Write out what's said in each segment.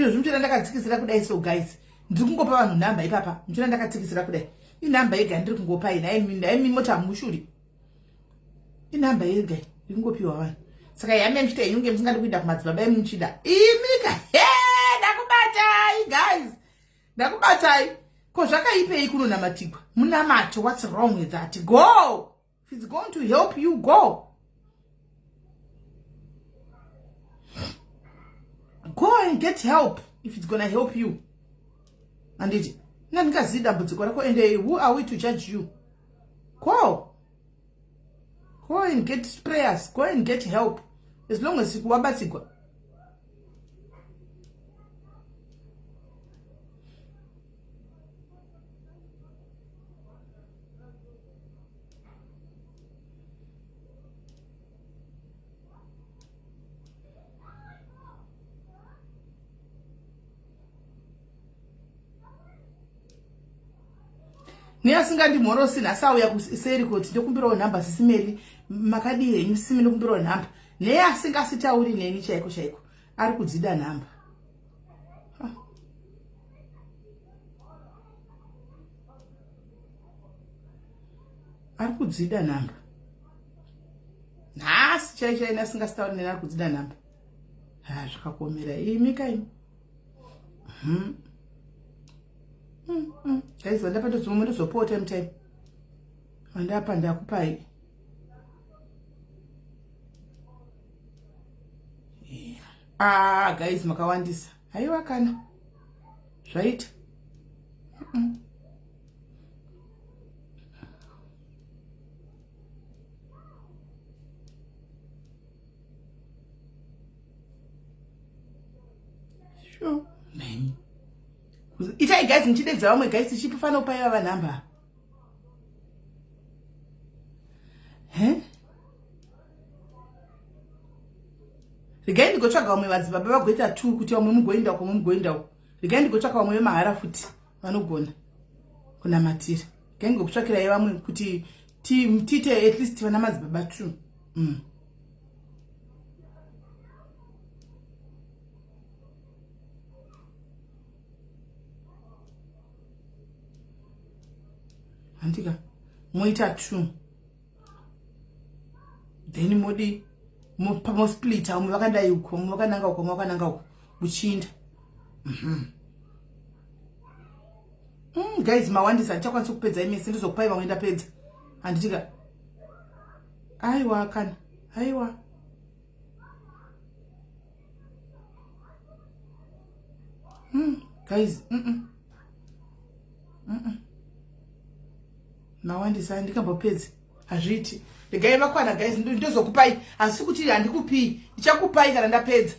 Ino zvimutira ndakatsikisira kudai. So guys, ndiri kungopa vanhu namba ipapa. Mutira ndakatsikisira kudai. Inamba yega ndiri kungopa ina mota mushuri. Inamba yega ndiri kungopiwa vanhu. Saka yame mchita yunge msingandi kuenda kumadzibaba emuchida. Imika, ndakubatai guys. Ndakubatai. Ko zvakaipei kunonamatigwa. Munamato, what's wrong with that? Go. If it's going to help you, go. Go and get help if it's going to help you. And it Nankazida Butukorako and who are we to judge you? Go. Go and get prayers. Go and get help. As long as you wabasigwa. Niasingandi morosi nasauya kuseri kuti ndokumbirawo namba sisimeli makadi henyu simi ndokumbirawo namba ne asingasitauri neni chaiko chaiko ari kudzida namba ari kudzida namba nasi chaiko ina asingasitauri neni ari kudzida namba zvakakomera imika imi guys, vandapa ndozomwe support time. Vandapa ndakupai. Guys, makawandisa. Haiwa kana. Right? Sure. Man. Itai guys nchidedza vamwe guys chipifana upaiva vanhamba. Regai ndigotsvaga vamwe vadzibaba vagoita 2 kuti vamwe mugoenda uko mugoendawo. Regai ndigotsvaga vamwe vemahara futi vanogona kunamatira. Regai ndigotsvakirai vamwe kuti tite at least vana madzibaba 2. Antika moita 2 then modi mo split umwe vakadai uko umwe vakananga uko muchinda guys mawandisa ndichakwanisa kupedza imesi ndizokupai vamwe ndapedza anditika aiwa kana aiwa guys mawandisa ndikambopedza hazviti regai vakwana guys ndozokupai asi kuti handikupi ndichakupai kana ndapedza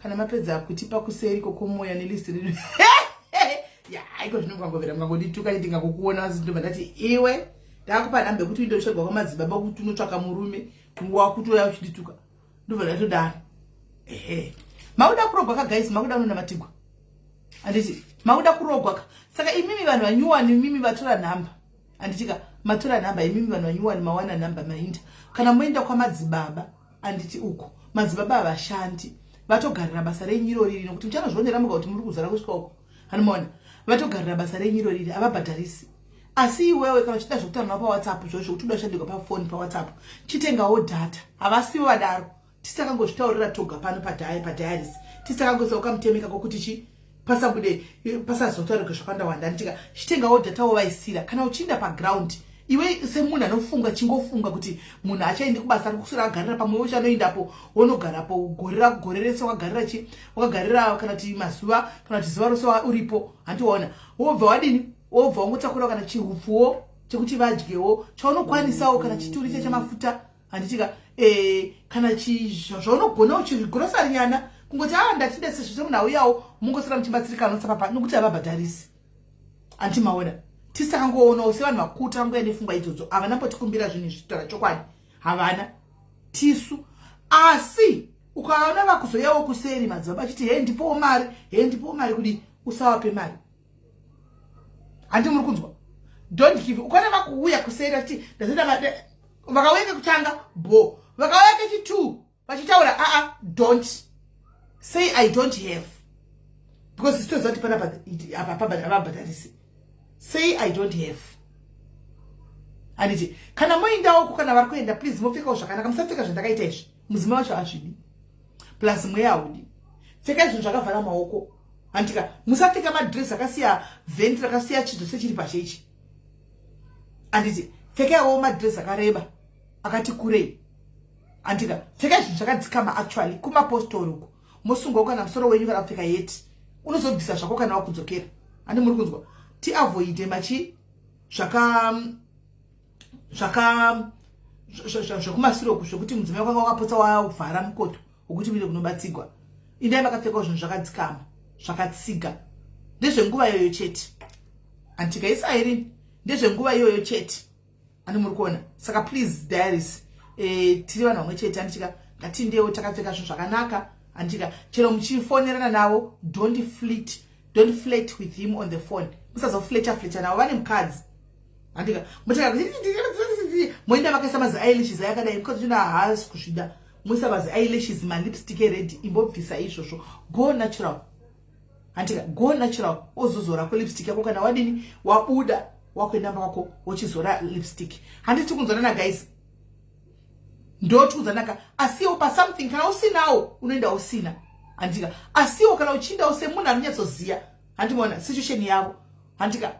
kana mapedza kutipa kuseri kokomoya nelist iko zvinongangovera mukangondituka ndingakukuona asi ndobva ndati iwe ndakupa namba yekuti indotsvagwa kwamadzibaba kuti unotsvaka murume wakutoya uchindituka ndobva ndatodaro mauda kurogwa ka guys makuda unonamatigwa anditi mauda kurogwa ka saka imimi vanhu vanyuwani imimi vatora namba anditika matora namba imimi vanhu vanyuwani mawana namba mainda kana moenda kwamadzibaba anditi uko madzibaba avashandi vatogarira basa renyiro riri nokuti muchanozvionera muga kuti muri kuzara kusvika uko hanimona vatogarira basa renyiro riri avabhadharisi asi iwewe kana uchida zvokutaura pa WhatsApp zvozvo kuti udashandika pa phone pa WhatsApp chitengawo data havasiwo vadaro tisakangozvitaurira toga pano padialis tisakangozauka mutemeka kokuti chi pasabude pasazotaurika zvakanda wanda anditika chitengawo data wovaisira kana uchinda pa ground iwe semunhu anofunga chingofunga kuti munhu achaende kubasa kusura agarira pamwe uchanoindapo wonogarapo gorerese wakagarira chi wakagarira kana kuti mazuva kana kuti zuva rose uripo handiona wobva wadini wobva wangotakura kana chihupfuwo chekuti vadyewo chaunokwanisawo kana chituri chamafuta handitika kana zvaunogona uchigurosari nyana kungoti ndatide sezvo munhu auyawo mungosara muchibatsirikana nosapapa nokuti havabhadharisi antimaona tisakangoonawo sevanhu vakuru tanguya nefunga idzodzo havana potikumbira zvinhu zvitaura chokwadi havana tisu asi ukaona vakuzoyawo kuseri madzibaba achiti ndipowo mari kudi usawape mari handi muri kunzwa don't give ukaona vakuuya kuseri achiti ndazenda vakauya kutanga bo vakauya kechi2 vachitaura don't say I don't have because it's still zati panapa. Say I don't have. Aniti kana moinda uko kana vari kuenda please mupfeka zvakanaka musapfeka zvandakaita izvi mudzimai wacho azvidi plus mweya audi pfeka zvinhu zvakavhara maoko andika musapfeka madress akasiya venti rakasiya chidzo sechiri pachechi anditi pfekawo madress akareba akati kurei andika pfeka zvinhu zvakadzikama actually kumapostori uko mosunga kana musoro wenyu kana kupfeka yeti unozobvisa zvako kana wakudzokera andi muri kunzwa ti avoid machi zvakumasiro kuzvokuti mudzimai kwanga wakapotsa wavhara mukoto wokuti uide kunobatsigwa indai makapfekawo zvinhu zvakadzikama zvakatsiga ndezvenguva iyoyo chete antika isairini ndezvenguva iyoyo chete ani muri kuona saka please diaries tiri vanhu vamwe chete anditika ngatindewo takapfeka zvinhu zvakanaka anditika chero muchifonerana navo don't flirt with him on the phone musazofleta navo vane mukadzi andika mutaka moenda makaisa mazi eyelashes ayakadai mukadzi china haasi kusvida muisa mazi eyelashes malipstick red imbobvisa izvozvo go natural andika go natural ozozora lipstick yako kana wadini wabuda wakuenda kwako wochizora lipstick handiti kunzwanana guys ndotikunzwanaka asiwo pa something kana usinawo unoenda usina andika asiwo kana uchinda semunhu anonyatsoziya handimona situation yavo andika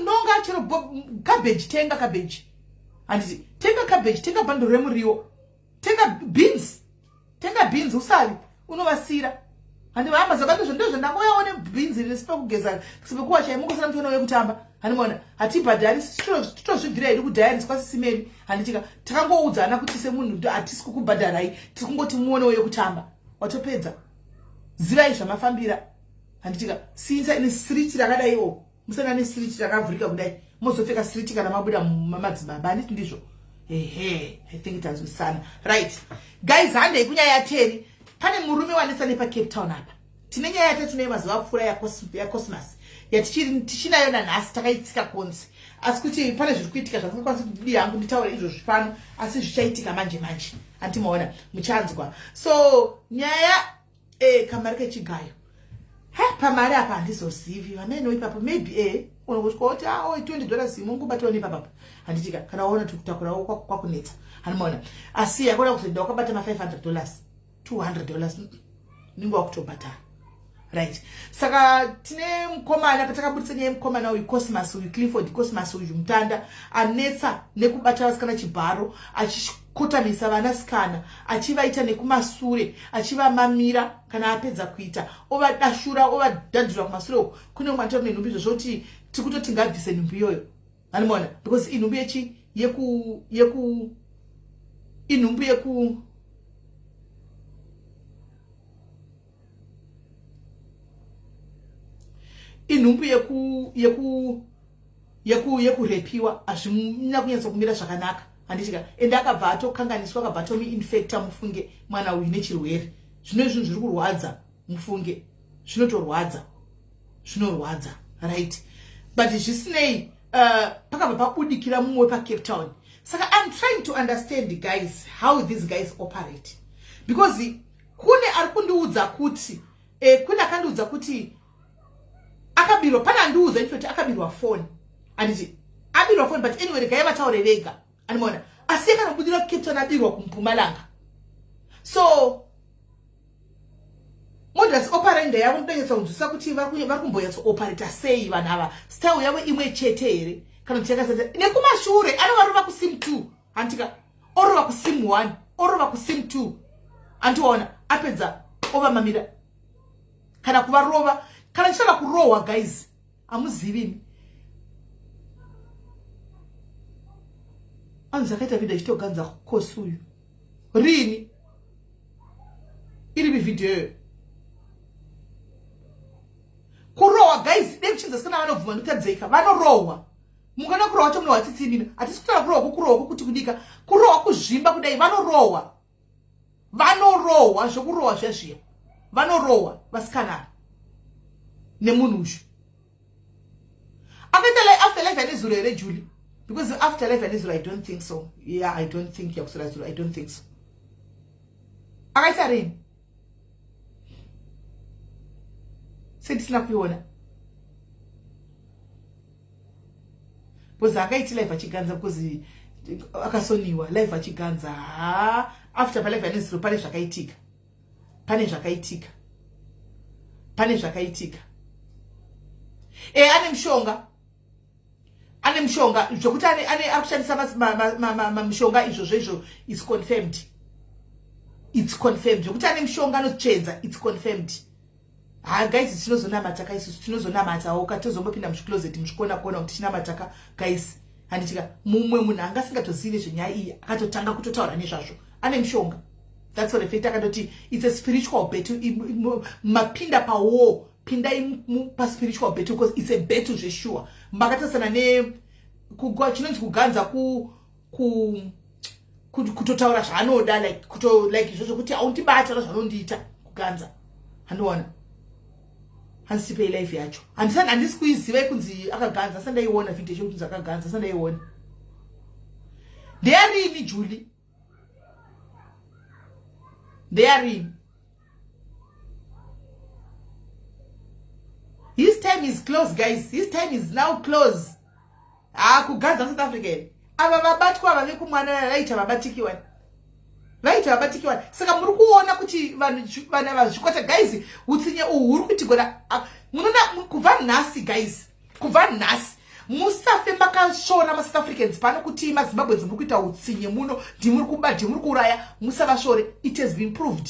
nonga chero cabbage tenga cabbage anditi tenga cabbage tenga bando remuriwo tenga beans usali unovasira handi vahamba zabando zvendo zvendangoyaone beans resipe kugeza sipe kuwa chai mungu sana mtono wekutamba handimona hatibhadharisi titozvibvira hedu kudhayaris kwasisimeni handitika takangoudzana kuti semunhu hatisi kukubhadharai tiri kungoti muone wekutamba watopedza zivai zvamafambira handitika sinza ine street rakadaiwo musana ne street rakavhurika kudai mozopfeka street kana mabuda mumadzibaba handiti ndizvo I think it has been right guys handei kunyaya teri pane murume wanetsa nepa Cape Town apa tine nyaya yatatu nemazuva apfuura ya Cosmas tichinayo nanhasi takaitsika konzi asi kuti pane zviri kuitika zvandingakwanisa kudii hangu nditaure izvozvo pano asi zvichaitika manje antimaona muchanzwa so nyaya kamari kechigayo pamari apa handizozivi vamene ipapo maybe unongosvikaoti $20 mungubatawo nepapapa handitika kana waona kutakurawo kwakunetsa handimaona asi yakona kuzoenda wakabata $500 $200 ningu wakutobhatara right saka tine mukomana patakabudisa nyaya mukomana uyu Cosmas uyu Clifford Cosmas uyu mutanda anetsa nekubata vasikana chibharo achikotamisa vanasikana achivaita nekumasure achivamamira kana apedza kuita ovadashura ovadhadhura kumasure uko kune mumwe atora nenhumbi zvozvoti tiri kutoti ngabvise nhumbi iyoyo hanimona because inhumbi inhumbi yekurepiwa hazvina kunyatsa kumira zvakanaka handitika ende akabva atokanganiswa akabva atomuinfecta mufunge mwana uyu nechirwere zvino izvinhu zviri kurwadza mufunge zvinorwadza right but zvisinei pakabva pabudikira mumwe paCape Town saka I'm trying to understand guys how these guys operate because kune ari kundiudza kuti kune akandiudza kuti akabirwa pana andiudza kuti akabirwa phone anditi abirwa phone but anyway rega yavataure vega andimona asi akanobudira Cape Town abirwa kumpumalanga so modus operandi yavo ndonyatsa kunzwisa kuti vari kumboyatsa operate sei vanhu ava style yavo imwe chete here kana kuti yakasata nekumashure anovarova kusim 2 antika orova kusim 1 orova kusim 2 antiona apedza ovamamira kana kuvarova kana chichava kurohwa guys amuzivini anzi akaita video ichitoganza kosi uyu rini iri mividhiyo kurohwa guys dekuchinza sikana vanovhuma ndikutadzeka vanorohwa mungana kurohwa chomunhu watsitsinina hatisi kutaura kurohwa kurohwa kuti kudika kurohwa kuzvimba kudai vanorohwa zvokurohwa zvezviya vanorohwa vasikana nemunhu uyu akaita afterlife yanezuro here Julie because afterlife yanezuro I don't think so I don't think yakusora zuro I don't think so akaita rini setisina kuiona bozanga iti live achiganza because akasoniwa live achiganza after pa live yanesiro pane zvakaitika ane mshonga zvokuti ane akushandisa mshonga izvo is confirmed. It's confirmed. Zvokuti ane mshonga anotsvedza, it's confirmed. Guys, tinozonamata kaisi, tinozonamata ukatozombopinda mucloset muchikona kuona kuti tinamata guys. Handitika mumwe munhu anga asingatozii nezvenyaya iyi akatotanga kutotaura nezvazvo. Ane mshonga. That's what effect akatoti it's a spiritual battle. Mapinda pa war, pinda pa spiritual battle because it's a battle zvesure. Makatasana ne chinonzi kuganza kutotaura zvanoda like izvozvo kuti aundibata zvanondiita kuganza. Handiona handisipe life yacho handisi kuiziva kunzi akaganza sandaiona video yokuti akaganza sandaiona ndeyarini Julie ndeyarini his time is close guys, his time is now close. Kuganza South Africa ava vabatwa vave kumwana vaita vabatikiwa saka muri kuona kuti vana vazvikwata guys utsinye uhuru kuti gona munona kubva nhasi guys kubva nhasi musafe makashora ma South Africans pano kuti maZimbabweans muri kuita utsinye muno ndimuri kuba ndimuri kuraya musavashore. It has been proved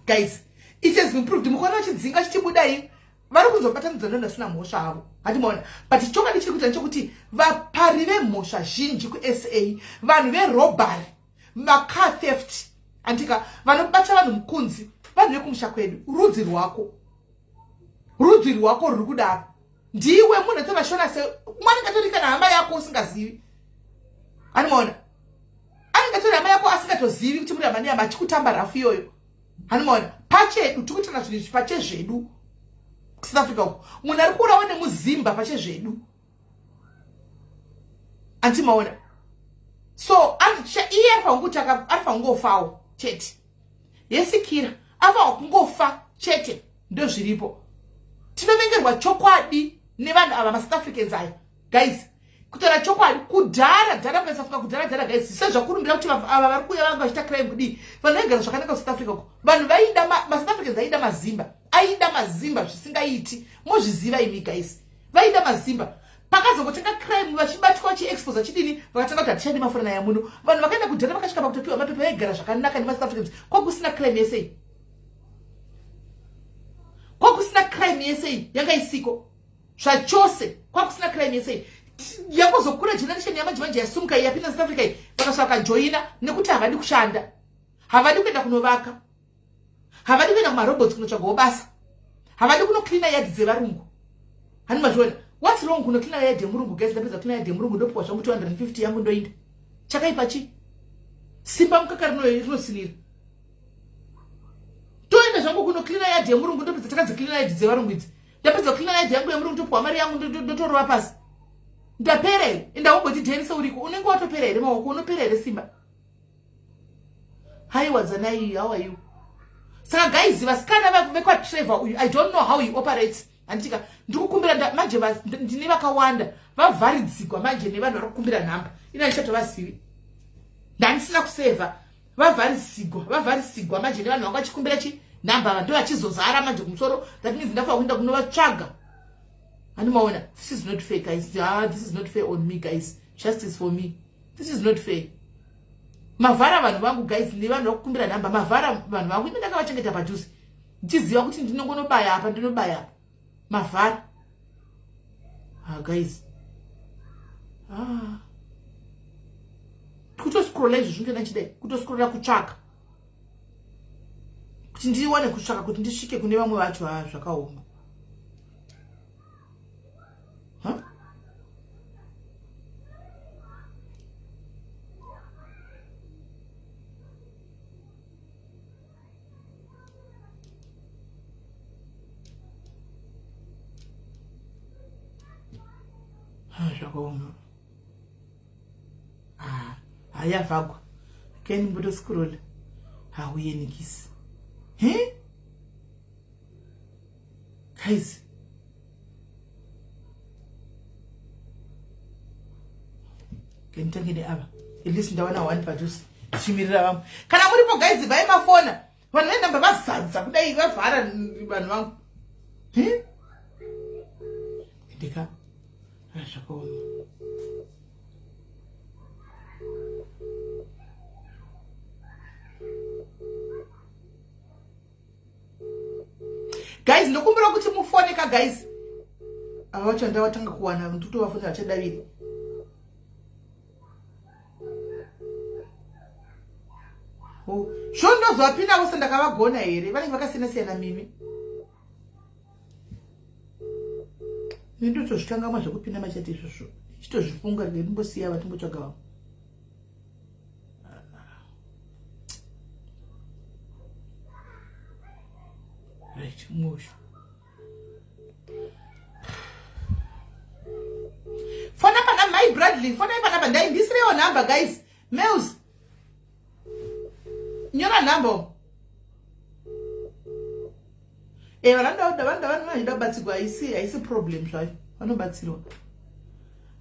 guys, it has been proved. Mukona chidzinga chichibudai vari kuzobatanidza ndona sina mhosva avo handimona but chokwadi chiri kuita nchokuti vapari vemhosva zhinji kuSA vanhu verobhari macar theft andika vanobata vanhu mukunzi vanhu vekumusha kwedu rudzi rwako ruri kudaro ndiwe munhu atovashona se mwana katorika nehama yako usingazivi handimona anengatori hama yako asingatozivi kuti muri hamani yamba achikutamba rafu iyoyo handimona pachedu tikutana zvinhu izvi pachezvedu South Africa uko munhu ari kuurawa nemuzimba pachezvedu antimaona so iye arifa kungofawo chete yesikira afa kungofa chete ndo zviripo. Tinovengerwa chokwadi nevanhu ava maSouth Africans aya guys kutora chokwadi kudhara kusafuka kudhara guys sezvakurumbira kuti ava vari kuuya vanga vachita crime kudi vanhu vaigara zvakanaka South Africa uko vanhu vaida maSouth Africans aida mazimba zvisingaiti mozviziva imi guys vaida mazimba pakazongotenga crime vachibatwa vachiexpose chidini vakatanga kuti hatichadi mafurana ya muno vanhu vakaenda kudhara vakasvika pakutopiwa mapepa vaigara zvakanaka neMaSouth Africans kwakusina crime yese yanga isiko zvachose kwakusina crime yese yangozokura generation yamanje yasumuka yapinda South Africa vakasvaka joina nekuti havadi kushanda havadi kuenda kunovaka havadi kuenda kumarobots kunotsvaga basa havadi kuno cleaner yard dzevarungu handimazviona. What's wrong kuno cleaner yard yemurungu guys? Ndapedza cleaner yard yemurungu ndopiwa zvangu 250 yangu ndoinda chakaipa chi simba mukaka rinosinira toenda zvangu kuno cleaner yard yemurungu ndopedza takadzi cleaner yard dzevarungu idzi ndapedza cleaner yard yangu yemurungu ndopiwa mari yangu ndotorova pasi ndapera here enda umbotidhenisa uriko unenge watopera here maoko unopera here simba. Hi wadzanai, how are you? Saka guys vasikana vekwa Trevor uyu I don't know how he operates andika ndikukumbira manje ndine vakawanda vavharidzigwa manje nevanhu vari kukumbira nhamba ina ndichatovasivi ndanisina kuseva vavharidzigwa manje nevanhu vanga vachikumbira nhamba ndo vachizozara manje kumusoro that means ndafa kuenda kunovatsvaga handimaona. This is not fair guys. This is not fair on me guys. Justice for me. This is not fair. Mavhara vanhu vangu guys nevanhu vakukumbira nhamba mavhara vanhu vangu ime ndakavachengeta padhuze ndichiziva kuti ndinongonobaya apa ndinobaya apa mavhara guys kutoscrolla izvo zvinoita ndachidai kutoscrolla kutsvaka kuti ndiwane kutsvaka kuti ndisvike kune vamwe vacho zvakaoma zvakaoma hayavhagwa keni guys. Kenitangene aba. At least ndawana one padus. Chimirira vamwe. Kana muripo guys vai mafona. Vanhu venamba vazadza kudai vavhara vanhu vangu. Ndika. Zvakaoma. Guys, ndokumbira kuti mufoneka guys. Ava vacho ndawatanga kuwana ndoto vafuna vachadaviri. Oh, shondo zvapinda vose ndakavagona here. Vanenge vakasiyana mimi. Ndotozvikangamwa zvekupinda machati izvozvo. Chitozvifunga ndimbosiya vatimbotsvaga vamwe. Right, move. Phone up and my Bradley. Phone up and I this real number, guys. Mails. Nyora number. I see problem, right? I know about zero.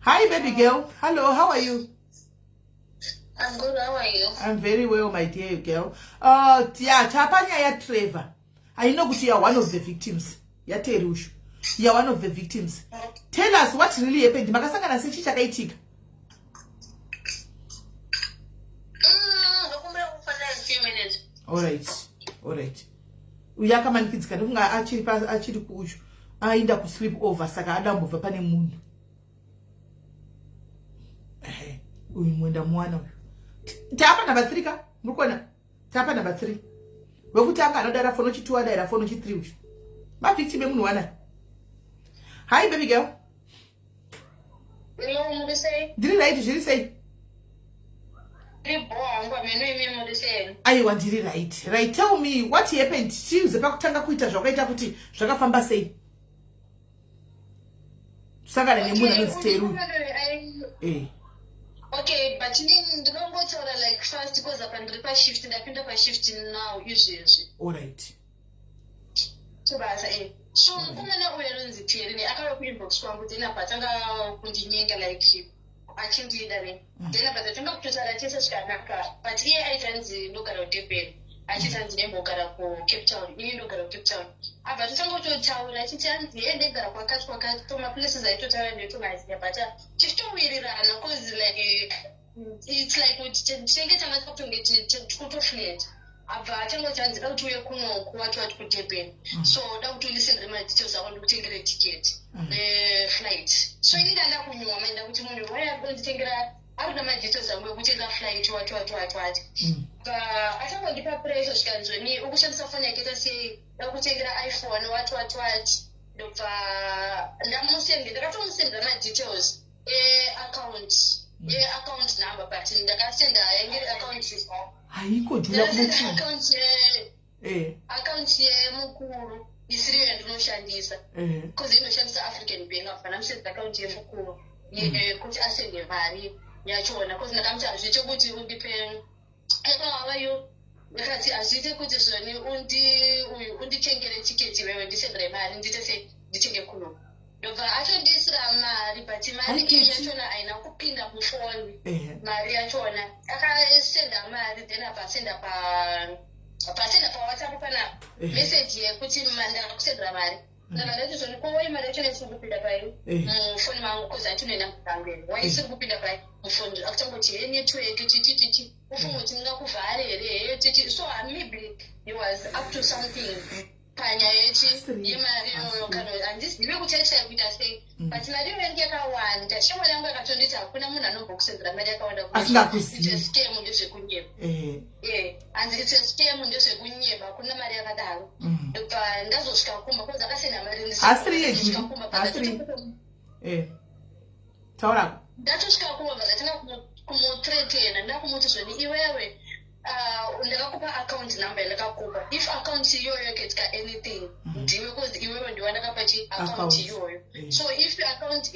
Hi, baby girl. Hello, how are you? I'm good, how are you? I'm very well, my dear girl. Yeah, Chapanya ya Trevor. I know that you are one of the victims. You are one of the victims. Tell us what really happened. Makasangana sechi chakaitika. All right. Uyaka manikidzi kandofunga achiri kuuchu. Aenda ku sleep over saka adambobva pane munhu. Uyu mwenda mwana uyu. Tapa number 3 ka? Mukona? Tapa number 3. Wekutanga anodara fono chi2 adaira fono chi3 uchu. Ma victim emunhu wana. Hi baby girl. Hello, Mudise. Did right zviri sei? Aiwa ndiri right. Right, tell me what happened. Chiuze pakutanga kuita zvakaita kuti zvakafamba sei? Sangana nemunhu anoziteru. Okay, but ndinongotaura like first because apa ndiri pashift ndapinda pashift now usually. All right. So basa so kumana uyaronzi Thierry akava kuinbox kwangu tena patanga kundinyenga like achindidare tena patanga kutosara chese zvakanaka but iye aitanzi ndogara kuDurban achitanzi nembogara ku Cape Town ini ndogara ku Cape Town abva totangototaura achitanzi endegara kwakati toma places aitotaura ndotomaziya but tichitowirirana cause like it's like chenge changa kutonge kutoflirt abva changotanzi da kuti uye kuno kuwatu watu kuDurban so da kuti ulisendere madetails ako ndikutengere ticket flight so ini ndanda kunyuma maenda kuti munhu waya kunditengera arina madetails angu ekutenga flight watu achangondipa pressure zvikanzoni ukushandisa foni yake sei da kutengera iPhone watu ndobva ndakatomusendera madetails account number but ndakasenda yangiri account haiko jula kumuti account yemukuru isiriyo yandinoshandisa because inoshandisa African Bank afana musendera account yemukuru kuti asende mari yachona because ndakamuti azviite kuti undipe avayo ndakati azviite kuti zvoni unditengere tiketi wewe ndisendere mari ndite se nditenge kuno ndobva achondisira mari but mari iyi yachona aina kupinda mufoni mari yachona akasenda mari then apasenda pa WhatsApp pana message yekuti ndakusendera mari ndakati zvoni kwawai mari yachona isiri kupinda pai mufoni mangu because atinoenda mutambeni wai isiri kupinda pai mufoni akutangoti network chichichichi ufunga kuti ndingakuvhare here chichi so maybe it was up to something panyaya yemari iyoyo kana handizivi kuti aichaya kuita sei but mari iyoyo yange yakawanda shamwari yangu yakatonditi hakuna munhu anombokusendera mari yakawanda scam ndezvekunyeba hanzi it's a scam ndezvekunyeba hakuna mari yakadaro ndobva ndazosvika kumba because akasenda mari ndatosvika kumba bvazatanga kumutretena ndakumuti zvoni iwewe ndakakupa account number ndakakupa if account iyoyo yakaita anything ndiwe because iwewe ndiwe ndakapa account iyoyo so if account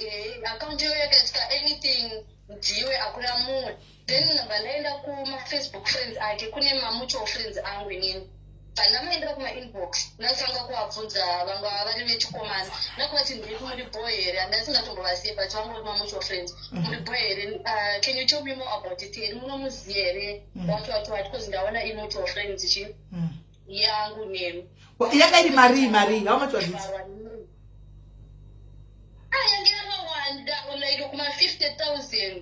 iyoyo yakaita anything ndiwe hakuna mumwe then ndaenda kuma Facebook friends ake kune mutual friends angu inini pandamaendera kuma-inbox ndasanga kuvabvunza vanga vari vechikomana ndakuvati ndiri muri boy here handasingatombovaziva but vangori mamutual friends muri boy here can you tell me more about it here munomuziva here wati because ndaona imutual friends chi yangu nemi yakairi mari how much was it yangira mawanda like kuma 50,000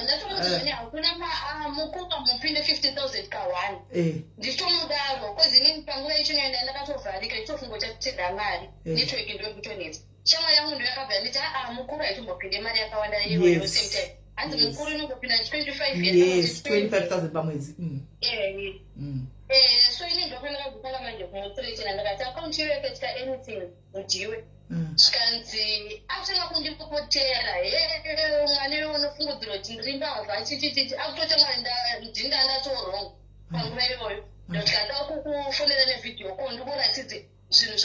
ndatomuzvanya hakuna mukuka mupinde 50,000 kawani nditomudaro kozi inini panguva ichinoenda ndakatovharika ichofungo chatitedha mari network ndokutonetsa shama yangu ndo yakabva nditi mukuru haitombopinde mari yakawanda iyoyo same time hanzi mukuru inongopinda 25,000 pamwedzi so ini ndokuenda kugukana manje kumutretina ndakati akaunti iyo yakaita anything ujiwe zvikanzi atanga kundipopotera mwana unofungudzirwa kuti ndiri mbavha chichichichi akutotanga ndinga ndatorong panguva iyoyo ndotikada kukufonera nevhidhiyo ko ndikuratidze zvinhu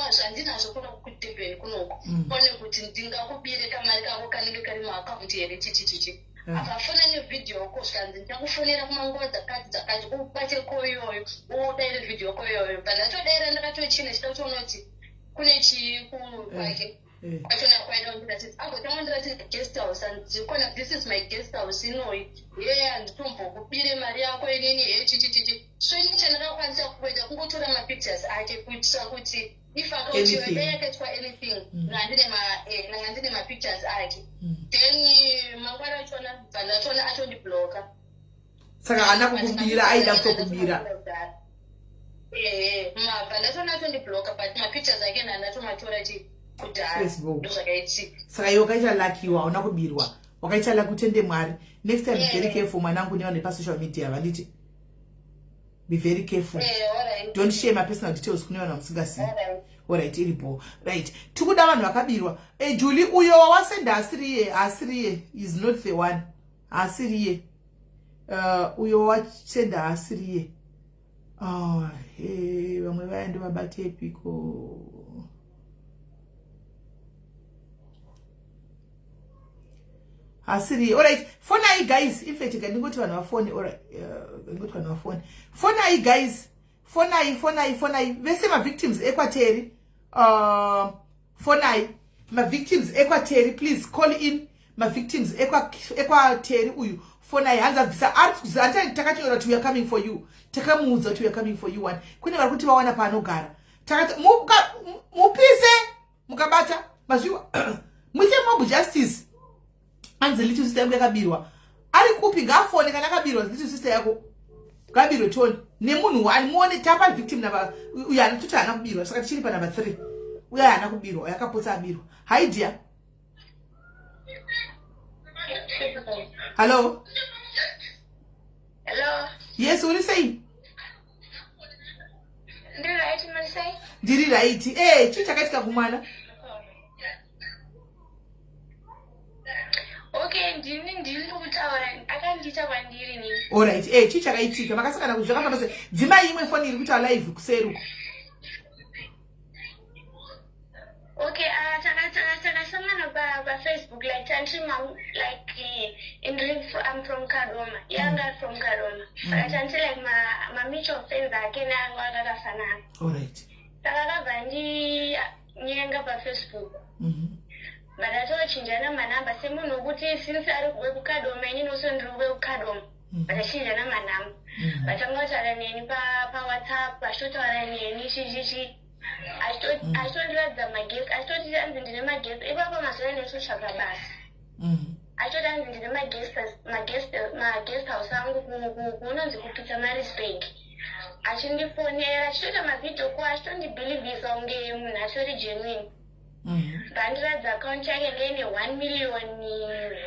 zvandinazvo kuno kutembeni kunoko kone kuti ndingakubire kamari kako kanenge kari muakaunti here chichichichi akafona nevhidhiyo ko zvikanzi ndakufonera kumanguva dzakati ubate koiyoyo udaire vhidhiyo koiyoyo pandatodaira ndakatochina chida kutoona kuti kune chiku kwake kwachona kwaida ndiratidza agotanga ndiratidza guest house andikona this is my guest house inoi handitombokubire mari yako inini chichichichi so ini chandakakwanisa kuita kungotora mapictures ake kuitira kuti if akautiwa yakaitwa anything nanga ndine mapictures ake then mangwana achona bvandatona atondibloka saka hana kukubira aida kutokubira bvandatona atondibloka but mapictures ake ndandatomatora kudhara ndozvakaitika saka iwe wakaita lakiwa hauna kubirwa wakaita laki utende Mwari. Next time be very careful mwanangu neone pasocial media vanditi be very careful don't share my personal details kune vanhu vamusingazivi alright iripo right tikuda vanhu vakabirwa Julie uyo wawasenda asiriye is not the one asiriye uyo wawasenda asiriye vamwe vaende vabate epiko asiri alright phone ai guys in fact ngoti vanhu vafone alright ngoti vanhu vafone phone ai guys phone ai vese ma victims ekwateri phone ai ma victims ekwateri please call in ma victims ekwateri uyu phone ai hanza visa art takachora kuti we are coming for you takamuudza kuti we are coming for you one kune vari kuti vawana paanogara takati mupise mukabata mazviwa muite mob justice anzi little sister yangu yakabirwa ari kupi ngafone kana akabirwa little sister yako kabirwe toni nemunhu wani muone tapa victim namba uya anototi hana kubirwa saka tichiri pa number 3 uya hana kubirwa yakapotsa abirwa hi dear hello yes uri sei ndiri right chii chakaitika kumwana okay ndiri kutaura akandita kwandiri ni alright chii chakaitika makasakana kuti zvakafamba sei dzimai imwe foni iri kuita live kuseruko okay takasangana pa Facebook like tantri like I'm from Kadoma yanga from Kadoma tantri like ma mutual friends ake nangu akakafanana alright takakabva nyenga pa Facebook vatatochinjana manamba semunhu wekuti since ari kubve kuKadoma inini also ndiri kubve kuKadoma vatachinjana manamba vatanga kutaura neni paWhatsApp vachitotaura neni chichichi achitondiradza magest achitoti anzi ndine magest ipapo mazuva netotsvaga basa achitoti anzi ndine magest house angu kunonzi kuPietermaritzburg achindifonera achitoita mavhidhiyo ko achitondibhilivhisa kunge munhu atori genuine bandiradza akaunti yake ndeine 1 million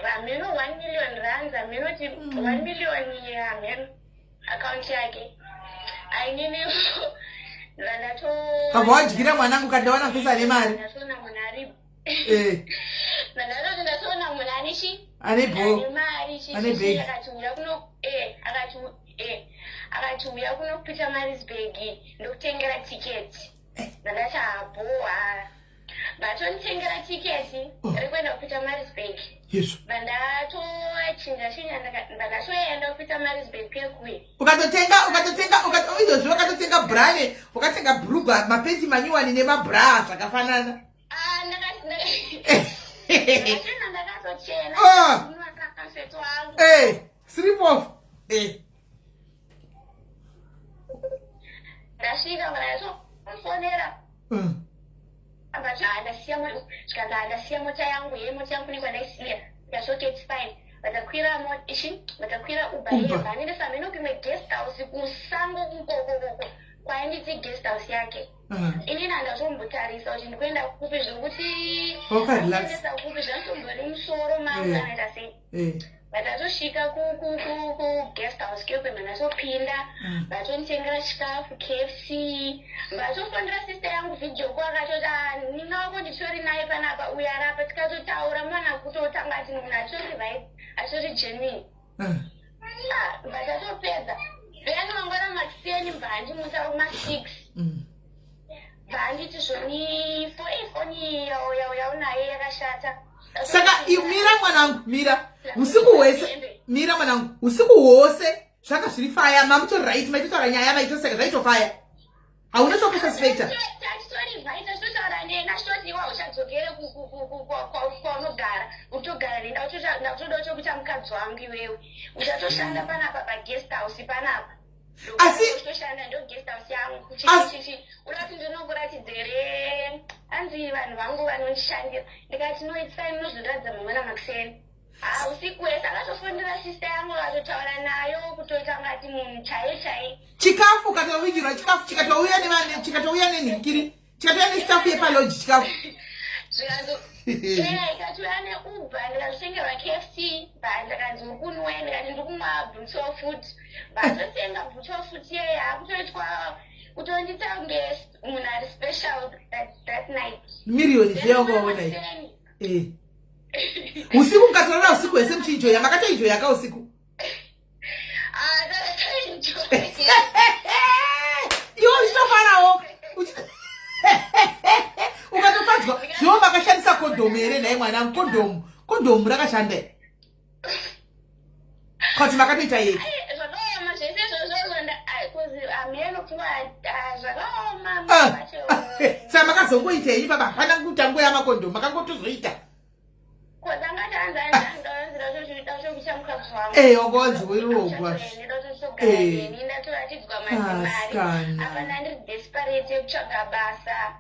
hameno 1 million rands hamenoti 1 million hameno akaunti yake ainini kabva wadyira mwanangu kandawana pesa ane mari ndatoona munhu ari ndatoona munhu ane mari bhegi akatiuya kuno akatiuya kuno kuPietermaritzburg ndokutengera tiketi ndandati hapo Vatonitengera tiketi rekuenda kupita Marisburg. Yesu. Vandatochinja ndakatoenda kupita Marisburg kwekuye. Ukatotenga izvozvo wakatotenga brane, ukatenga bhurugwa, mapendi manyuwani nemabra zvakafanana. Ndakatochena. Slip off. Ndasvika vanatofonera. Ndasiya mota yangu nekwandaisiya ndazoke it's fine. Vatakwira Uber yeva anendesa meno kumwe guest house kusango kukoko kwainditi guest house yake. Inini handazombotarisa kuti ndikuenda kupi zvokuti ndesa kupi zvatombori musoro mangu anoita sei. Vatazosvika ku guest house kekwe manazopinda vatonitengera chikafu KFC. Vatofondera sister yangu video call akatoti ninawako nditori naye panapa uyo arapa tikatotaura mwana kutotanga ati munhu atori right atori genuine. Vatatopedza veyanomangwana makiseni mbandi mutaro ma6 vanditi zvoni foni yaunaye yakashata. Saka mira mwanangu, mira usiku hwese, mira mwanangu usiku hwose zvaka zviri fire, mamuto right maitotaura nyaya maitoseka zvaitofire. Hauna chokususpecta. Sorry, vaita zvitotaura nena shoti iwa uchadzokere kwaunogara. Utogara nenda utoda chokuita mukadzi wangu iwewe. Uchatoshanda panapa paguest house panapa. Asi utoshanda ndo guest house yangu. Chichi unati ndinokuratidzere anzi vanhu vangu vanondishandira. Ndikati no it's fine nozviradza mumwana makiseni. Usiku wese akatofondera sister yangu akatotaura nayo kutoita ngati munhu chaiye. Chikafu katowigirwa chikafu chikatouya nevane chikatouya nenhikiri chikatouya nestafu yepaloji chikafu. Ikatouya neUber ndikatotengerwa KFC ndakanzi ukunwe ndikati ndikumwa bhuto food. Vatotenga bhuto food yeya kutoitwa kutondita munhu ari special that night. Million zveyangoona usiku mkatorora usiku hwese muchienjoya makatoenjoyaka usiku. Iwo uchitofarawo ukatofadzwa zviwo makashandisa kondomu here naye mwanangu. Kondomu rakashanda kuti makatoita yei? Zvakaoma zvese saka makazongoitei baba? Hapana kutangoya makondomu makangotozoita ongonzi wirogwa desperate yekutsvaga basa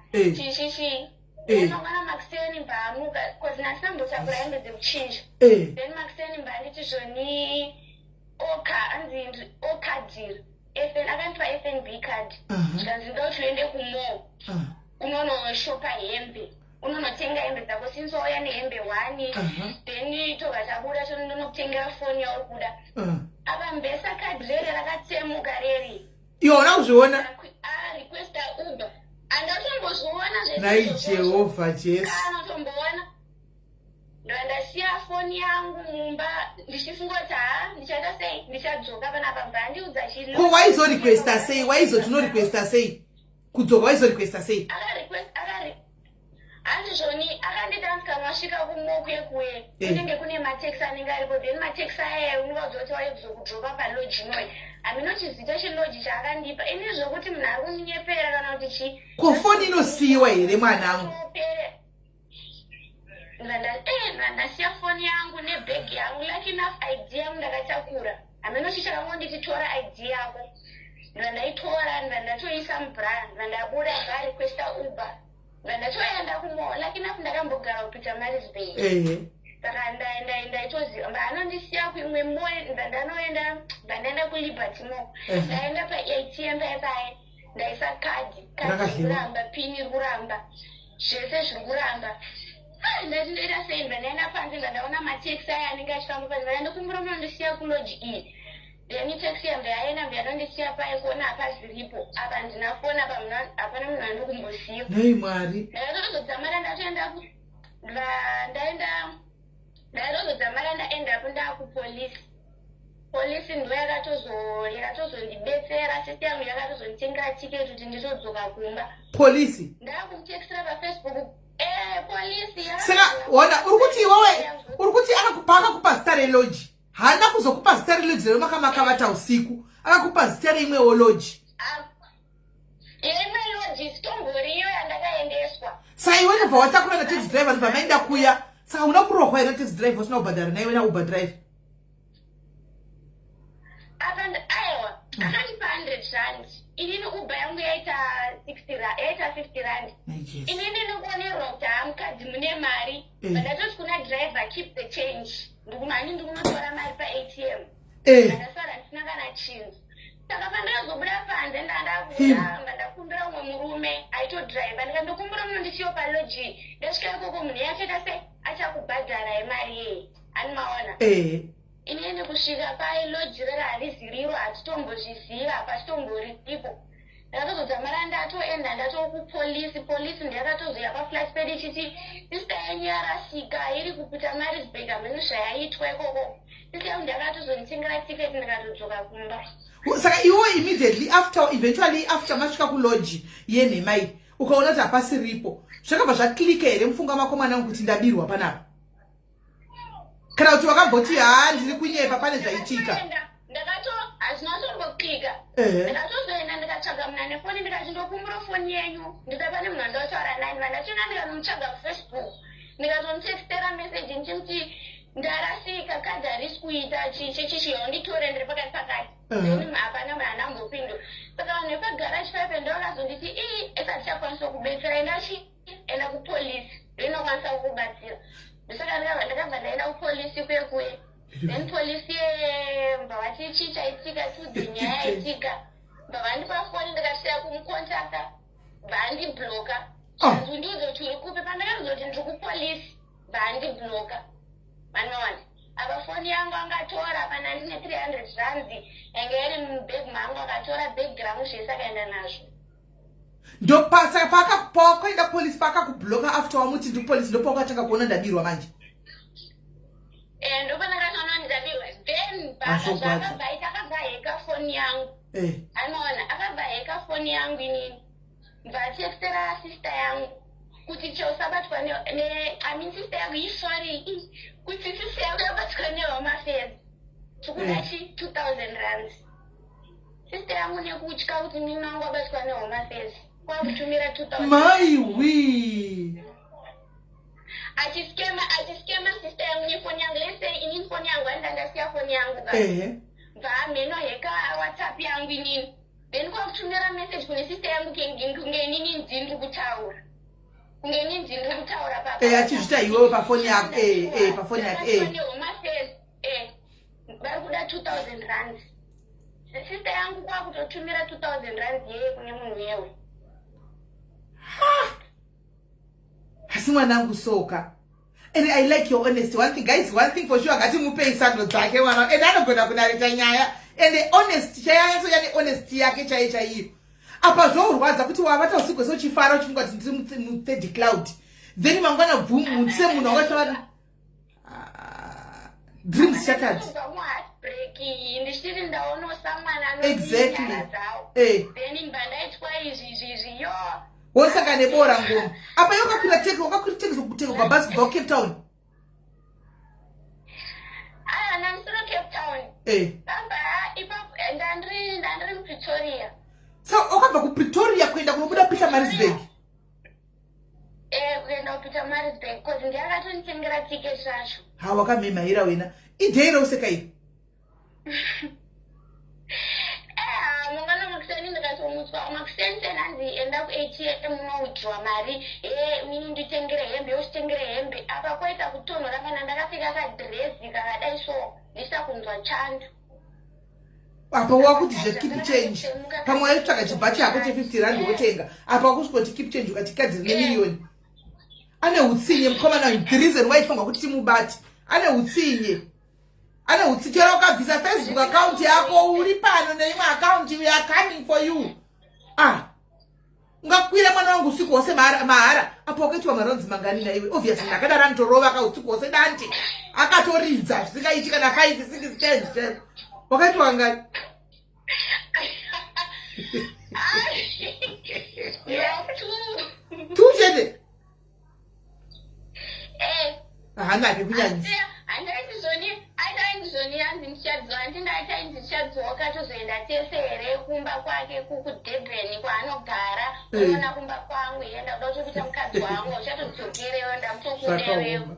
mangwana makiseni mbaamuka cause nasinambotakura hembe dzekuchinja then makiseni mbaanditi zvoni anzi okadhiri FN akandipa FNB card zvikanzi ndoda kuti uende kumall unonoshopa hembe unonotenga hembe dzako since wauya nehembe 1 then toga tabuda tononokutengera foni yauri kuda apa mbesa kadhi rere rakatsemuka reri iwona kuzviona requesta Uber andatombozviona nai Jehovha Jesu anotomboona ndandasiya foni yangu mumba ndichifungoti ndichaita sei ndichadzoka panapa mbandiudza chiri ko waizorequesta sei waizotinorrequesta sei kudzoka waizorequesta sei andizvoni akandidanska masvika kumokuyekuye kunenge kune mateksi anenge aripo then mateksi aya unovaudza kuti waizokudzoka paloji noi haminochizita chiloji chaakandipa ini zvokuti munhu ari kundinyepera kana kuti chi ko foni inosiyiwa here mwanangu? ndandasiya foni yangu nebhegi yangu lucky enough ID yangu ndakatakura haminochi chakangonditi tora ID yako ndandaitora ndandatoisa mubra ndandabuda varequesta Uber ndandatoenda kumall lucky enough ndakambogara kupita Marisburg saka ndaitoziva mbaanondisiya kuimwe mall ndandaenda kuLiberty Mall ndaenda paATM paipai ndaisa kadi rikuramba pini rikuramba zvese zviri kuramba ndati ndoita sei ndandaenda panze ndandaona mateksi aya anenge achifamba panze ndandakumbura munondisiya kuloji iyi then taxi yambe yaenda mbiyanondisiya pai kuona hapaziripo apa ndina foni apa hapana munhu andikumbosiya nei mwari ndatozodzamara ndatoenda ndatozodzamara ndaendapo ndaakupolisi polisi ndo yakatozondibetsera sisi yangu yakatozonditengera tiketi kuti nditodzoka kumba polisi ndakumutekisira paFacebook Police ya. Saka wona urikuti akakupa zita reloji. Hana kuzokupa zita reloji remakamaka usiku. Akakupa zita reimwewo loji. Imwe loji sitomboriyo yandakaendeswa. Saka iwe ndobva watakura nataxi driver ndobva maenda kuya. Saka una kurohwa ina taxi driver usina kubhadhara naye wena Uber driver. Aiwa, akanipa 100 rand. Inini Uber yangu yaita 50 rand. Inini ndikuonerwa kuti hamukadzi mune mari. Ndatoti kuna driver keep the change. Ndikumani ndikunotora mari pa ATM. Ndasara ndisina kana chinhu. Saka pandakazobuda panze ndakumbira umwe murume aitodriver. Ndikandokumbira munhu ndisiyo paloji. Ndasvika ikoko munhu yacheta se achakubhadhara yemari yeye. Animaona. Inini kusvika pailoji rera hariziriro hatitombozviziva pasitomboripo. Ndakatozodzamara ndatoenda ndatokupolisi. Polisi ndakatozoya paflatsped ichiti sista yenyu yarasika iri kupita Marisburg hamene zvayaitwa ikoko. Sista yangu ndakatozonditengera tiketi ndikatodzoka kumba. Saka iwe eventually after masvika kuloji yenhemai ukaona kuti hapasiripo zvakabva zvaklika here mufunga mako mwanangu kuti ndabirwa panapa? Kana kuti wakamboti ndiri kunyepa pane zvaitika? Ndakato hazina kutombokika. Ndakatozoenda ndikatsvaga munhu ane foni ndikati ndokumbura foni yenyu. Ndikapane munhu andotaura naye ndachona ndikanomutsvaga kuFacebook. Ndikatomutekstera message ndichimuti ndarasika kadhi harisi kuita chichiyo nditore ndiri pakati pakati. Hapana munhu anambopindura. Saka vanhu vepagaraji paipe ndovakazonditi esati chakwanisa kubetsera enda kupolisi inokwanisa kukubatsira. Ndosaka ndakabva ndaenda kupolisi kwekuye. Then polisi mbava chichi chaitika tudzi nyaya yaitika. Mbava ndipa foni ndikasiya kumukontakta vandibloka. Chanzundiudza kuti uri kupi pandakazoti ndiri kupolisi vandibloka. Manowana. Apa foni yangu angatora pana ndine 300 rand yange iri mubhegi mangu akatora bhegi rangu zvese akaenda nazvo. Ndopasa pakaenda polisi pakakubloka after wamuti ndipolisi ndopakatanga kuona ndabirwa manje. Ndopandakatoona ndabirwa. Then akabvaita akabvaheka foni yangu. Anoona akabvaheka foni yangu inini. Mbatekstera sister yangu kuti chausabatwa sister yangu sorry kuti sister yangu yabatwa neHome Affairs. Chikudachi 2000 rand. Sister yangu nekutya kuti mimi wangu wabatwa neHome Affairs. Kwakutumira 2000. Maiwi. Achiskema sister yangu nefoni yangu. Let's say inini foni yangu andandasiya foni yangu ka. Meno heka WhatsApp yangu inini. Then kwakutumira message kune sister yangu kungenini ndiri kutaura. Kungenini ndiri kutaura papa. Achizvita iwewe pafoni yako. Pafoni yako. NeHome Affairs. Vari kuda 2000 rand. Sister yangu kwakutotumira 2000 rand yeye kune munhu yewe. Asi mwanangu soka. And I like your honesty. One thing for sure, ngati mupei sando dzake mwana. And anogona kunarita nyaya. And the honesty, chaya so yani honesty yake chaiyo. Apa zvorwadza kuti wavata usiku so chifara uchifunga kuti ndiri mu third cloud. Then mangwana boom mutse munhu wakatwana. Dreams shattered. Exactly. Then imbandaitwa izvi yo. Wosaka nebora ngoma. Apa yokakwira tekzo kwa bus kubva Cape Town. Namusoro Cape Town. Bamba ipapo ndandiri Pretoria. So ukabva kuPretoria kuenda kunobuda Peter Marisburg. Kuenda kuPeter Marisburg because ndakatonditengera ticket racho. Wakamemahira wena. Idheiro useka iyi. Mungana makuseni ndikatomutswa makuseni tenanzi enda ku-ATM unowithdraw mari mini nditengere hembe yositengere hembe apa kwaita kutonhora kana ndakapfeka kadhirezi kakadai so ndisina kunzwa chando. Apa wakuti keep change pamwe waitsvaka chibhachi yako che50 rand wotenga apa wakusvika keep change ukati kadzi rine miliyoni. Ane utsinye mukomana. The reason why ifunga kuti timubati ane utsinye. Ana utsikera ukabvisa Facebook account yako uri pano neimwe account we are coming for you. Ungakwira mwana wangu usiku wose mahara apo wakaitwa maronzi mangani na iwe. Obviously ndakadara ntorova ka usiku wose dante akatoridza zvikaitika na 5 6 10 wakaitwa ngani? Yeah, tu chete. Hangapi kunyanyisa. Zoni yanzi ndichadzwa ndingaita ndichadzoka tozoenda tese here kumba kwake kudebheni kwaanogara unoona kumba kwangu enda kuda kutokuita mukadzi wangu uchatodzokerewo ndamutokudewewo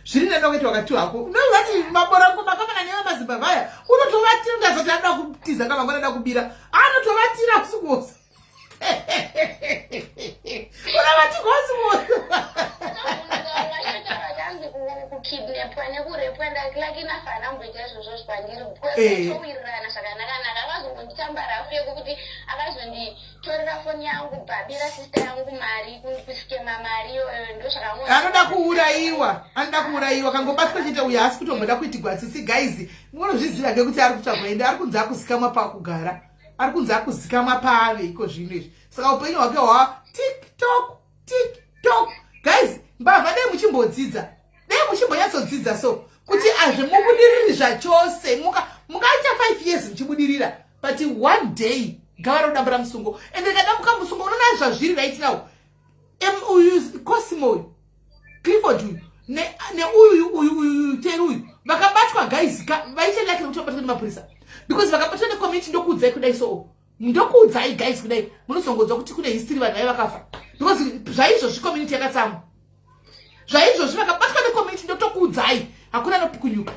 zviri nanokuti wakati wako unozati maborangu makafana newe mazimbabwe unotovatira ndazoti anoda kutiza kana nganoda kubira anotovatira usiku wose unavati kwasi wose kukidnapwa nekurepwa ndakilaki nafana mboita izvozvo zvipandiri bcauseowirirana zvakanaka-naka akazongonditamba rafu yekuti akazonditorera foni yangu bhabira sista yangu mari kundipisikema mari iyoyo ndo anoda kuurayiwa kangobatwa chete uyo asi kutomboda kuitigwa tsitsi guys munozviziva ngekuti ari kutsvagoenda ari kunzi akuzikamwa paakugara ari kunzi akuzikamwa paave iko zvino izvi saka upenyu hwake hwa tiktok guys mbavha dei muchimbodzidza muchimbonyatsodzidza so kuti hazvimubudiriri zvachose mungaita 5 years muchibudirira but one day gava rodambura musungo ende kadambuka musungo unoona zvazviri right now uyu Cosimo Clifford neuyu Teru uyu vakabatwa guys vaichendakira kuti vabatwa nemapurisa because vakabatwa necommunity ndokuudzai kudai so ndokuudzai guys kudai munozongodzwa kuti kune history vanhu vai vakafa because zvaizvozvi community yakatsamwa zvaizvozvi vakabatwa necommunity ndotokuudzai hakuna nopukunyuka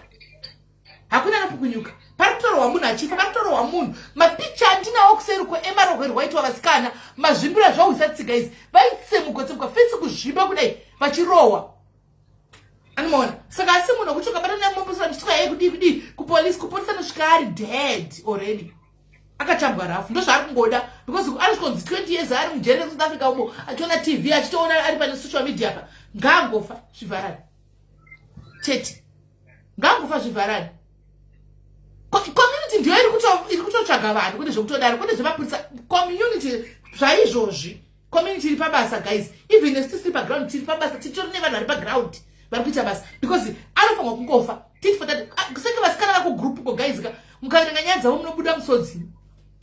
pari kutorwa munhu achifa pari kutorwa munhu mapicha andinawo kuseri kweemarogwe rwaitwa vasikana mazvimbira zvausatsiga izi vaitsemukotsemuka fensi kuzvimba kudai vachirohwa anomaona saka asi munhu akuti ukabatana nemombosora ndichitwa yei kudii kupolisi anosvika ari dead already akatambwa rafu ndozvaari kungoda because anosvikonzi 20 years ari mujere South Africa umo achiona TV achitoona ari pane social media pa ngangofa zvivharani chete ngangofa zvivharani community ndiyo iri kutotsvaga vanhu kune zvekutodaro kune zvemapurisa community zvaizvozvi community iri pabasa guys even if tiri paground tiri pabasa titori nevanhu vari paground vari kuita basa because anofanwa kungofa titi for that kusenge vasikana vakugroup ko guys mukaverenga nyaya dzavo munobuda musodzi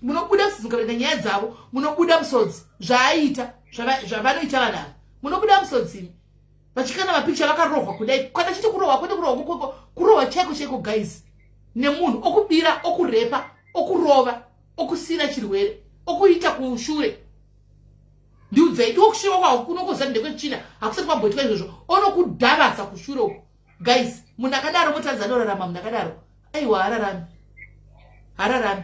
mukaverenga nyaya dzavo munobuda musodzi zvaaita zvavanoita vanhu ava munobuda musodzi vachikana mapicha vakarohwa kudai kana chiti kurohwa kwete kurohwa chaiko guys nemunhu okubira okurepa okurova okusina chirwere okuita kushure ndiudzai okushure kwako kunokozani ndekwechina hakusati kwamboitwa izvozvo onokudhavasa kushure uko guys munhu akadaro mutanzania orarama munhu akadaro aiwa hararami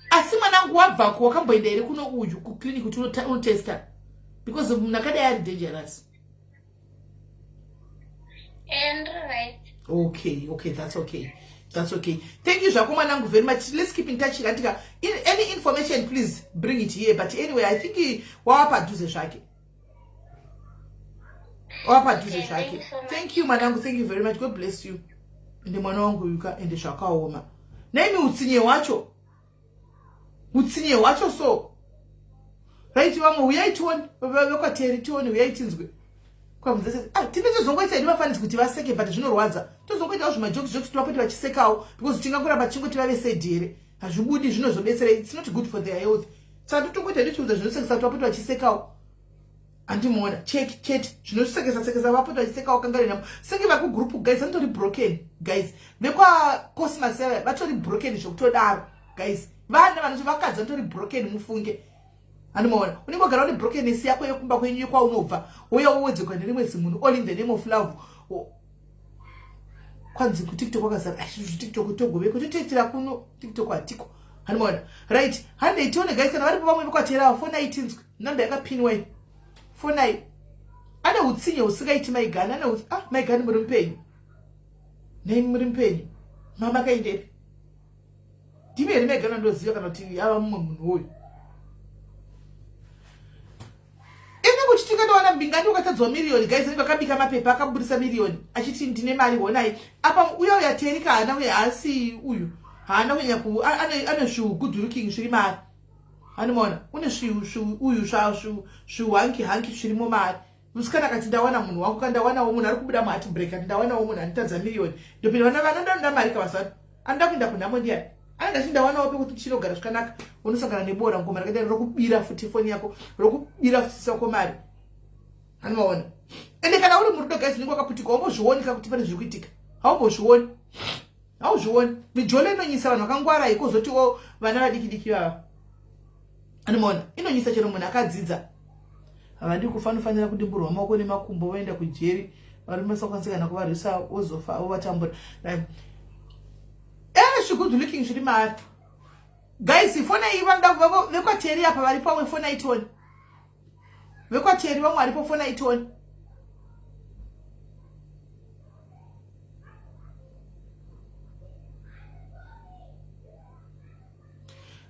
asi mwanangu wabvako wakamboenda here kuno uyu kuclinic kuti unotesta because munhu akadai ari dangerous and right okay that's okay thank you zvako mwanangu very much let's keep in touch katika any information please bring it here but anyway I think wawapadhuze zvake thank you mwanangu thank you very much God bless you ende mwana wangu yuka ende zvakaoma naimi utsinye wacho so right vamwe uyai tione vekwateri tione uyai tinzwe tine tozongoita ini vafanisi kuti vaseke but zvinorwadza tozongoitawo zvimajokes tovapoti vachisekawo because tingakuramba chingoti vave sedhi here hazvibudi zvinozobetsera it's not good for their health saka totongoita nditiudza zvinosekesa kuti vapoti vachisekawo handimoona chete zvinosekesa vapoti vachisekawo kangarinamo senge vakugroup guys vanotori broken guys vekwacosmas vatori broken zvokutodaro guys vana vanoti vakadzi vanotori broken mufunge handimoona unenge wagara une brokenness yako yekumba kwenyu kwaunobva uya uwedzekwa nerimwe zimunhu all in the name of love kwanzi kutiktok wakazara tiktok togoveko totoitira kuno tiktok hatiko handimoona right handei tione guys kana varipo vamwe vekwaterawo fonai tinzwe namba yakapinwa iyi fonai ane utsinye usingaiti maigani ane maigani muri mupenyu nei muri mupenyu mama kaindepi ndimi here maigani andoziva kana kuti ava mumwe munhu uyu chitingandowana mbingani ukatadzwa miliyoni guys vakabika mapepa akaburisa miliyoni achiti ndine mari honai apa uya yaterika haana uya asi uyu haana kunya ane good looking zviri mari handimoona une uyu hanki zvirimo mari musikana akati ndawana munhu wangu kandawanawo munhu ari kubuda muhati break ati ndawanawo munhu anotadza miliyoni ndopinda vana vanondoda mari kavasatu anoda kuenda kunhamo ndiani anenge achindawanawo pekuti chinogara zvakanaka unosangana nebora ngoma rakadai rokubira futi foni yako rokubira futi sako mari handimoona ende kana uri murudo guys ningo kaputika wambozvioni kuti pane zviri kuitika haumbozvioni hauzvioni mijolo inonyisa vanhu vakangwara ikozotiwo vana vadiki vava anomaona inonyisa chero munhu akadzidza havadi kufanira kudimburwa maoko nemakumbo voenda kujeri vari masakwanisa kana kuvarwisa wozofa wovatambura zvigudhu looking zviri maari guys fonai vanoda vekwateri apa vari pamwe fonai toni vekwateri vamwe varipo fonai toni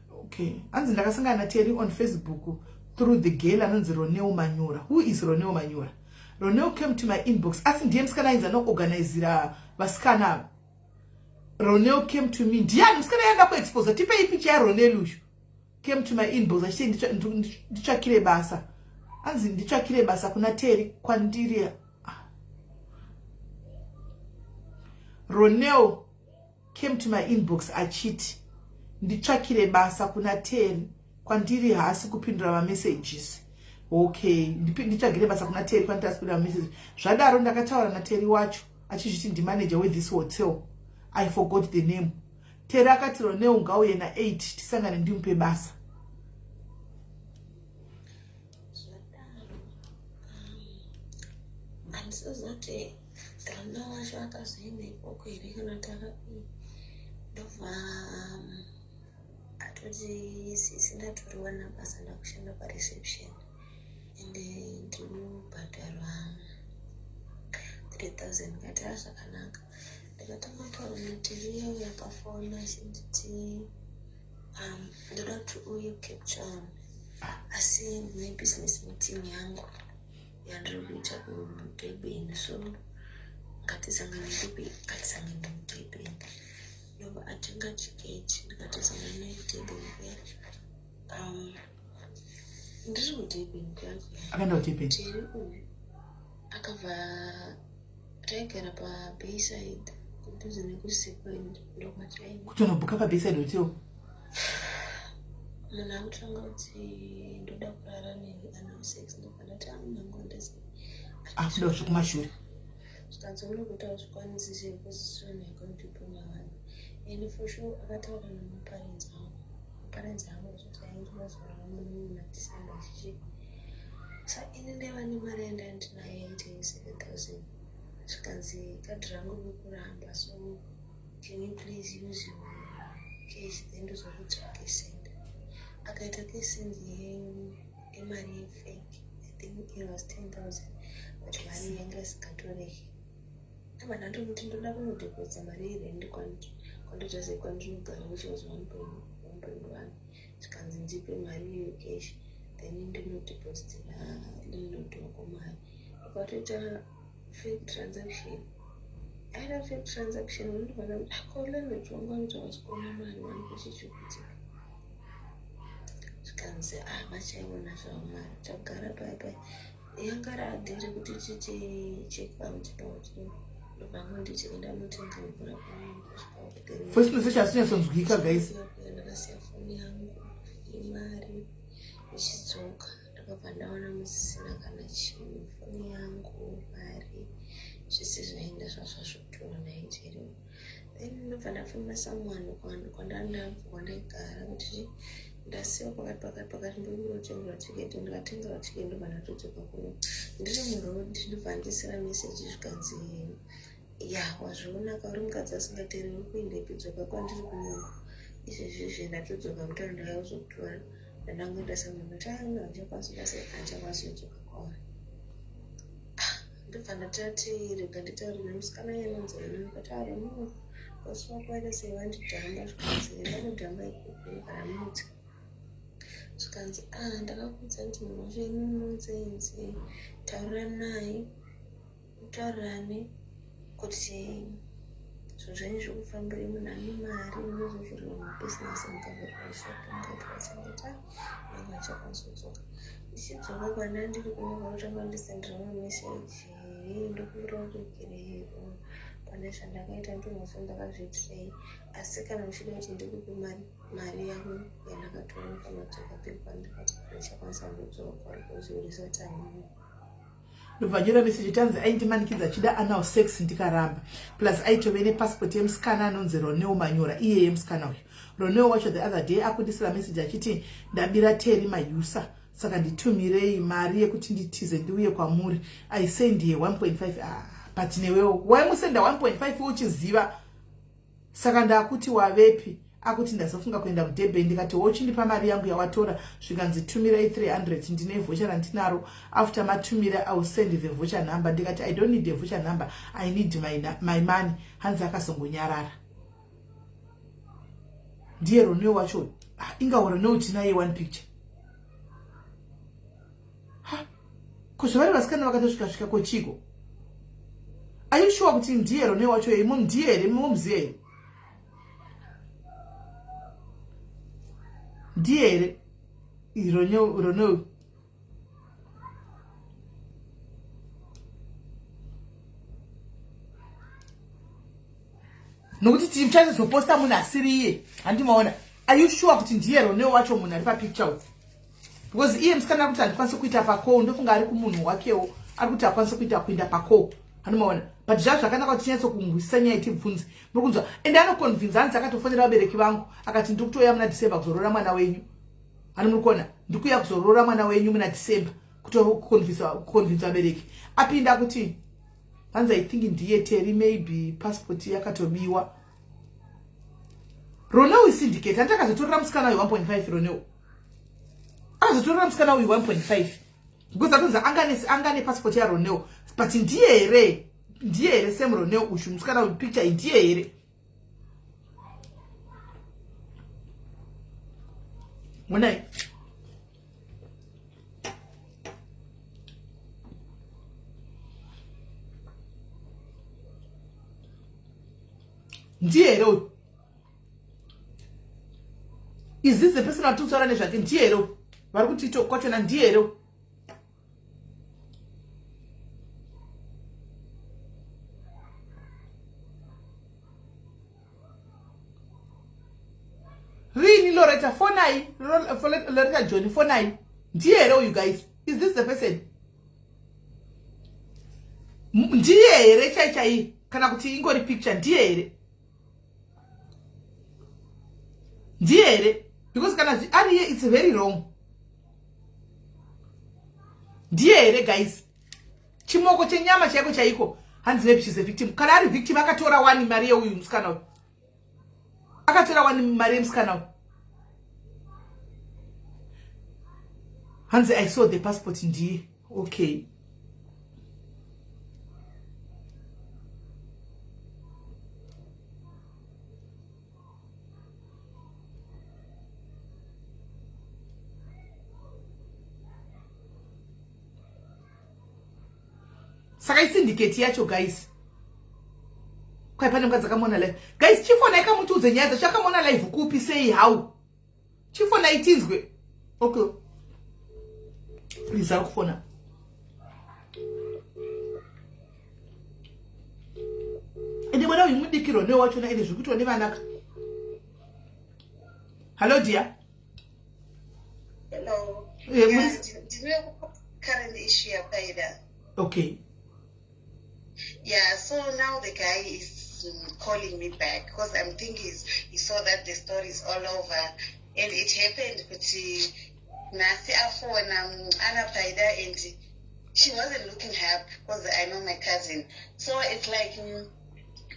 okay anzi ndakasangana naTeri on Facebook through the girl anonzi Roneo Manyura. Who is Roneo Manyura? Roneo came to my inbox asi ndiye musikana ainzi anoorganizira vasikana. Roneo came to me ndiani musikana yaenda kuexpose tipei picha yaRoneo Lushu came to my inbox achiti nditsvakire basa anzi nditsvakire basa kuna Teri kwandiri. Roneo came to my inbox achiti nditsvakire basa kuna Teri kwandiri hasi kupindura ma messages. Okay nditsvagire basa kuna Teri kwandiri hasi kupindura ma messages. Zvadaro ndakataura na Teri wacho achizviti ndi manager with this hotel. I forgot the name. Teri akati Roneo ngauye na 8 tisangane ndimupe basa. Andizozote Roneo wacho akazoende okwiri kana taka ndova atoti sindatoriwa nabasa ndakushanda pareception ende ndinobhadharwa 3000 ngatira zvakanaka. Ndikatanga kutaura naTeri yauya akafona achinditi ndoda kuti uye Cape Town asi ndine business meeting yangu yandiri kuita kuDurban so ngatisangane kuDurban ndoba atenga tiketi ndikatisangana kuDurban ndiri kuDurban akaenda kuDurban Teri uyu akabva taigara paBayside kudhuze nekuSequoia ndokwataenda kuti unobhuka paBayside hotel. munhu akutanga kuti ndoda kurara neana6 ndokandati anonangondese akuda zvekumashure zvikanzoona kuti hazvikwanisi zveposition yakandipona vanhu ende for sure akataura namaparents avo kuti ainge mazorara muna December chichi sa ini ndeva nemari yandandinayo yaite 7000 zvikanzi kadhi rangu rikuramba so can you please use your cash then ndozokutsvake send akaita kesend yemari yefake I think it was 10,000 but mari yanga isingatoreki aba ndandomuti ndoda kunodhepozita mari yerendi kwandotase kwandinogara which was 1.1 zvikanzi ndipe mari yecash then ndinodhepozitira landlord wako mari ukatoita fake transaction aida fake transaction unofana akolandlord wangu anoita vasikona mari vanikuchichukutika zvikanzi vachaiona zvavo mari tagara paipai yanga radhiri kuti tiite checkout pahotel ndobvangu ndichienda mutenga mvura kusvika first message asinyasonzwika guys ndakasiya foni yangu imari ichidzoka ndakabva ndaona musisina kana chinhu foni yangu mari zvese zvaenda zvazvazvotora naiteri then ndobva ndafamba samwano kwandaigara kuti ndasiwa pakati ndinotengera tiketi ndikatengera tiketi ndobva ndatodzoka kuno ndiri muroad ndobva ndisira meseji zvikanzi ya wazviona kauri mukadzi asingateereri uri kuendepi dzoka kwandiri kunyongo izvezvizve ndatodzoka kuti ndauya kuzokutora ndandangoenda samwano tanga handikwanisi kudzoka kwauri ndobva ndatati rega nditaure nemusikana yanonzi ndikataura no bosi wako aida sei vandidhamba zvikanzi ndakudhamba ikoko kana mudzi zvikanzi ndakakuudza kuti munhu wacho inononzenzi taurira naye mutaurirane kuti zvinhu zvenyu zvekufambire munhu ane mari unozovhurira mabhizinesi mukavhurira shopu mukaitwasangeta nenge achakwanisa kudzoka ndichidzoka kwandandiri kunobva kutanga ndisendera mameseji ndokuvira kuregerero pane zvandakaita ndomhosva ndakazviitirei asi kana muchida kuti ndikupe mari yangu yandakatora pamadzoka pekwa ndikati ndichakwanisa kudzoka kwauri kuziurisa tamu ndobva nyora message tanzi aindimanikidza achida anal sex ndikaramba plus aitove nepassport yemusikana anonzi Roneo Manyora iye yemusikana uyu. Roneo wacho the other day akundisira message achiti ndabira Terry Mayusa saka nditumirei mari yekuti nditize ndiuye kwamuri. I send ye 1.5 but newewo waimusenda 1.5 uchiziva saka ndakuti wavepi akuti ndazofunga kuenda kuDurban ndikati wochindipa mari yangu yawatora zvikanzi tumirai 300 ndine voucher randinaro after matumira I will send the voucher number ndikati I don't need the voucher number I need my money. Hanzi akasongonyarara. Ndiye Roneo wacho inga Roneo tinaye one picture kuzvari vasikana vakatosvika kochiko. Are you sure kuti ndiye Roneo wacho imo ndiye here mumuziye ndiye here Roneo nokuti tichazoposta munhu asiri iye handimaona. Are you sure kuti ndiye Roneo wacho munhu ari papicture uyu? Because iye musikana kuti handikwanisi kuita pako ndofunga ari kumunhu wakewo ari kuti akwanisa kuenda pako handimaona. But zvakanaka kuti tinyatso kungwisisa nyaya itibvunze muri kunzwa ende anoconvince hanzi akatofonera vabereki vangu akati ndikutoya muna December kuzorora mwana wenyu. Hani muri kuona ndikuya kuzorora mwana wenyu muna December kutoconvince vabereki. Apinda kuti hanzi I think ndiye Terry maybe passport yakatobiwa. Roneo is syndicate handakazotorera musikana uyu 1.5 Roneo akazotorera musikana uyu 1.5 because atonzi angane passport ya Roneo but ndiye here same Roneo ushu musikana uyu picture ndiye here. Munai ndiye here. Is this the person atutaura nezvake ndiye here vari kuti kwachona ndiye here. Rini Loretta fonai Loretta John fonai ndiye here you guys. Is this the person? Ndiye here chai kana kuti ingori picture ndiye here. Ndiye here because kana ari here it's very wrong. Ndiye here guys. Chimoko chenyama chako chaiko hanzi maybe she's a victim. Kana ari victim akatora wani mari uyu musikana uyu. Akatora wani mari musikana uyu. Hanzi I saw the passport ndiye. Okay. Saka syndicate yacho guys. Kwa pane mukadzi akamona live. Guys chifona ikamutudze nyaya chakamona live kupi sei how. Chifona itinzwe. Okay. Please akufona. Ende mwana uyu mudikiro ne wacho na ende zvikuitwa nevanaka. Hello dear. Hello. Did you have current issue about that? Okay. Yeah, so now the guy is calling me back because I'm thinking he saw that the story is all over and it happened but Nasi Afon Anna Paida and she wasn't looking happy because I know my cousin. So it's like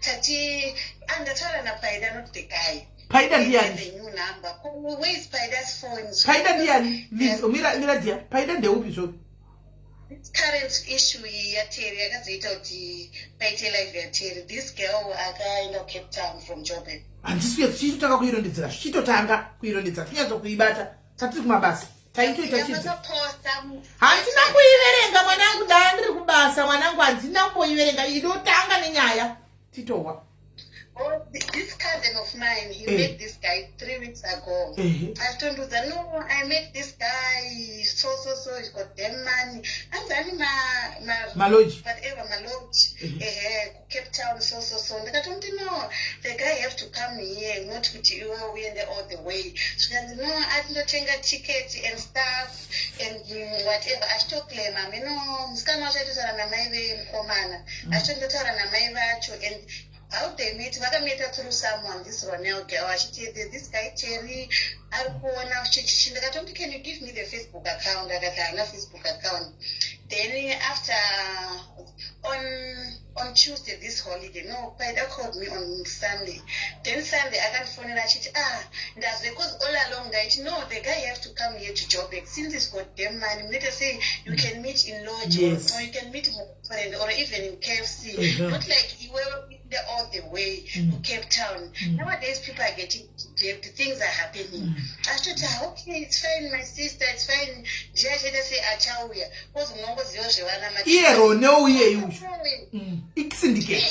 Tati and the Anna Paida not the guy. Paida the ndiani? new number. Where is Paida's phone? Paida ndiani? Mira dia. Paida ndeupi so? Current issue ya Terry akazoita kuti paite live ya Terry. This girl akaenda Cape Town from Joburg. Handisuye tichitanga kuirondedzera. Tichitotanga kuirondedzera. Tinyazo kuibata. Tatiri kumabasa. Taitoita chidzi. Handina kuiverenga mwanangu ndandiri kubasa mwanangu handina kuiverenga idotanga nenyaya. Titowa. Oh, this cousin of mine, he met this guy 3 weeks ago. I told him that, no, I met this guy, so, he's got them money. I'm telling Maloji. whatever, Maloji, Cape Town, so. And I told him, no, the guy have to come here, not with you, we end all the way. So he said, no, I didn't change a ticket and stuff, and whatever. I still claim, I mean, no, Skama, I told her, I told her, and how they meet, I met her through someone, this Ronel girl. She said, this guy, Terry, I told her, can you give me the Facebook account? I got a Facebook account. Then after, on Tuesday, this holiday, no, Paida called me on Sunday. Then Sunday, I got phone and I said, that's because all along that, no, the guy have to come here to Joburg. Since he's got them money, let us say you can meet in Lodge, yes, or you can meet in friend, or even in KFC. Not like you were all the way to Cape Town. Nowadays, people are getting the things are happening. I told her, okay, it's fine, my sister, it's fine. Just say, Achawia. What's no was yours? No, you. Syndicate.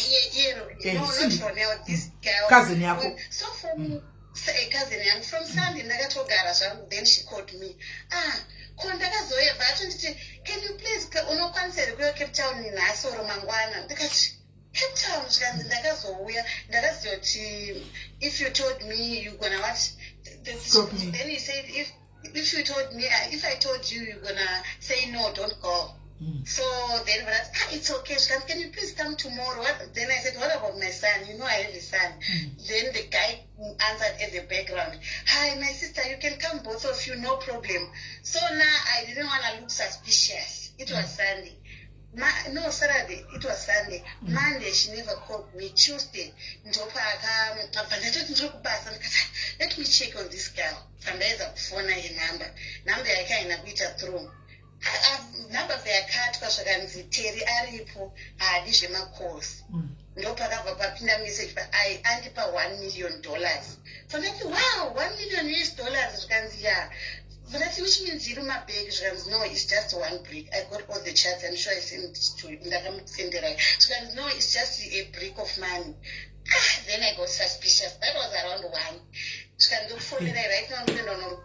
No, not for now. This girl. Cousin Yako. So from say cousin Yang from Sunday, then she called me. Can you please go Cape Town in Asoro Mangwana? Because Cape Town, if you told me you're gonna watch, then he said, if you told me, if I told you you're gonna say no, don't go. So then when it's okay, can you please come tomorrow? Then I said, what about my son? You know I have a son. Then the guy answered in the background, hi, my sister, you can come, both of you, no problem. So now I didn't want to look suspicious. It was Sunday. No, Saturday, it was Sunday. Monday, she never called me. Tuesday, let me check on this girl. And there's a phone number. Number I can't beat her through. Number of their card was Terry Aripo, I did my course. No part of a papina message, but I antipa $1 million. So that's wow, $1 million US yeah. But that's which means zero my bag no, it's just one brick. I got all the charts, I'm sure I sent it to you. So no, it's just a brick of money. Then I got suspicious. That was around 1. So I look for me right now,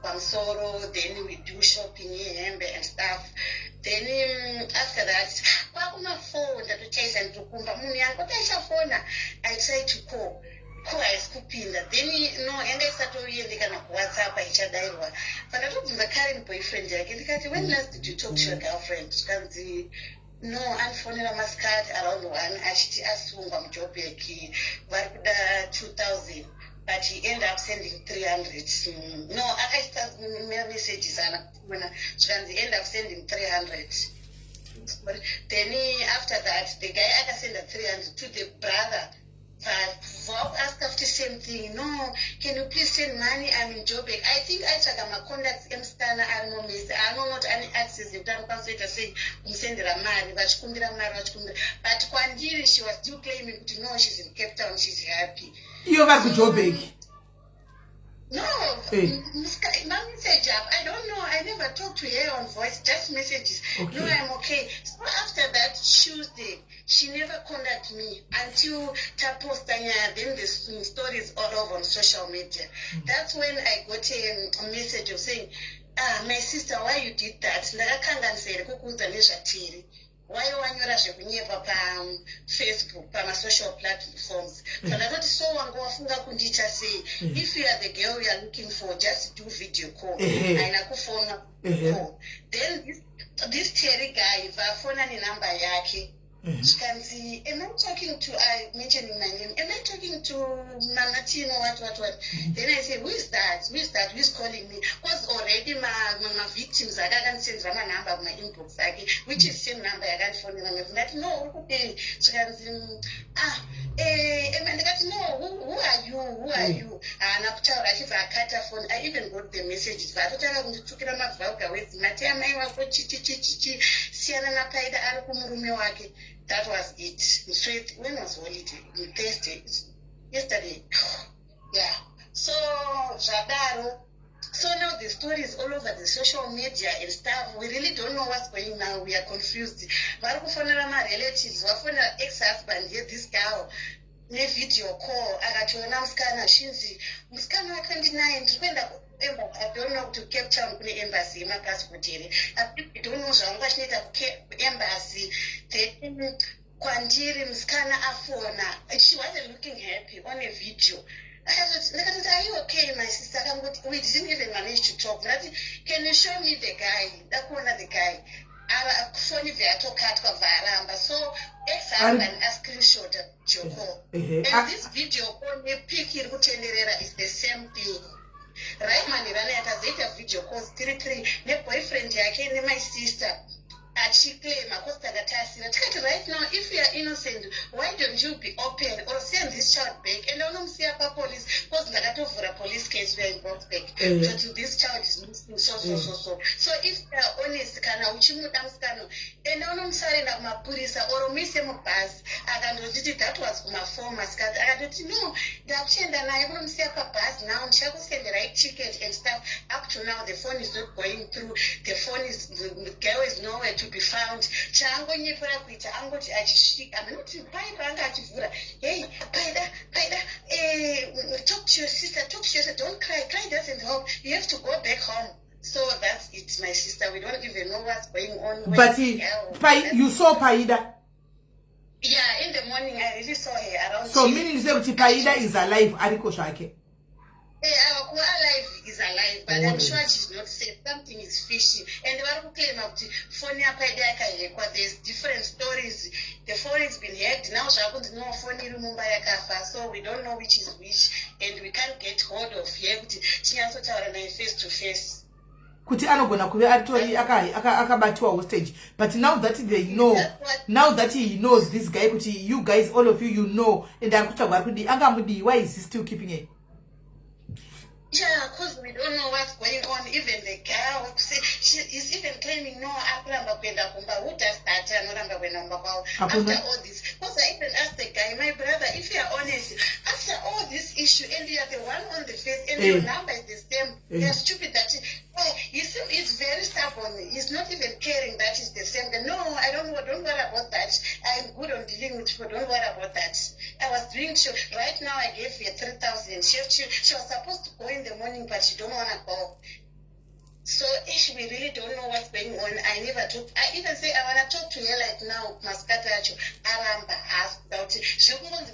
Pansoro, then we do shopping here and stuff. Then after that, my phone that to chase and to kumba phone. I tried to call. Then and I started they can WhatsApp each other. But I told the current boyfriend, when last did you talk to your girlfriend? No, I'm phoning a mascot around 1. I assumed I'm Joburg, 2,000. But he ended up sending 300. No, I started messages and he ended up sending 300. But then after that, the guy I sent 300 to the brother. Ask after the same thing. No, can you please send money? I'm in Joburg. I think I check my contacts. I don't know any access. You've done consider saying send her money, but Kwandiri, she was still claiming to know she's in Cape Town. She's happy. You have to Joburg. No, message up. I don't know. I never talked to her on voice, just messages. Okay. No, I'm okay. So after that Tuesday, she never contacted me until Tapostanya. Then the stories all over on social media. That's when I got a message of saying, my sister, why you did that? Why wanyora zvekunyepa Facebook, my social platforms. But I thought so wangowafunga kundicha say, if you are the girl you are looking for, just do video call. Call. Then this Terry guy, if I phone any number yake, she can see, am I talking to, I mentioning my name, am I talking to Mama Tino, what? Then I say, who is that? Who's calling me? Because already my victims, I can't send my number of my inbox, which is same number, I can't phone them. That no, okay. So I say, no, who are you? And after I cut her phone, I even got the messages. But I don't know, took it on my vlog with Matia, that was it. Straight, when was holiday? Thursday. Yesterday. Yeah. So, Jadaro. So now the story is all over the social media and stuff. We really don't know what's going on now. We are confused. My relatives, my ex-husband, this girl. nevideo call akationa musikana shinzi musikana wa29 ndiri kuenda kuembassy. I don't know kuti Cape Town kune embassy yemapassport here. I don't know zvanga achinoita kuembassy. Then kwandiri musikana afona. She wasn't looking happy on a video. Ndakati, are you okay, my sister? We didn't even manage to talk. Can you show me the guy? Ndakuona the guy. Phone vyatokatwa varamba. So ex-husband a screenshot video call. And this video call nepic iri kutenderera is the same thing. Right man irana yakazoita video calls 3 neboyfriend yake my sister. Achiclaim akostagatasi tikati right now if you are innocent why don't you be open or send this child back and unomsiya papolice because ndakatovhura police case we are in Boxback so this child is missing so if you are honest kana uchimuda musikano and unomusarenda kumapurisa or muise mubhasi akandotiti that was kumafom asikati akatoti no ndakuenda naye kunomsiya pabhasi now ndichakusendera ticket and stuff up to now the phone is not going through the girl is nowhere to be found. Chaangonyepera kuita angoti achisvika kuti pai paanga achivhura hey paida talk to your sister don't cry doesn't help, you have to go back home. So that's it, my sister. We don't even know what's going on. But you saw Paida? Yeah, in the morning I really saw her around. So meaning Paida is alive, Ariko Shake? Our alive is alive, but I'm sure she's not safe. Something is fishy. And they were claiming up to phone there's different stories. The phone has been hacked. Now she happens no phone in Mumbai, so we don't know which is which, and we can't get hold of her. She has to tell her face to face. Kuti anogona kuve atori akabatwa hostage, but now that they know, now that he knows this guy, kuti you guys, all of you know, and why is he still keeping it? Yeah, because we don't know what's going on. Even the girl, she is even claiming no. Who does that? After all this, because I even asked the guy, my brother, if you are honest, after all this issue, and you are the one on the face, and your number is the same, you're stupid. That you see, he's very stubborn. He's not even caring that it's the same. No, I don't worry about that. I'm good on dealing with people. Don't worry about that. I was doing show. Right now, I gave her 3,000. She was supposed to go in the morning, but she don't want to go. So we really don't know what's going on. I never talk. I even say I want to talk to her like now. Maskatacho, Aramba asked about it. She won't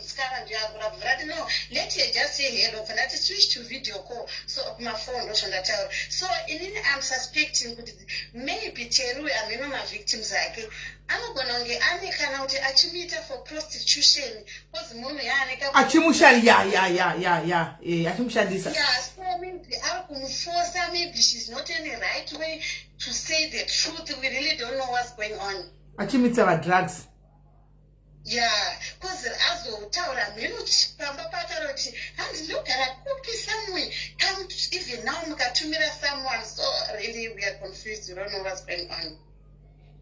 no. Let her just say hello. And that switch to video call. So my phone was on that tower. So I'm suspecting maybe Teru and my victims like. I'm going to Achimita for prostitution. What's money? Achimusha, yeah. Achimusha this. Yeah, so maybe she's not in the right way to say the truth. We really don't know what's going on. Achimita about drugs. Yeah, because as the tower, and look at a cookie somewhere. Come even now, someone. So really, we are confused. We don't know what's going on.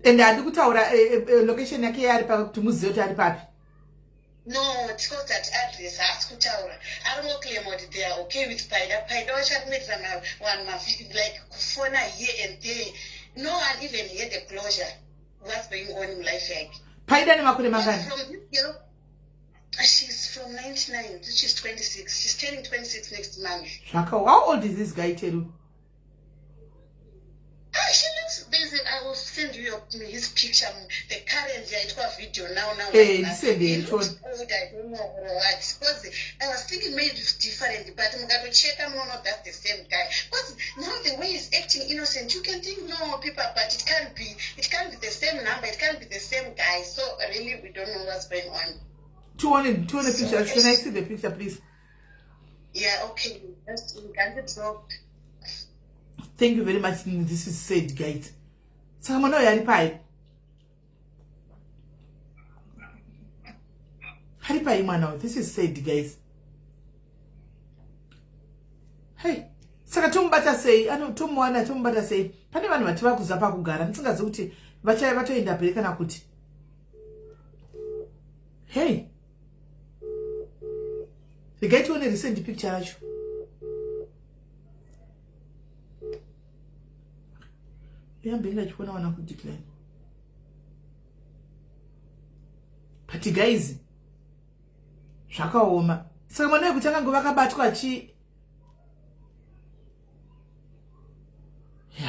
And I do location yake yari pa tumuzi yote yari papi? No, it's got that address. Ask Kutaura. I don't know claim what they are okay with Paida. Paida was admit them one like phone here and there. No one even hear the closure. What's going on in life like? Paida ni makule mangani? From this girl, she's from 99. She's 26. She's turning 26 next month. Shaka, how old is this guy, Teru? She looks busy. I will send you his picture. The current video now. Hey, send it. He looks old. I don't know what. Because I was thinking maybe it's different, but I'm going to check. I'm not that's the same guy. But now the way he's acting innocent, you can think no people, but it can't be. It can't be the same number. It can't be the same guy. So really, we don't know what's going on. 200 pictures. Can I see the picture, please? Yeah. Okay. Just you can drop. Thank you very much. This is said, guys. So I'm not Haripai. Haripai, man, this is said, guys. Hey, saka tumbata say, ano tumwana tumbata say. Pane vanhu vativa kuzapa kugara. Ndingazi kuti vatoenda pereka nakuti. Hey. The guy to only send the picture yacho. But guys, zvakaoma. Saka mwana wekuti akangova akabatwa chi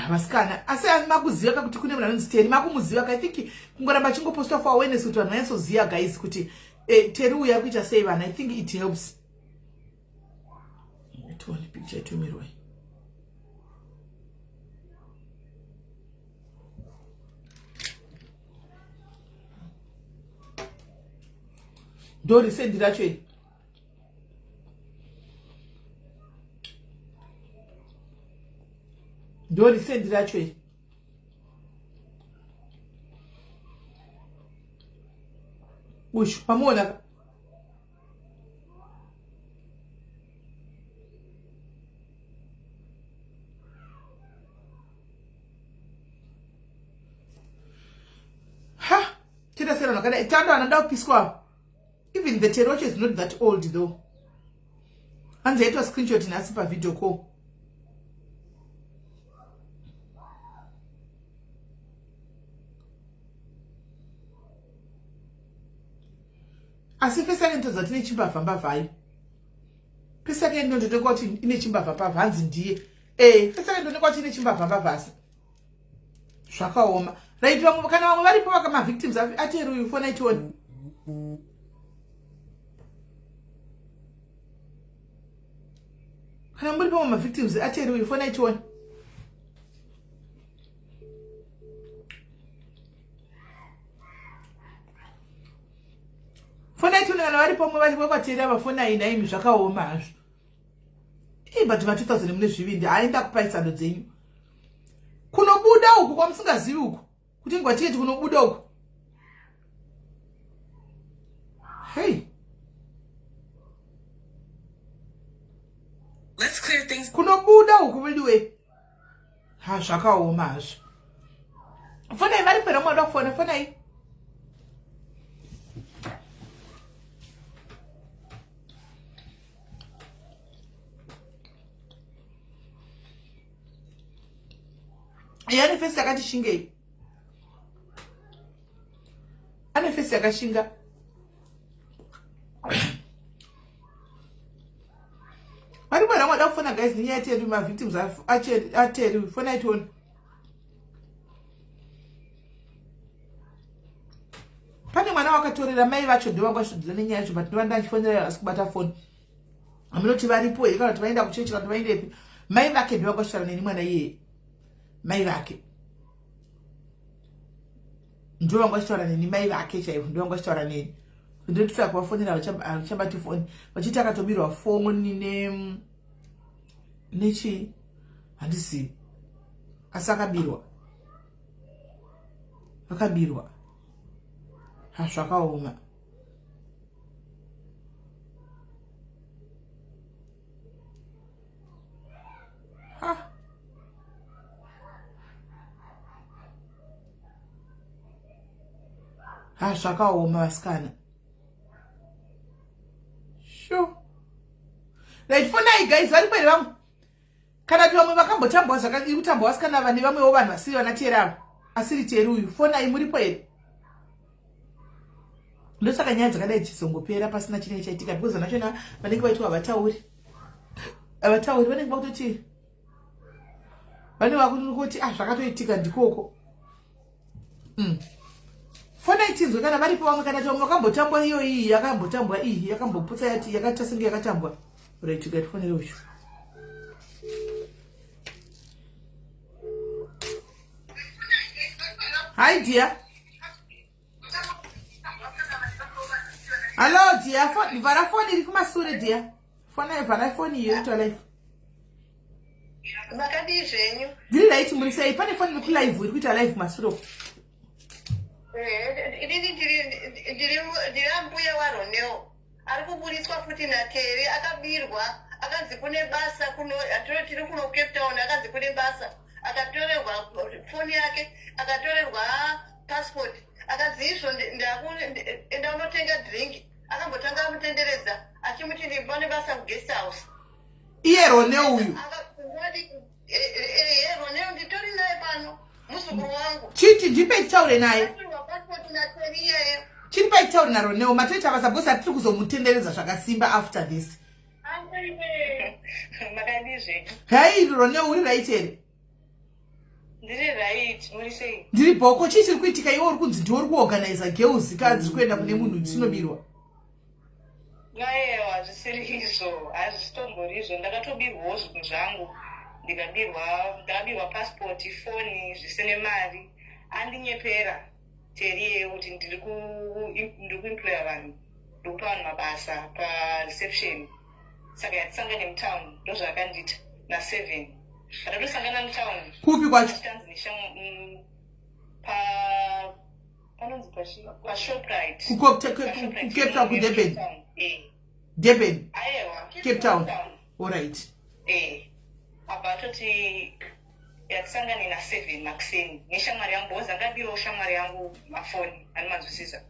vasikana. Asi makuziva kuti kune munhu anonzi Terry, makumuziva ka. I think kungoramba chingopostwa for awareness kuti vanhu vanyasoziva guys kuti Terry uya kuita sei vanhu. I think it helps. Tuone picture itumirwe. Dori sendi racho iri. Dori sendi racho iri. Ush, pamuona. Ha! Tira sera nakada itando anada kupiswa. Even the Teroche is not that old though. And they had a screenshot in a super video call. As if a second to the chimba from Bavai. A second to the got in a chimba for Pavans in D. A second to the got in a chimba from Bavas. Shaka Oma. Right, you can very poor my victims. I tell you for night one. Kana mbuli pa ma victims atero you for night one. For night one kana vari pomwe vari kwatera vafona ina imi zvakaoma hazvo. But va 2000 mune zvivindi aenda kupaisa ndo dzenyu. Kunobuda uku kwamusingazivi uku. Kuti ngwatiyeti kunobuda uku. Hey. Let's clear things. Kunobuda uku viliwe. Ha zvakaoma hazvo. Fona vari pera mwana kufona fona iyi. Yani fesi yakati shingei. Ane fesi yakashinga. Vari mwana mwada kufona guys ninya ateri ma victims ateri fona itoni. Pane mwana wakatorera mai vacho ndovangwashudzana nenyaya yacho but ndovanda ndifonera asikubata phone. Aminoti varipo kana kuti vaenda kuchechi kana vaendepi. Mai vake ndovangwashara neni mwana iye. Mai vake. Ndovangwashara neni mai vake chaivo ndovangwashara neni. Ndotsa kuvafonera vachambati phone. Vachiti akatobirwa phone nechi handisi. Asakabirwa. Akabirwa. Zvakaoma. Zvakaoma vasikana. Sure. Right, for now guys, vari kwere vamwe. Kana kuti vamwe vakambotambwa zvakadii kutambwa vasikana vane vamwewo vanhu vasiri vanatera asiri Terry uyu. Fona iyi muripo here. Ndosaka nyaya dzakadai dzisongopera pasina chinenge chaitika because vanachona vanenge vaitwa avatauri. Avatauri vanenge vakutoti vane vakuti zvakatoitika ndikoko. Fona itinzwe kana varipo vamwe kana vamwe vakambotambwa iyo iyi yakambotambwa iyi yakamboputsa yati yakata senge yakatambwa. Right, you get phone rush. Hi dear. Hello dear, phone vara phone iri kumasure dear. Phone vara phone iyo to live. Makadi zvenyu. Ndiri right murisa iyi pane phone ku live iri kuita live masuro. Ndiri ambuya waRoneo. Ari kuburitswa futi naTerry akabirwa akanzi kune basa tiri kuno Cape Town akanzi kune basa akatorerwa phone yake akatorerwa passport akanzi izvo enda unotenga drink akambotanga amutenderedza achimuti ndipane basa kuguest house. Iye Roneo uyu. Roneo nditori naye pano muzukuru wangu. Chiti ndipe taure naye. Passport naTerry yeye. Chiri paitauri naRoneo matoita basa bosi atiri kuzomutenderedza zvakasimba after this. Makadizve. Hai Roneo uri right here. Ndiri right, muri sei? Ndiri bhoko chii chiri kuitika iwe uri kunzi ndiwe uri kuorganiza girls kadzi kuenda kune munhu dzinobirwa. Aiwa zvisiri izvo, hazvitombori izvo, ndakatobirwawo zvinhu zvangu, ndakabirwa passport, foni, zvisine mari, andinyepera teriye kuti ndiri kuemploya vanhu, ndiri kupa vanhu mabasa pareception, saka yatisangane mutown ndozvakandita na7 patatosangana mutown kupi kwacho panonzi paShoprite Cape Town kuDurban. Durban. Aiwa Cape Town. Alright. Apa toti yatisangane na7 makuseni neshamwari yangu boza ngabiro shamwari yangu mafoni animanzwisisa.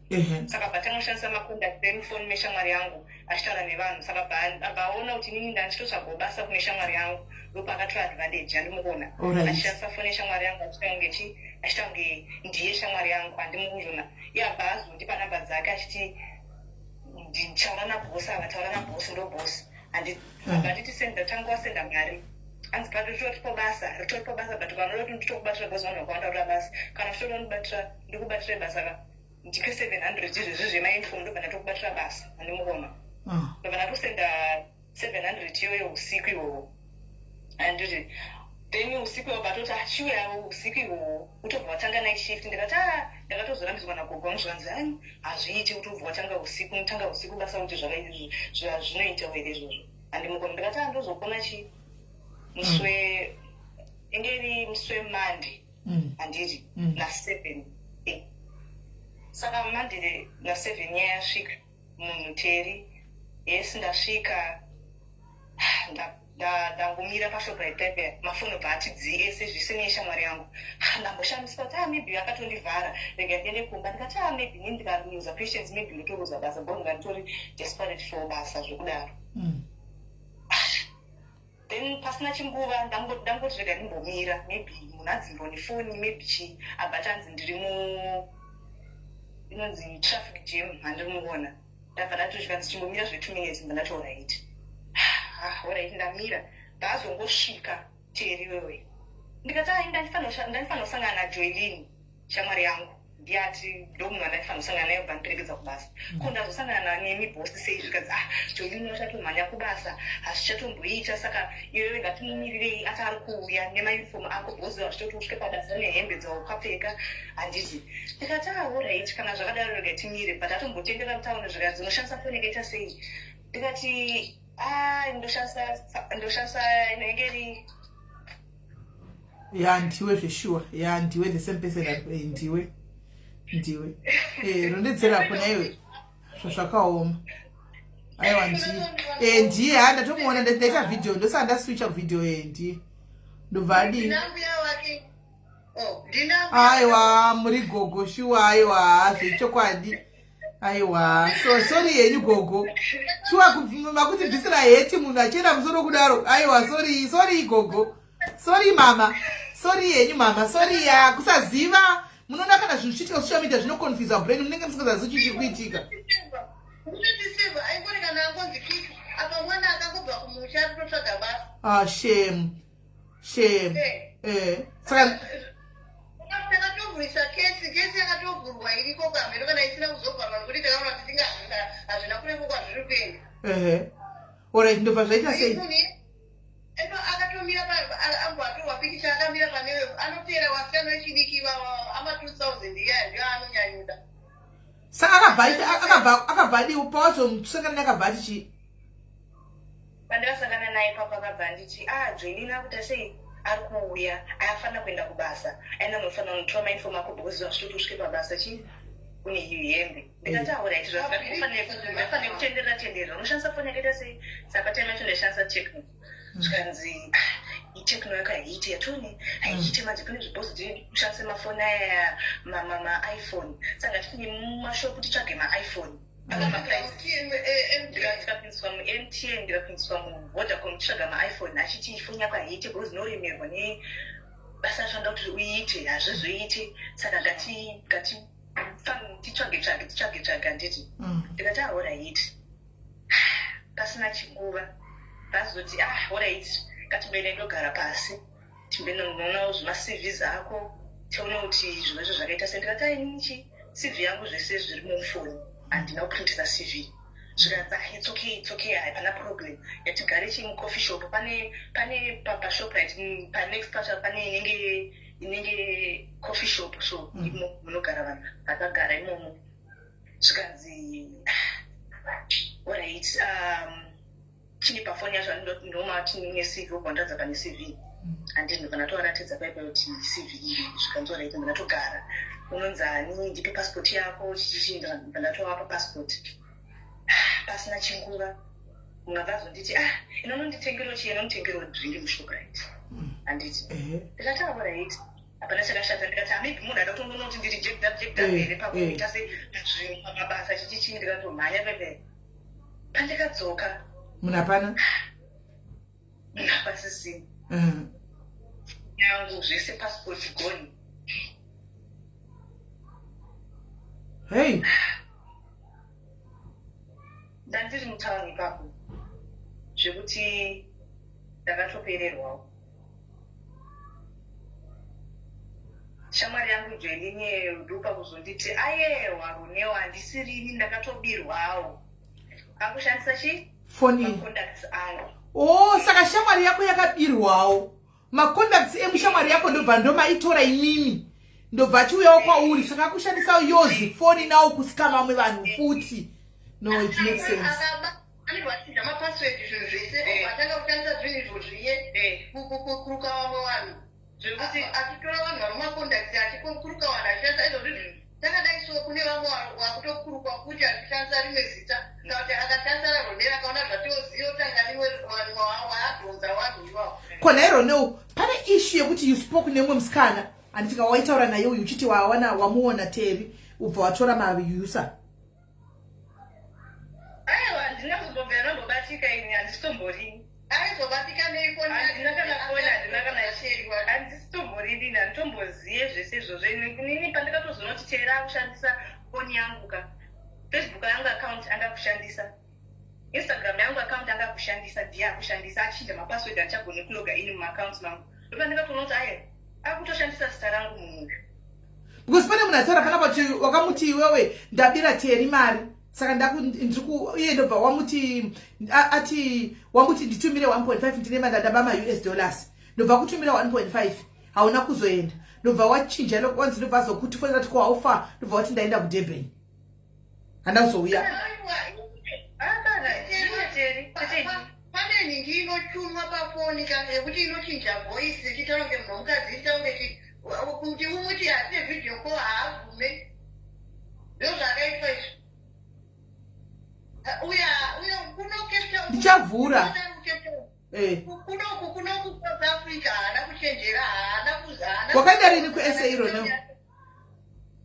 Saka patangashandisa macontact emufoni meshamwari yangu achitaura nevanhu saka abaona kuti nini ndanditotsvaga basa kune shamwari yangu ndopa akatora advantage andimuona achishandisa foni yeshamwari yangu achita kunge ndiye shamwari yangu handimuona yabva azondipa namba dzake achiti nditaura nabhosi akataura nabhosi ndobhosi handiti ndatanga wasenda mari anzi patotoripo basa but vanoda kuti nditokubatira bhosi vanhu vakawanda kuda basa kana zvitoda ndibatira ndikubatire basa ka ndipe 700 izvozvo zvemainfomu ndobva ndatokubatira basa handimuona ndobva ndatosenda 700 iyoyo usiku ihwohwo handiti then usiku ihwo batoti achiuyawo usiku ihwohwo utobva watanga night shift ndikati ndakatozorambidzwa nagogo wangu zvanzi hai hazviiti kuti ubva watanga usiku basa kuti zvinoita were izvozvo handimukona ndikati ndozokona chii muswe ingeri muswe mande handiti na7 saka mande na7 yasvika munhu teri yesi ndasvika ndangomira paShoprite pepe mafoni bva atidzii ese zvisine shamwari yangu ndamboshamisa kuti maybe akatondivhara rega ndiende kumba ndikati maybe nini ndikaluza patience maybe ndotoluza basa bo ndanditori desperate for basa zvokudaro then pasina chinguva ndangoti rega ndimbomira maybe munhu adzimboni foni maybe chii abatanzi ndiri inonzi traffic jam handimuona ndabva ndatosvika ndichimbomira zve2 minutes ndandati alright alright ndamira ndazongosvika teri wewe ndikati ndandifana kusangana naJoelini shamwari yangu ndiyati ndo munhu andandifana kusangana naye bva ndiperekedza kubasa ko ndazosangana nemibhosi sei zvikadzi Joelini wachatomhanya kubasa hazvichatomboita saka iwewe ngatimumirirei ati ari kuuya nemaunifomu ako bhosi wazvitoti usvike pabasa nehembe dzawakapfeka handiti ndikati alright kana zvakadaro rega timire but atombotendera mutauni zvikadzi dzinoshandisa foni yakaita sei ndikati ndoshandisa inengeri ndiwe zveshuwa ndiwe the same person ndiwe rondedzera kuna iwe zvakaoma aiwa ndiye handatomuona ndaita video ndosaka ndaswitcha video ndiye ndobva adini aiwa muri gogo shuwa aiwa zvechokwadi aiwa sorry yenyu gogo shuwa makuti bvisira heti munhu achienda musoro kudaro aiwa sorry gogo sorry mama sorry yenyu mama sorry kusaziva munoona kana zvinhu zvichiitika social media zvinoconfuse brain munenge musingazazi chiri kuitika shame saka takatovhurisa kesi yakatovhurwa iriko kamhero kana isina kuzobvarwa nokuti takaona kuti hazvina kureko kwazviri kuenda alright ndobva zvaita sei akatomira ambo atorwa pikicha akamira panewe anopera wasiyano wechidiki ama2000 iyayo anonyanyuda saka akabva adiwo pawazomsangana akabva ati chii pandakasangana naye papa akabva anditi Joelini akuita sei ari kuuya ayafanira kuenda kubasa aina anofanira kunotora mainfomu ako bhokozi wazvitoti usvike pabasa chii kune iyo hembe ndikati alright zvafanira kutenderera unoshandisa foni yakaita sei saka time yacho ndaishandisa Tecno zvikanzi iTecno yakahiite yatoni haiite manje kune zvibhozi dziri kushandisa mafoni aya maiphone saka tipinye mumashopu titsvage maiphone ndikapinzwa muMTN ndikapinzwa muVodacom titsvaga maiphone achiti ifoni yako haiite bhozi noremerwa nebasa zvanda kuti uiite hazvizoite saka tichage handiti ndikati alright pasina chinguva vazoti alright ngatimbene ndogara pasi timbenonawo zvima-CVs ako tione kuti zvinhu izvo zvakaita sendikati ainichi CV yangu zvese zviri mufoni handina kuprintisa CV zvikanzi it's okay hapana problem yatigare chimucoffee shop pane pashoprite panext pacha pane inenge coffee shop so imo munogara vanhu vakagara imomo zvikanzi alright chini pafoni yacho ndoma tinine CV obandadza pane CV handii ndobva toaratidza paipa kuti CV iyi zvikanzi alright ndatogara unonzani ndipe passport yako chichichi ndatovapa passport pasina chinguva munhu akazonditi inononditengero chii inonotengero dringi muShoprite handiti ndikati alright hapana chakashata ndikati maybe munhu ada kutongonoti ndiri jekda mberi pakuita semabasa chichichi ndikatomhanya pepe pandikadzoka munhu hapana pasisini yangu zvese passport goni hey ndandiri mutauni ipapo zvekuti ndakatopererwawo shamwari yangu Joeline rudupa kuzonditi ayewa runewo handisirini ndakatobirwawo akushandisa chi foni macontacts angu saka shamwari yako yakabirwawo macontacts emushamwari yako ndobva ndomaitora imimi ndobva achiuyawo kwauri saka akushandisawo yozi foni nawo kusika mamwe vanhu futi no it makes sense anivachidza mapassword zvinhu zvese atanga kushandisa zvinhu izvo zviye kukuruka vamwe vanhu zvekuti achitora vanhu vari macontacts achikuruka vanhu achishandisa izvo zvinhu takadai so kune vamwe vakutokurukwa kuti achishandisa rimwe zita kuti akashandisa raronero akaona zvatoziva tanga rimwe vanhu waadhonza vanhu ivavo kona ironewo pane issue yekuti you spoke nemwe musikana anditika waitaura naye uyu uchiti wamuona Terry ubva watora maviyusa aiwa handina kuzombera nondobatika ini handisitomborini aizobatika neifoni handina kana foni handina kana sheriwa handisitomborini handitomboziye zvese izvozvo inini pandikatozoona kuti Terry akushandisa foni yangu ka Facebook yangu account angakushandisa Instagram yangu account angakushandisa ndiye akushandisa achinja mapassword achagone kuloga ini mumaaccounts mangu ndopandikatoona kuti aye akutoshandisa zita rangu munhu because pane munhu ataura panapa kuti wakamuti iwewe ndabira Terry mari saka iye ndobva wamuti wamuti nditumire 1.5 ndine mandadaba ma$US ndobva kutumira 1.5 hauna kuzoenda ndobva wachinja lokwanzi ndobva azokuti fonera kuti kwaufa ndobva wati ndaenda kuDurban handa kuzouya pane ningi inotumwa pafoni kana yekuti inochinja voice ichitaura ngemukadzi ichitaura kuti umuti hatine video call haagume ndizvo zvakaitwa izvo ndichavhura kunoku South Africa haana kuchenjera haana kuzana wakaenda rini kuSA ironewo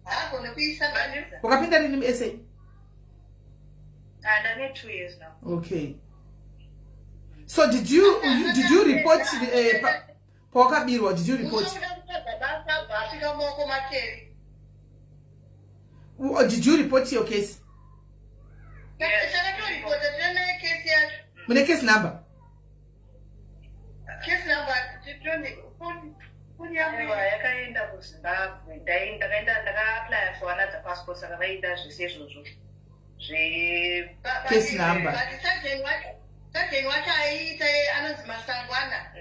haagone kuisanganisa wakapinda rini muSA ndane 2 years now okay so did you report pawakabirwa did you report did you report your case mune case number yakaenda kuZimbabwe ndakaapply for another passport saka vaida zvese izvozvo case number sajeni wacho aiita anonzi Masangwana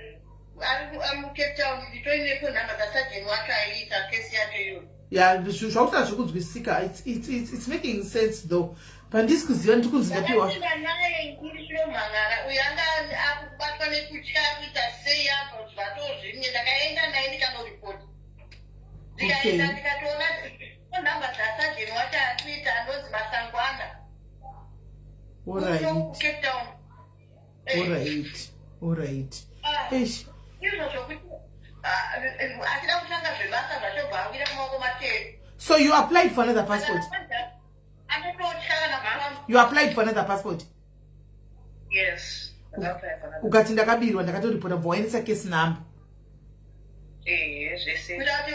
ari muCape Town nditoineko nhamba dzasajeni wacho aiita kesi yacho iyoyo zvauta zvekudzwisika it's making sense though pandisi kuziva ndikunzi ndapiwa naye ngirishomhangara uyo anga akubatwa nekutya kuita sei apa kuti vatozvimwe ndakaenda naye ndikanoripoti ndikaenda ndikatoona nhamba dzasajeni wacho atuita anonzi Masangwana Cape Town alright izvo zvokuti achida kutanga zvebasa zvachobva awira mumaoko materi so you applied for another passport you applied for another passport yes ukati ndakabirwa ndakatoripota bva waendesa case number zvese kuti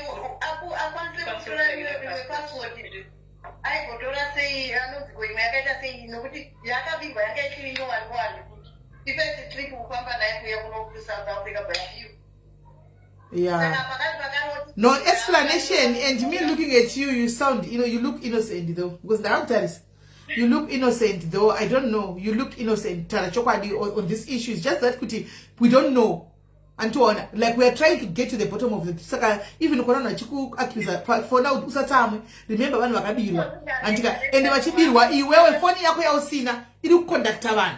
akwanise kutora imwe passport aigotora sei anonzi imwe yakaita sei nokuti yakavigwa yakaitiri no 1 kuti tifesi trip kufamba naye kuya kuno kuSouth Africa by you. Yeah. No explanation, and me looking at you, you sound, you look innocent though. Because the actors, you look innocent though. I don't know. You look innocent. Tarachokwadi on this issue. It's just that we don't know. And to honor, like we are trying to get to the bottom of the saka. Even Corona Chiku accuser for now. Usatame. Remember when wakabirwa. And they wachibirwa. Iwewe phone yako ya usina. Idu conduct one.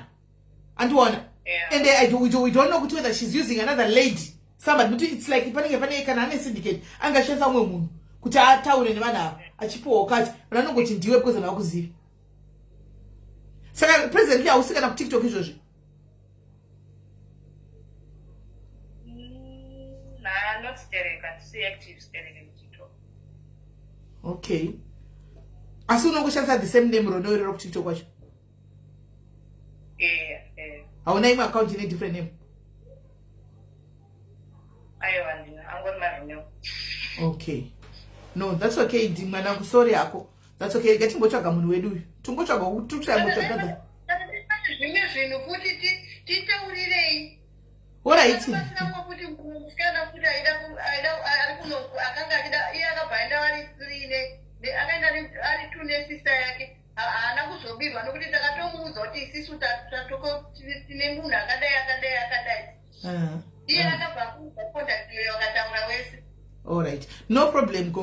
And to honor. And we don't know whether she's using another lady. Somebody, it's like ipanenge kana syndicate angashenza umwe munhu kuti ataure nevana achipowa kati vanongoti ndiwe because vanakuziva. Saka presently ausika na TikTok izvozvi. Not stereka, see active stereka TikTok. Okay. Asi unongoshandisa the same name rona iri TikTok kwacho. Hauna imwe account ine different name. Okay. No, that's okay. Dimana kusori yako. That's okay. Gatimbotsvaga munhu wedu uyu. Tumbotsvaga ututsvaga. Zvimwe zvinhu kuti titaurirei. Alright. Kuti musikana kuti ari kuno akanga achida iye akabhaenda vari 3 akaenda ari 2 nesister yake. Haana kuzobirwa nokuti takatomuudza kuti isisu tine munhu akadai. Iye akabva kucontact iyo akataura wese. Alright. No problem. Go.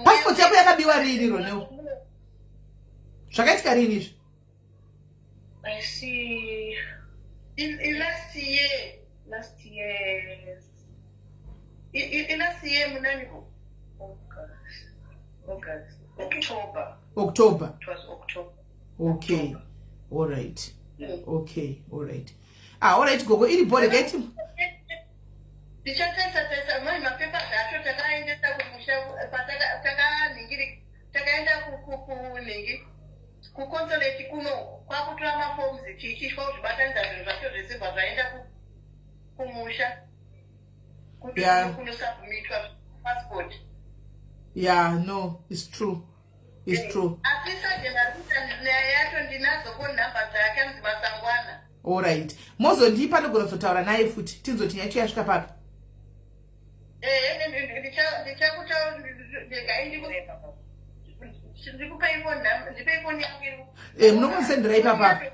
Passport yako yakabiwa rini Roneo? Zvakaitika rini izvi? I see. In last year. In last year munaniko. August. October. It was October. Okay. Alright. Okay. Alright. Alright, Gogo. Ili bore geti. Ndichataisa mai mapepa acho takaendesa kumusha takaenda kuconsulate kuno kwakutora maforms chichishwa kuzvibatanidza zvinhu zvacho zvese zvaenda kumusha kuti kunosubmitwa passport. Yeah, no, it's true. It's true. Yacho ndinazo phone number dzake anzi Masangwana. Alright. Mozo ndipa ndogozotaura naye futi. Tinzoti yacho yasvika papi? Munongosendera ipapapo.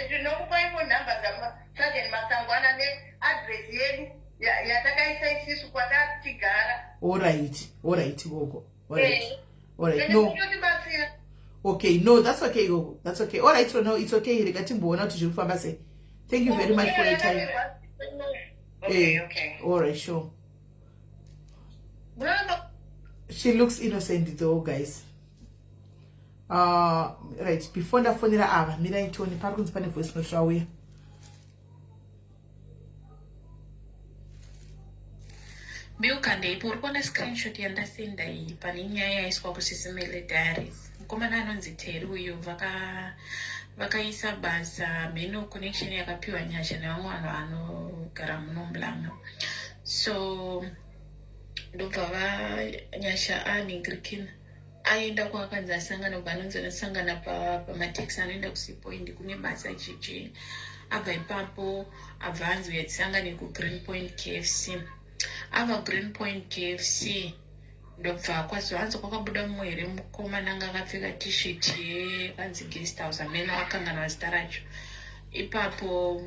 Ndinokupa phone number dzaSergeant Masangwana neaddress yedu yatakaisa isisu kwatatigara. Alright, Gogo. Alright. No. Okay, no, that's okay, Gogo. That's okay. Alright, so no, it's okay. Rikatimboona kuti zvirikufamba sei. Thank you very much for your time. Okay. Alright, sure. She looks innocent though, guys. Right, before ndafonera ava, miraitoni pari kunzi pane voice note rauya. Biukandeipo uri kuona screenshot yandasenda iyi pane nyaya yaiswa kuSisimele Diaries. Mukomana anonzi Terry uyu vakaisa basa meno connection yakapiwa Nyasha nevamwe vanhu vanogara muno Mlanga. So ndobva Nyasha aningirikina aenda kwakanzi asangana kubanonzi anosangana pamateksi anoenda kuSeaPoint kune basa chichi. Abva ipapo abva anzi yatisangane kuGreen Point KFC. Ava Green Point KFC ndobva kwazohanzo kwakabuda mumwe here mukomana anga akapfeka t-shirt yekanzi guest house amene akangana zita racho. Ipapo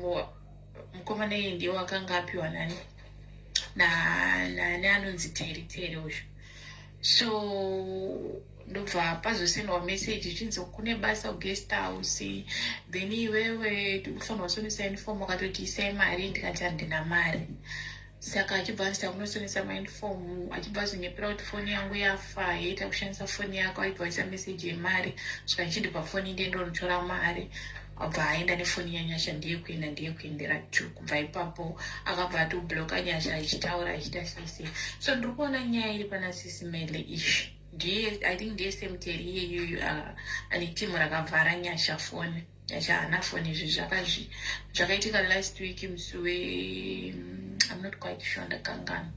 mukomana iye ndiye wakanga apiwa nani anonzi Terry uyu. So ndobva pazosendwa message chinzi kune basa guest house, then iwewe tikufanirwa kusonesa uniform wakatoti isai mari. Ndikati handina mari. Saka achibva anzita kunosonesa mainform achibva azonyepera kuti foni yangu yafa yaita kushandisa foni yako aibva aisa message yemari svika ndichidi pafoni ndiye ndonotora mari abva aenda nefoni yaNyasha ndiye kuendera tu. Kubva ipapo akabva atobloka Nyasha achitaura achita sese. So ndiri kuona nyaya iri pana Sisimele ishi ndiye I think ndiye semteri iyeyoyo ane timu rakavhara Nyasha foni. Nyasha haana foni. Izvi zvakaitika last week musi I'm not quite sure ndakangana.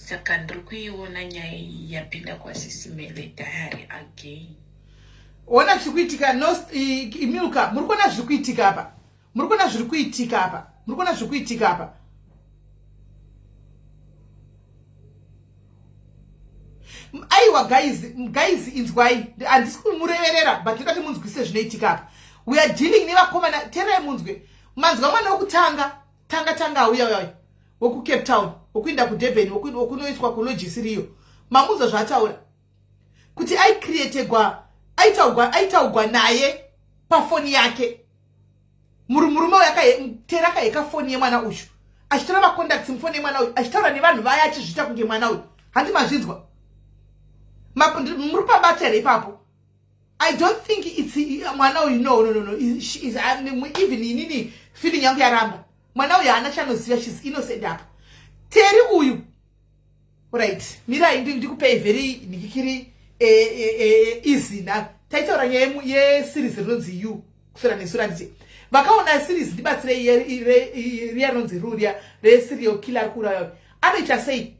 saka ndiri kuiona nyaya yapinda kwasisimele diary again. Ona zvikuitika Milka, muri kuona zvikuitika hapa. Muri kuona zviri kuitika hapa. Muri kuona zviri kuitika hapa. Aiwa guys inzwai. Handisi kumureverera but ndikati munzwise zvinoitika hapa. We are dealing nevakomana terai munzwe. Manzwa mwana wokutanga tanga uya woku Cape Town, wokuinda ku Durban, wokunoiswa ku Lodge Siriyo. Mamuzo zvataura kuti aitaugwa naye pafoni yake. Murume tera kaeka foni yemwana uyu. Achitora ma contacts mufoni yemwana uyu. Achitaura nevanhu vaya achizvita kunge mwana uyu. Handi mazvinzwa. Muri pabata ipapo. I don't think it's mwana uyu. No. She is even inini feeling yangu yaramba. Mwana uyu haana chanoziva, she's innocent apa. Teri uyu. Right. Mira ndikupe very nikikiri easy na. Taitaura ye series rinonzi You kusura nesura nditi. Vakaona series ndibatsire rinonzi Ruria re serial killer kura. Anoita sei?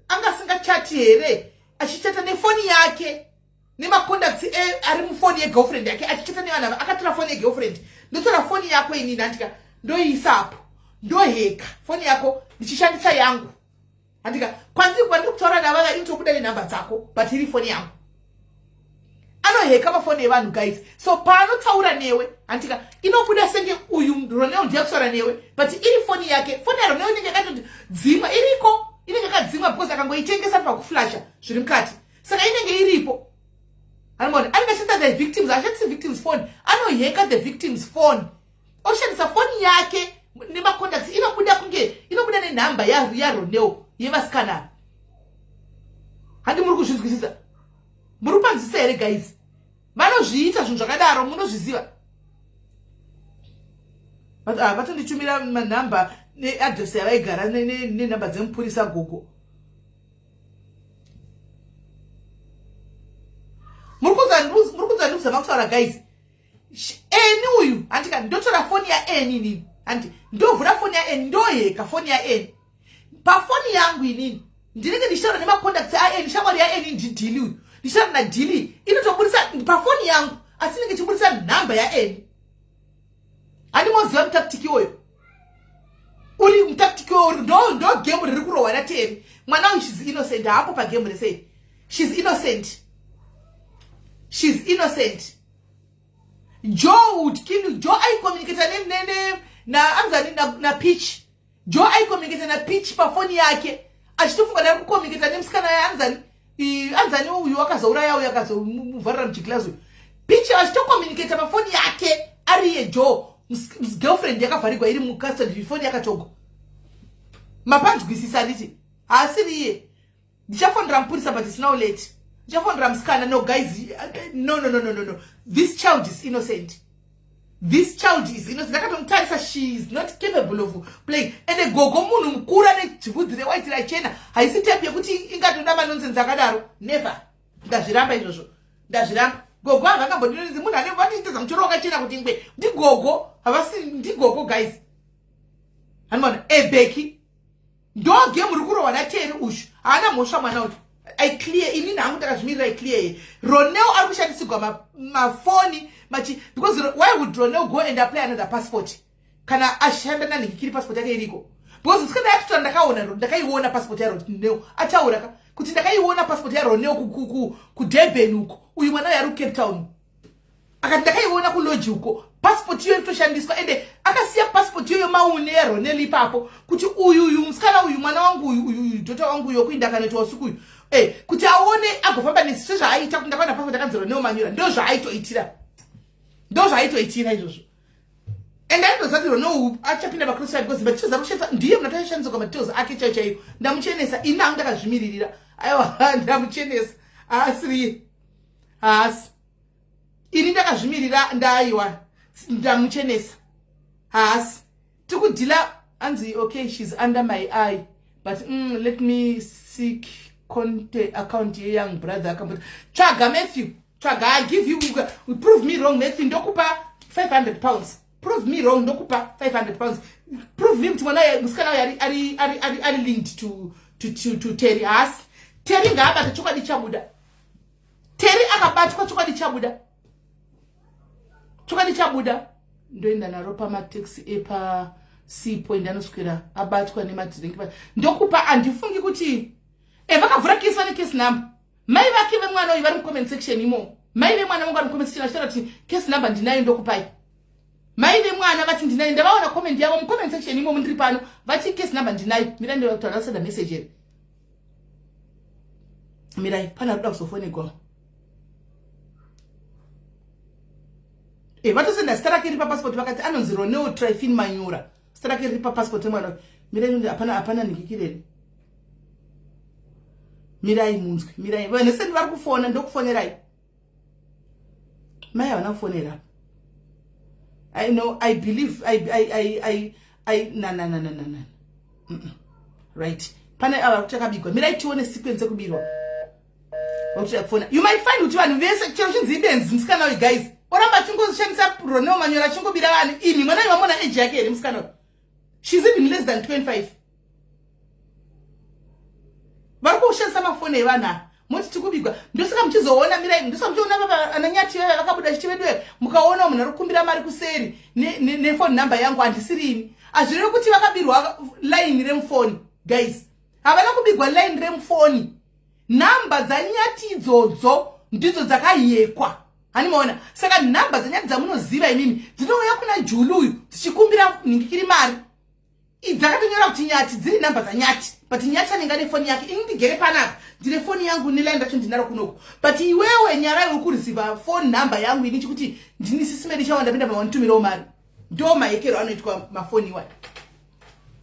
Anga chat here. Achichata nefoni yake. Nema contacts ari mufoni ye girlfriend yake. Achichata nevanhu akatora foni ye girlfriend. Ndotora foni yako ini ndandika ndoiisa hapo. Ndoheka foni yako ndichishandisa yangu. Andika kwandiri kutaura navava inotobuda nenhamba dzako but iri foni yangu. Anoheka mafoni evanhu guys. So paanotaura newe andika inobuda senge uyu Roneo ndiye kutaura newe but iri foni yake. Foni ya Roneo inenge yakadzima iriko. Inenge yakadzima because akangoitengesa pakuflasha zviri mukati. Saka inenge iripo. Anamona anenge the victims, ashandisa victims phone. Anoheka the victims phone. Oshandisa foni yake nema contacts inobuda nenhamba ya Roneo yevasikana. Handi muri kuzvinzwisisa. Muri panzisa here guys. Vanozviita zvinhu zvakadaro munozviziva. Vatonditumira manhamba neaddress yavaigara nenhamba dzemupurisa gogo. Muri kunzwa makutaura guys. Eni uyu andika ndotora foni ya Eni nini. Andi ndovhura foni ya Eni ndoheka foni ya Eni. Pafoni yangu inini ndinenge ndishitaura nema contacts aEni shamwari yaEni ndidili uyu. Ndishitaura na dili inotobudisa pafoni yangu asi ndinenge chibudisa nhamba yaEni. Handi moziva mutaktiki oyo. Uri mutaktiki oyo ndo game riri kurohwa naTeri. Mwana uyu she's innocent hapo pa game resei. She's innocent. Joe would kill you. Joe I communicate na Peach. Joe I communicate na Peach pa phone yake. Achitofunga na kucommunicate nemsikana ya Anzani uyu wakazouraya uyu akazomuvharira muchiklazi uyu. Peach achitocommunicate pa phone yake ari ye Joe. Girlfriend yakavharigwa iri mukastody phone yakatogo. Mapanzwisisa nditi. Asiri iye. Ndichafonera mupurisa but it's now late. Ndichafonera musikana. No guys, no. This child is innocent. Ndakatomtarisa she is not capable of playing. Ende gogo munhu mukura nebvudzi rewaiti rachena haisi tape yekuti ingatoda manonsense akadaro. Never. Ndazviramba izvozvo. Gogo havangambodinonzi munhu ane vatiitedza muchoro wakachena kuti ngwe. Ndigogo ndigogo guys. Hanimona ebeki ndo game riri kurohwa naTeri ushu. Haana mhosva mwana uyu. I clear inini hangu ndakazvimirira I clear. Roneo ari kushandisirwa mafoni because why would Roneo go and apply another passport? Kana ashanda nani kiri passport yake iriko. Because sikana yatuta ndakaiona passport ya Roneo. Ataura kuti ndakaiona passport ya Roneo ku Durban uko. Uyu mwana yari Cape Town. Akati ndakaiona ku Lodge uko. Passport yo itoshandiswa ende akasiya passport yo maune ya Roneo ipapo kuti uyu musikana uyu mwana wangu uyu tota wangu yo kuinda kanetwa usiku uyu. Kuti aone agofamba nesizvo zvaaita kuti ndakaona passport yakanzi Roneo Manyura ndo zvaaitoitira. Izvozvo. And I know that Roneo achapinda paCrossfire because bachiza kushetsa ndiye munhu atashandisa kwa details ake chaicho. Ndamuchenesa ina ndakazvimiririra. Aiwa ndamuchenesa. Asiri. Ini ndakazvimirira ndaiwa. Ndamuchenesa. Tikudila anzi okay she's under my eye but let me seek account ye young brother. Chaga Matthew. Chaga, I give you, prove me wrong, Matthew. Ndokupa £500. Prove me wrong, ndokupa £500. Prove andikuvii kuti mwana musikana uyu ari linked to Terry asi Terry ngaabata chokwadi chabuda Terry akabatwa chokwadi chabuda ndoenda naro pamateksi epa C point anoswera abatwa nemadhiringi ndokupa andifungi kuti vakavhura kesi vane case number mai vake vemwana uyu vari mucomment section imo mai vemwana vangu vari mucomment section vachitaura kuti case number ndinayo ndokupai mai vemwana vati ndinayo ndavaona comment yavo mucomment section imo mundiri pano vati case number ndinayo mirai ndokutaura sada message here mirai pana ruda kuzofonegwa vatosenda zita rake ripa passport vakati anonzi Roneo Tryphon Manyura zita rake ripa passport yemwana mirai hapana nikikirere mirai munzwi mirai vanesendi vari kufona ndokufonerai mai havana kufonera I know I believe I na right pane ava kuchakabigwa mirai tione sequence ekubirwa vakufona you might find kuti vanhu vese chero chinzidenzi musikana uyu guys oramba chingoshandisa Roneo Manyura chingobira vanhu imi mwana ivamona age yake here musikana uyu she's even less than 25 vari kushandisa mafoni evanhu moti tikubigwa ndosaka muchizoona mirai ndosaka muchiona baba ananyati vakabuda chichivedwe mukaona munhu ari kukumbira mari kuseri nefoni number yangu handisirini azvireve kuti vakabirwa line remufoni guys havana kubigwa line remufoni namba dzanyati idzodzo ndidzo dzakayekwa hanimaona saka namba dzanyati dzamunoziva imimi dzinouya kuna Julu uyu dzichikumbira ningikiri mari dzakatonyora kuti nyati dziri namba dzanyati but nyati anenge ane foni yake ini ndigere panapa ndine foni yangu neline racho ndinaro kunoko but iwewe nyara yokureceiva phone number yangu ini chikuti ndinisisimeri chawanda pinda pamanitumirawo mari ndo mahekero anoitwa mafoni iwayo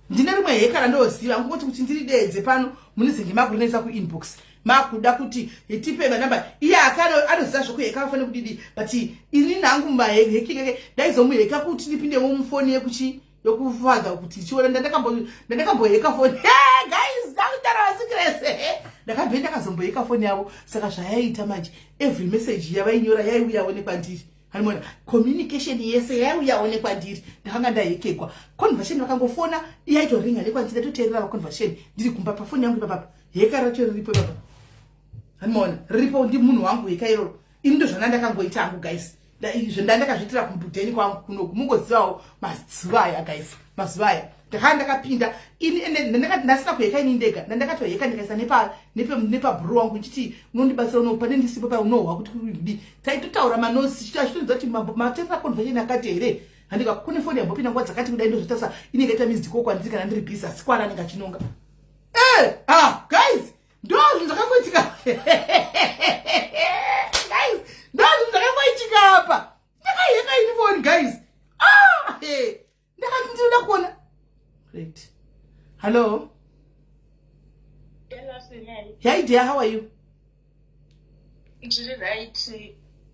ndine rimwe heka randoziva ngoti kuti ndiri dedze pano munizenge makurinesa kuinbox makuda kuti tipe manamba iye anoziva zvokuheka afane kudidi but ini nangu mahekike ndaizomuheka kuti ndipindemo mufoni yekuchi yokufadza kuti chiona ndakamboheka foni guys ndakutara vasikirese ndakabve ndakazomboheka foni yavo saka zvayaita manje every message yavainyora yaiuyaonekwa ndiri hanimona communication yese yaiuyaonekwa ndiri ndakanga ndahekekwa conversation vakangofona yaitoringa nekwanzi ndatoteerera vaconversation ndiri kumba pafoni yangu ipapapa heka racho riripo ipapa hanimona riripo ndi munhu wangu heka iroro ini ndo zvana ndakangoita hangu guys izvo ndandakazviitira kumudheni kwangu kunoku mungozivawo mazuva aya guys mazuva aya ndakanga ndakapinda ini ndasina kuheka ini ndega ndandakatoheka ndikaisa nepabhuru wangu nchiti unondibatsira uno pane ndisipo paunohwa kuti kudi taitotaura manosi chitoziva kuti matera conversation akati here handika kune foni yambopinda nguva dzakati kudai ndozvitasa inenge ita miziko kwandiri kana ndiri bhisi asi kwana anenge achinonga guys ndo zvinhu zvakangoitika guys ndo zvinhu zvakangoitika apa ndakaheka ini foni guys ndakati ndinoda kuona great hello hey dear how are you ndiri right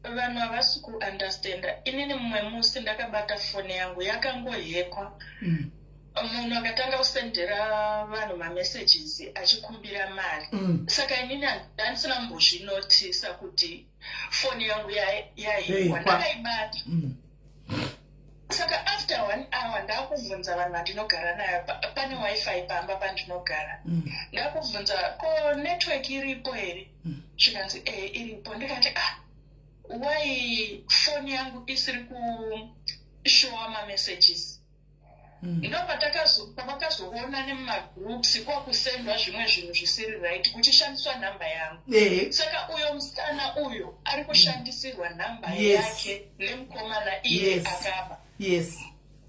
vanhu havasi kuunderstanda inini mumwe musi ndakabata foni yangu yakangohekwa munhu akatanga kusendera vanhu mamessages achikumbira mari saka inini handisina mbozvinotisa kuti foni yangu yahekwa ndakaibata saka after 1 hour ndakubvunza vanhu vandinogara nayo pane wifi pamba pandinogara ndakubvunza ko network iripo here zvikanzi iripo ndikati why foni yangu isiri kushowa mamessages ndo patakazoona nemumagroups kwakusendwa zvimwe zvinhu zvisiri right kuchishandiswa namba yangu saka uyo musikana uyo ari kushandisirwa namba yake nemukomana iye akaba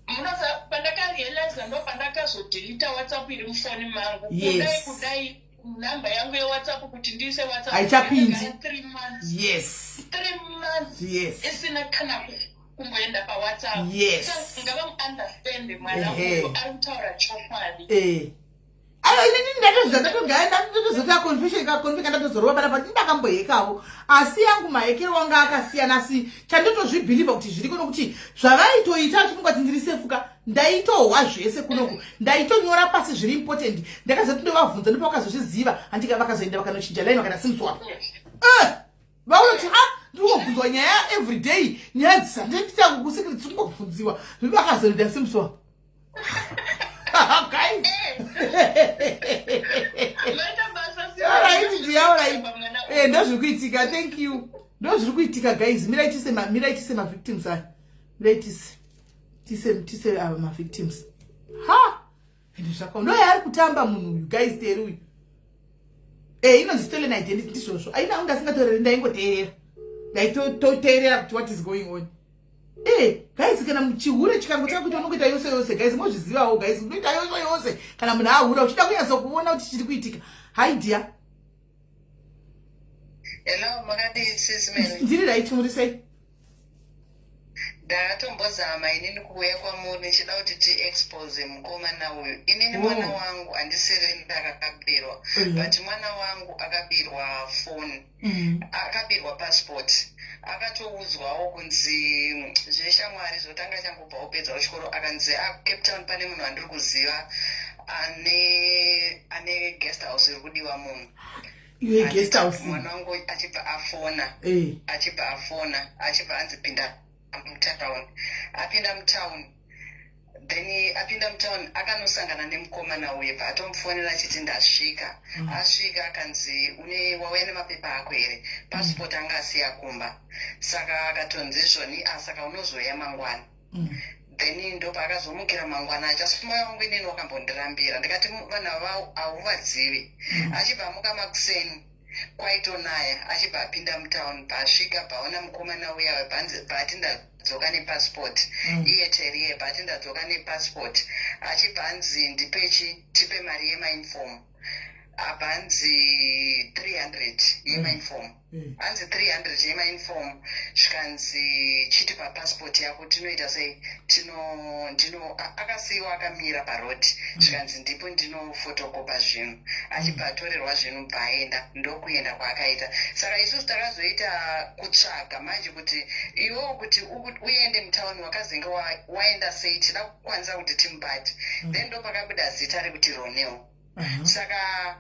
munoza pandakarealiza ndo pandakazodhilita whatsapp iri mufoni mangu kudai namba yangu yewhatsapp kuti ndiise whatsapp aichapindi 3 months 3 months isina kana kumboenda pawhatsapp so ngava muunderstande mwana uyo ari kutaura chokwadi ndatozota confession ndatozorova panapa ndakambohekavo asi yangu mahekero wanga akasiyana asi chandotozvibhilivha kuti zviriko nokuti zvavaitoita chifunga kuti ndiri sefuka ndaitohwa zvese kunoku ndaitonyora pasi zviri important ndakazoti ndovabvunza ndipo vakazozviziva handika vakazoenda vakanochinja laini vakana simswa vaunoti ndingobvunzwa nyaya everyday nyaya dzisandenditanga kusikiri dzingobvunziwa vakazonda simswa Guys. Maita basa si. Alright, alright. Ndozviri kuitika. Thank you. Ndozviri kuitika guys. Miraitise ma victims aya. Miraitise. Tise ma victims. Ha! Ende zvakaona. No yari kutamba munhu uyu guys teri uyu. Inonzi stolen identity ndizvozvo. Aina ungasingatorere ndaingoteerera. Ndaitoteerera kuti what is going on. Guys, kana muchihure chikangotaka kuti unokuita yose guys, mozvizivawo guys, unoita yose kana munhu ahura uchida kunyatsa kuona kuti chiri kuitika. Hi dear. Hello, makadi sisimeni. Ndiri right muri sei? Ndakatombozama inini kuuya kwamuri ndichida kuti ti-expose mukomana uyu. Inini mwana wangu handisiri ndakakabirwa, but mwana wangu akabirwa phone, akabirwa passport. Akatouzwawo kunzi zveshamwari zvotanga changobva upedza chikoro akanzi Cape Town pane munhu andiri kuziva ane guest house iri kudiwa munhu. Iwe guest house. Mwana wangu achibva afona achibva anzi pinda mutown. Apinda mutown, then apinda mutown akanosangana nemukomana uye patomufonera achiti ndasvika. Asvika akanzi wauya nemapepa ako here, passport anga asiya kumba. Saka akatonzi izvoni saka unozoya mangwana. Then ndopa akazomukira mangwana acha moyo wangu inini wakambondirambira. Ndikati vanhu ava hauvazivi. Achibva amuka makuseni kwaitonaya achibva apinda mutown, paasvika paona mukomana uya paati ndadzoka nepassport. Iye teriye paati ndadzoka nepassport. Achibva anzi ndipechi tipe mari yemainform. Apa anzi 300 yemainform. Anzi 300 yemainform. Zvikanzi chiti papassport yako tinoita sei, akasiyiwa akamira parodi. Zvikanzi ndipo ndinofotokopa zvinhu. Achibva atorerwa zvinhu bvaenda, ndokuenda kwaakaita. Saka isusu takazoita kutsvaga manje kuti iwewo kuti uende mutauni wakazinga waenda sei, tida kukwanisa kuti timubate. Then ndopakabuda zita rekuti Ronel. Saka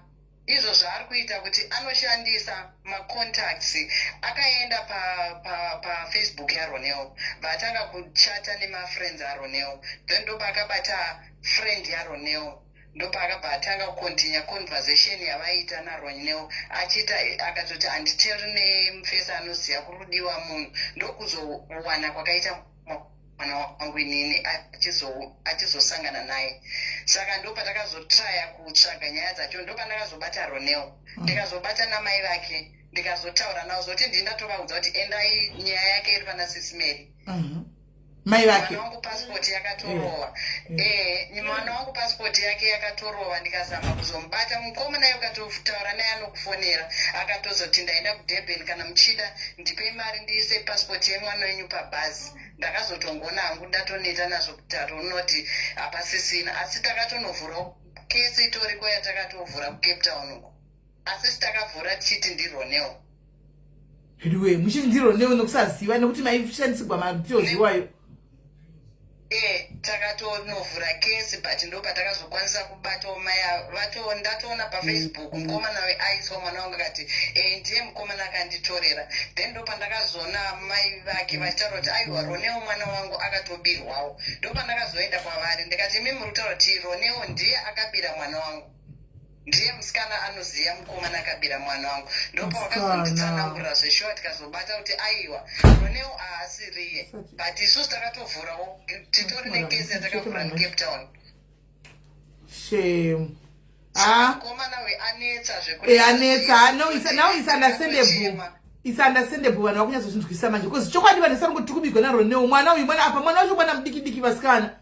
izvo zvaari kuita kuti anoshandisa macontacts. Akaenda pafacebook yaRonel, vatanga kuchata nemafriends aRonel, then ndopakabata friend yaRonel, ndopakabva atanga kukontinya conversation yavaita naRonel, achita akatoti handiteri nemufesa anoziva kurudiwa munhu, ndokuzowana kwakaita mwana wangu inini achizosangana naye. Saka ndopatakazotraya kutsvaga nyaya dzacho, ndopandakazobata Ronel, ndikazobata namai vake, ndikazotaura navo zoti ndindatovanudza kuti endai nyaya yake iri pana Sisimeri. Mai vake mwana wangu passport yakatorova. Mwana wangu passport yake yakatorova. Ndikazama kuzomubata mukomana naye ukatotaura naye anokufonera, akatozoti ndaenda kuDurban kana muchida ndipe mari ndiise passport yemwana wenyu pabhazi. Ndakazotongona hangu ndatoneta nazvo kuti unoti hapasisina, asi takatonovhura kesi itoriko yatakatovhura kuCape Town uko, asi takavhura tichiti ndiRonel. Hediwe muchiti ndiRonel nokusaziva nekuti maishandisirwa matoziwayo. Takatonovhura kesi, but ndopatakazokwanisa kubatawo maya ndatoona pafacebook mukomana weaiswa mwana wangu akati ndiye mukomana akanditorera. Then ndopandakazoona mai vake vachitaura kuti aiwa Ronel mwana wangu akatobirwawo. Ndopandakazoenda kwavari ndikati mimi murikutaura kuti Ronel ndiye akabira mwana wangu, ndiye musikana anoziva mukomana akabira mwana wangu. Ndopawakazonditsanangurira zveshuwa tikazobata kuti aiwa Ronel haasiriye, but isusu takatovhurawo titori nekesi yatakavhura muCape Town. Shame. Mukomana weanetsa zvekuti anetsa. No, it's understandable. It's understandable vanhu vakunyatsozinzwisa manje because chokwadi vanhu sarongoti kubigwa naRonel mwana uyu mwana apa mwana wacho mwana mudiki vasikana.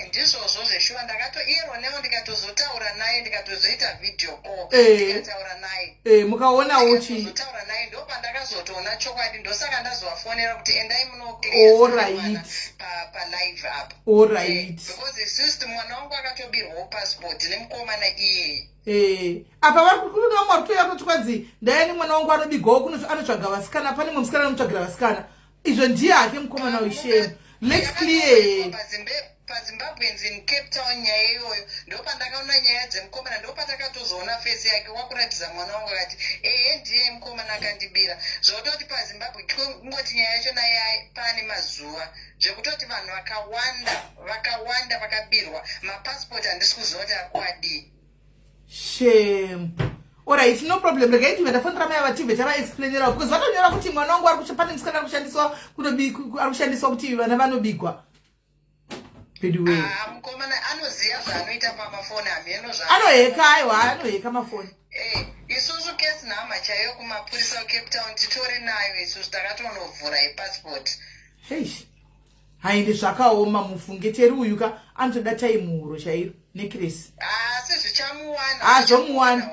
Ndizvozvo zveshuwa iye Ronel ndikatozotaura naye ndikatozoita video call ndikataura naye mukaonawo ndikatozotaura naye ndopandakazotoona chokwadi ndosaka ndazovafonera kuti endai munoclear palive apa. Because isusu mwana wangu akatobirwawo passport nemukomana iyeye. Apa vari kuno vamwe vari kutoya kuti kwanzi ndayani mwana wangu anobigwawo anotsvaga vasikana, pane musikana anotsvagira vasikana. Izvo ndiye hake mukomana weshemu. Let's clear. paZimbabweans in Cape Town nyaya iyoyo ndopandakaona nyaya dzemukomana ndopatakatozoona fesi yake wakuratidza mwana wangu akati ndiye mukomana akandibira zvototi paZimbabwe kungoti nyaya yacho naye pane mazuva zvekutoti vanhu vakawanda vakabirwa mapasipoti handisi kuziva kuti akuadii. Shame. Alright, no problem. Regai tive ndafonera mai vativhe tava explainera because vakanyora kuti mwana wangu ari kuchapane musikana kushandiswa ari kushandiswa kuti vana vanobigwa. Mukomana anoziva zvaanoita pamafoni hameno anoheka aiwa anoheka mafoni. Isusu kesi nhama chaiyo kumapurisa weCape Town titori nayo isusu takatonovhura yepasipoti. Haindi zvakaoma mufunge teri uyuka anotoda taimuro chairo necklace. Asi zvichamuwana. Zvomuwana.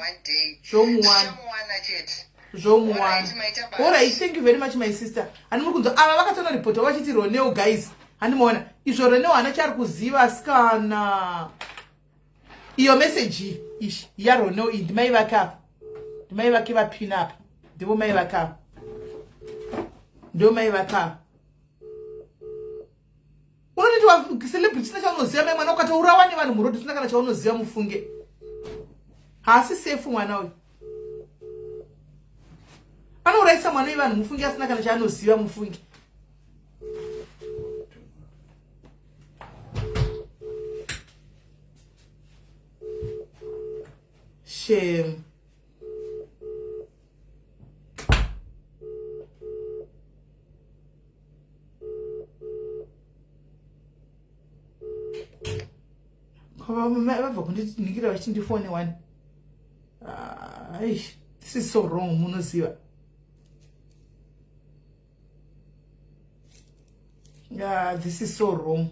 Alright, thank you very much my sister. Ani muri kunzwa ava vakatonaripota vachiti Roneo guys. Handimaona izvo Roneo hana chari kuziva asikana. Iyo message ishi ya Roneo iyi ndimai vake apa. Ndimai vake vapin apa. Ndivo mai vake apa. Ndivo mai vake apa. Unoti celebrity sina chaunoziva mai mwana ukataurawa nevanhu murodhi sina kana chaunoziva mufunge. Haasi safe mwana uyu. Anouraisa mwana wevanhu mufunge asina kana chaanoziva mufunge. Shame. Vabva kundinikira vachindifone one. This is so wrong, munoziva. Yeah, this is so wrong.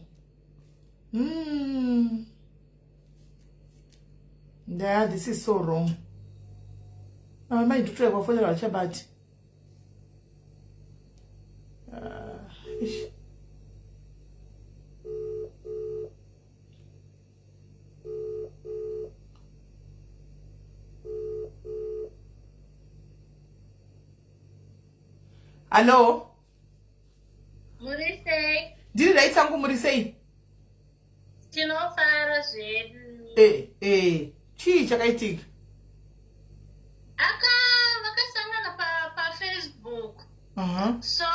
Yeah, this is so wrong. Mai ndotore kwafonera vachabati. Hello? Murisei. Ndiri raitsangu murisei? Tinofara zvedu. Chii chakaitika? Vakasangana pa Facebook. So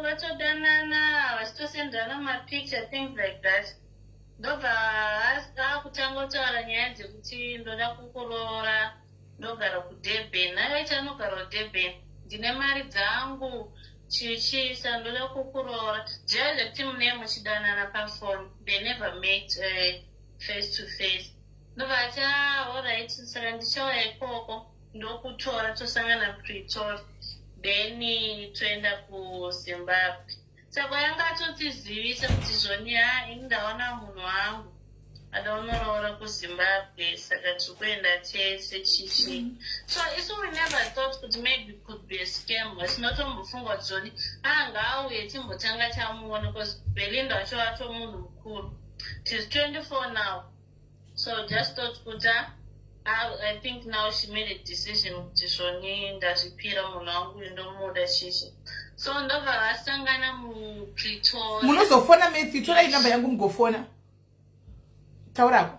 vatoddanana vachitosendana mapicture things like that. Ndobva akutanga kutaura nyaya dzekuti ndoda kukuroora ndogara kuDurban. Naivaita anogara kuDurban. Ndine mari dzangu chichisa ndoda kukuroora. Jaya zvekuti mune muchidanana pafoni. They never met face to face. Ndobvati alright, saka ndichauya ikoko ndokutora tosangana Pretoria. Then toenda kuZimbabwe. Saka yanga atotizivisa kuti zvoni ndaona munhu wangu adaunoraura kuZimbabwe saka tikuenda tese chichi. So we never thought kuti maybe it could be a scam. Vasinotombofunga kuti zvoni ngaauye timbotanga tamuona because Belinda wacho wato munhu mukuru. She's 24 now. So just thought kuti I think now she made a decision kuti zvoni ndazvipira munhu wangu ndomuda chichi. So ndobva vasangana muPretoria. Munozofona Matthew, torai namba yangu mugofona. Taurako.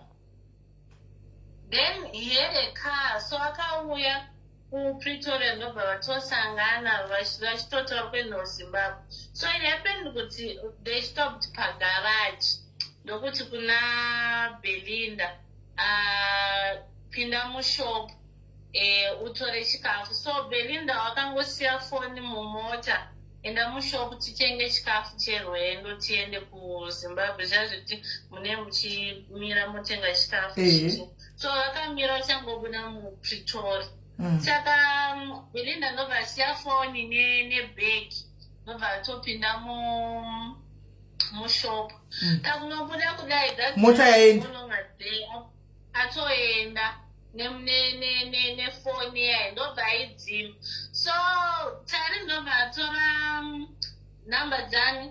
Then he had a car, so akauya kuPretoria ndobva vatosangana vachitotaura kuenda kuZimbabwe. So it happened kuti they stopped pagarage. Ndokuti kuna Belinda pinda mushop utore chikafu. So Belinda wakangosiya foni mumota enda mushop tichenge chikafu cherwendo tiende kuZimbabwe. Zvazvoti mune muchimira motenga chikafu chichi. So vakamira vachangobuda muPretoria. Saka Belinda ndobva asiya foni nebhegi ndobva atopinda mushop. Takunobuda kudai mota yaenda atoenda nefoni yaye ndobva aidzima. So tari ndobva atora namba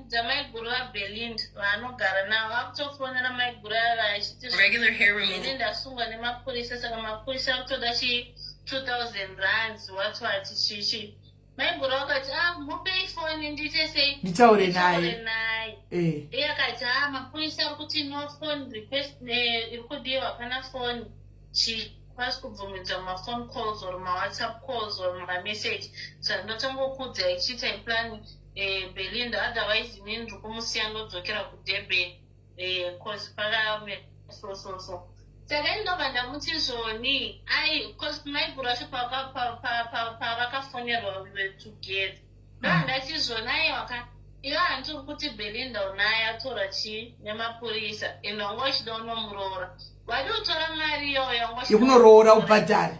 dzamaiguru vaBelinda vaanogara navo vakutofonera maiguru ava achiti ndasungwa nemapurisa saka mapurisa akutoda 2,000 rands wati chichi. Maiguru vakati mupei foni ndite sei nditaure naye. iye akati mapurisa ari kuti no phone request iri kudiwa pana phone chikwazi kubvumidzwa mafone calls or mawhatsapp calls or mamessage saka ndotongokudzai ichiita iplan Belinda otherwise inini ndiri kumusiya ndodzokera kuDurban cause pakame so saka ndobva ndamuti zvoni ai cause maigura acho pavakafonerwa we were together ndati zvona aiwaka iwe handiri kuti Belinda unaye atora chii nemapurisa ende wanga uchida unomuroora wadi utora mari iyoyo yokunoroora ubhadhare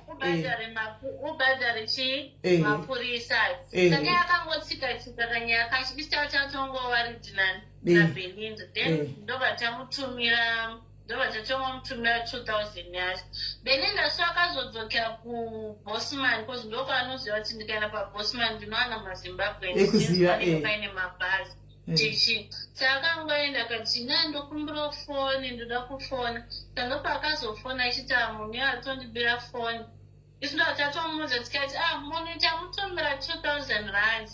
ubhadhare chii mapurisa ayo saka yakangotsika kanyaya kacho bisita chatongova ridhinani naBelinda then ndobva tamutumira 2000 yacho Belinda so akazodzokera kuBosman because ndokwaanoziva kuti ndikaenda paBosman ndinowana maZimbabwepaine mabhazi chichi saka akangoenda akati ndokumbira foni ndoda kufona sandopa akazofona achiti muni atondibira foni isu ndatatomudza tikati muni tamutumira 2000 rand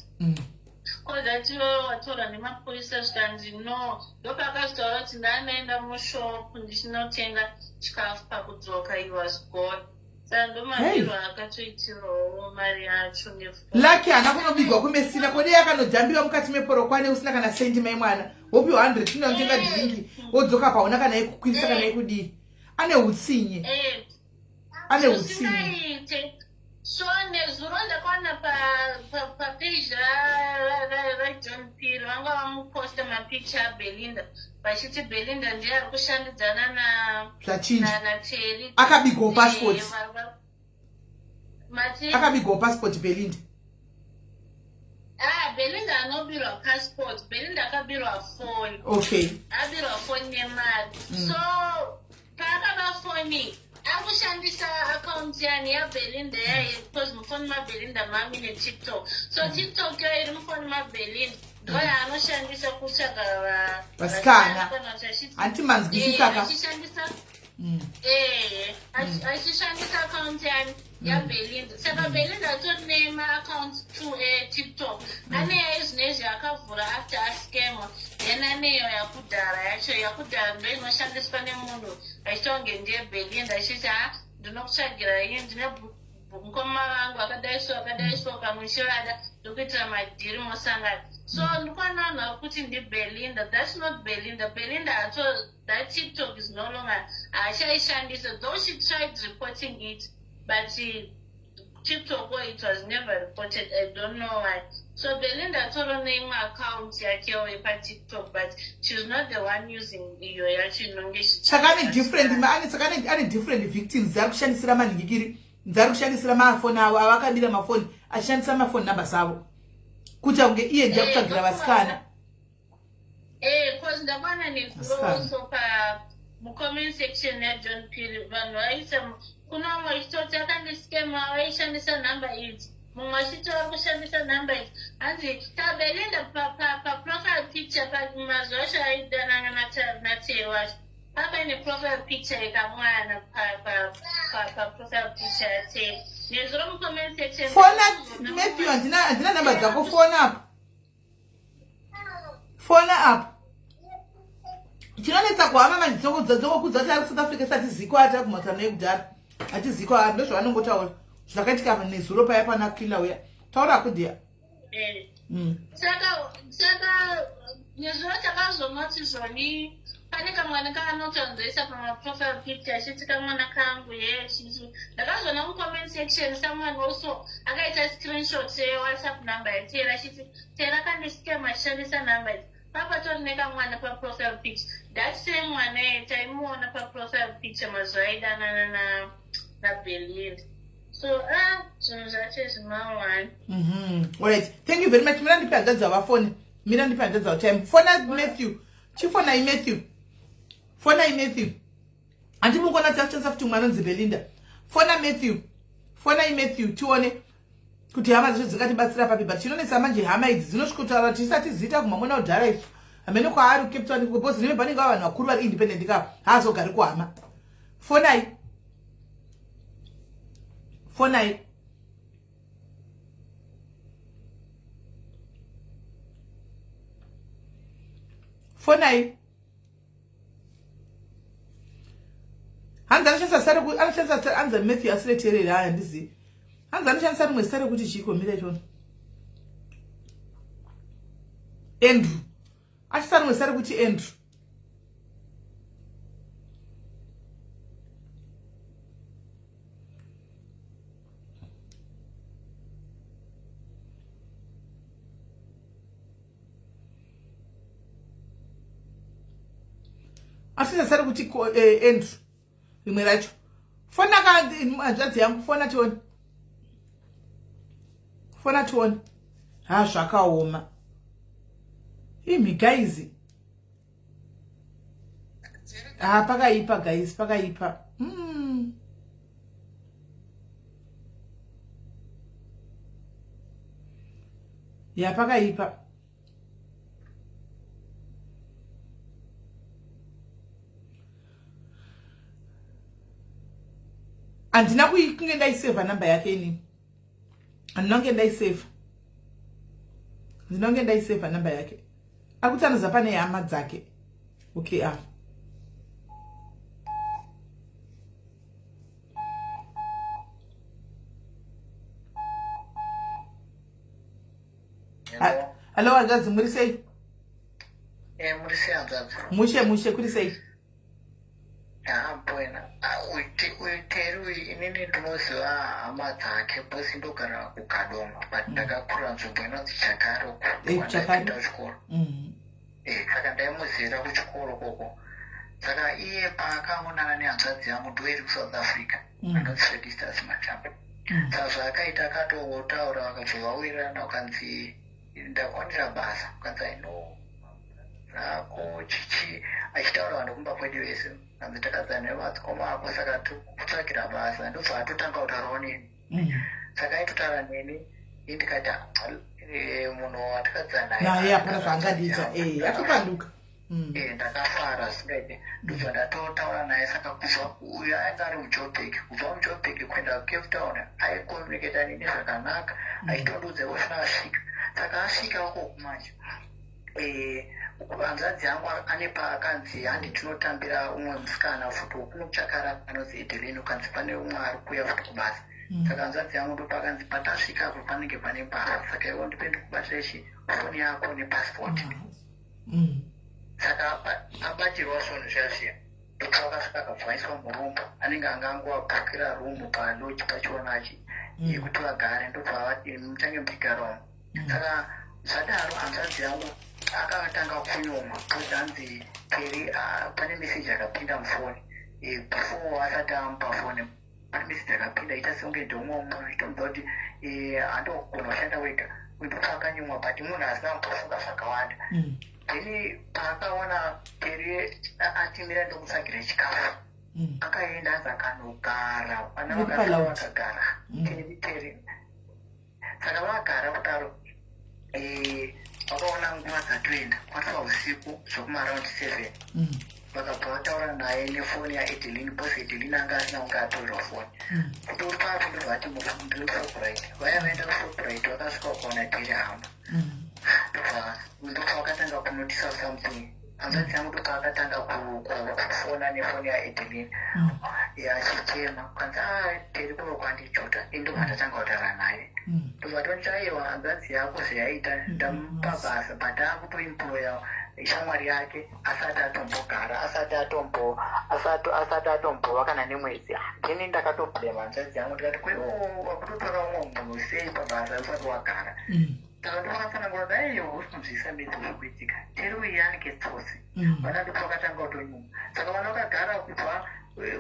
kodati watora nemapurisa zvikanzi no ndopa akazotaura kuti ndanoenda mushopu ndichinotenga chikafu pakudzoka he was gone saka ndomadirwa akatoitirawo mari yacho laki haana kunobigwa kumesina kodi yakanodhambiwa mukati meporokwane usina kana sendi maimwana wopiwa 100 tinoda kutenga dhingi wodzoka pauna kana ikukwirisa kana ikudii ane utsinye so nezuro ndakaona papage raJohn Piri vanga vamuposta mapicha aBelinda vachiti Belinda ndiye ari kushandidzana naTerry akabigwawo passport akabigwawo passport Belinda Belinda anobirwa passport Belinda akabirwa foni abirwa foni nemari so paakaba foni akushandisa akaunti yani yaBelinda yaye because mufoni maBelinda mami neTikTok so TikTok yo iri mufoni maBelinda ndoya anoshandisa kutsvaga vasikana anti manzwisisa achishandisa achishandisa akaunti yani yaBelinda saka Belinda atori nemaakaunti TikTok aneyo zvinezvi akavhura after ascamwa then aneyo yakudhara yacho yakudhara ndo inoshandiswa nemunhu achitonge ndiye Belinda achiti ndinokutsvagira ini ndine mukoma vangu akadaiswa kamuchivada ndokuitira madhiri mosangana so ndikwananha kuti ndiBelinda that's not Belinda that TikTok is no longer achaishandisa though she tried reporting it but TikTok it was never reported I don't know why so Belinda toro neimwe account yakewo yepaTikTok but she's not the one using iyo yacho inonge saka ane different victims dzari kushandisira manhingikiri dzari kushandisira mafoni avo avakabira mafoni achishandisa mafoni namba savo kuti aunge iye ndiya kutsvagira vasikana cause ndabana neguroso mucomment section yaJohn Piri vanhu vaisa kuna vamwe vachitoti akandiskema vaishandisa nhamba idzi mumwe achitaura kushandisa nhamba idzi hanzi taBelinda paprofile picture mazuva acho aidanana naTerry wacho paine profile picture yekamwana paprofile picture yaTerry nezuro mucomment section fona Matthew handina nhamba dzako fona up chinonetsa kuhama mandidzokudza kuti ari South Africa sati ziko ati akumhatana nekudhara ati ziko ndozvavanongotaura zvakaitika nezuro paya pana kila uya taura kudhiya saka nezuro takazonoti zvoni pane kamwana kaanotonzoisa pamaprofile picture achiti kamwana kangu chichi ndakazona mucomment section someone also akaita screenshot yewhatsapp number yaTerry achiti Terry akandiskema achishandisa number idzi papatori nekamwana paprofile picture that same mwana taimuona paprofile picture mazuva aidanana naBelinda so zvinhu zvacho zvimawani alright thank you very much mira ndipe hanzvadzi wavafoni mira ndipe hanzvadzi wavtime fona Matthew chifona iMatthew fona iMatthew handimukona tiachishandisa futi mwana unzi Belinda fona iMatthew tione kuti hama dzacho dzingatibatsira papi but chinonesa manje hama idzi dzinosvikutaura tisati zita kumamona udhara isu hamene kwaari kuCape Town because nime panenge vanhu vakuru vari independent kava haazogari kuhama fonai fonai. Hanzi anoshandisa anza Matthew asireterere haya ndizi. Hanzi anoshandisa rimwe zita rekuti chikomira ichono. Andrew. Achisa rimwe zita rekuti Andrew. Achisa zita rekuti Andrew. Rimwe racho. Fona hanzvadzi yangu fona tione. Fona tione. Ha zvakaoma. Imi guys. Pakaipa guys, pakaipa. Ya pakaipa. Andina kunge ndaiseva namba yake ini. Andinonge ndaiseva. Ndinonge ndaiseva namba yake. Akutanoza pane hama dzake. Okay, Hello, hanzvadzi muri sei? Muri sei hanzvadzi? Mushe kuri sei? Bwena. Uiteri inini ndinoziva hama dzake bosi ndogara kuKadoma but ndakakura nzvimbo inonzi Chakare kuenda kuchikoro. Saka ndaimuzivira kuchikoro koko. Saka iye paakaonana nehanzvadzi yangu ndoiri kuSouth Africa anonzi Felicitas Matambo. Saka zvaakaita akatotaura akazovawirana ukanzi ndakuwanira basa ukanzi aino rako chichi achitaura vanhu kumba kwedu vese kanzi takadzana nevadzikoma ako saka tokutsvagira basa ndobva atotanga kutaurawo neni. Saka aitotaura neni indikati munhu watakadzana naye apana zvaangadiita akapanduka. Ndakafara zvisingaite ndobva ndatotaura naye. Saka kubva uyo ainge ari muJoburg, kubva muJoburg kuenda kuCape Town aikomuniketa neni zvakanaka achitondiudza osvika asvika. Saka asvika uko kumanje hanzvadzi yangu ane paakanzi handi tinotambira umwe musikana futi wokunochakara anonzi Edelini ukanzi pane umwe ari kuuya futi kubasa. Saka hanzvadzi yangu ndopakanzi patasvika apo panenge pane basa. Saka iwo ndipe ndikubata ichi foni yako nepasipoti. Saka abatirwa zvinhu zvazviya ndobva vakasvika akabvaiswa murumba anenge angangowabhukira rumu paloji pachionachi yekuti vagare ndobva vati mutange muchigarawo. Saka zvadaro hanzvadzi yangu akatanga kunyomwa kuti hanzi Peri pane meseji akapinda mufoni before asati amupa foni pane meseji akapinda ita sekunge ndomwe umwe itomudza kuti handogona kushanda wega ndobva akanyomwa but munhu asina mupafunga zvakawanda. Then paakaona Peri atimira ndokutsvagira chikafu akaenda anzi akanogara vana vakagara Peri. Saka vagara kudaro vakaona nguva dzatoenda kwasva usiku zvokumaraundi 7 vakabva vataura naye nefoni yaEdelini bosi Edelini anga asina kunge atorerwa foni. Kutori papo ndobva vati ndiri kuShoprite. Vaya vaenda kuShoprite vakasvika ukaona Peri hama ndobva vakatanga kunotisa something. Hanzvadzi yangu ndobva akatanga kufona nefoni yaEdelini achichema kanzi Peri kuno kwandichuta ndobva ndatanga kutaura naye. Ndobva tonchaiwa hanzvadzi yako zvayaita ndamupa basa but akutoimploya shamwari yake asati atombogara asati atombova kana nemwedzi. Ndini ndakatoblema hanzvadzi yangu ndikati wakutotora umwe munhu sei pabasa usati wagara. Saka ndopakafanangura dai usinzvisa mbedzi zvekuitika Peri uyu anenge tsotsi vana ndipo vakatanga kutonyuma. Saka vana vakagara kubva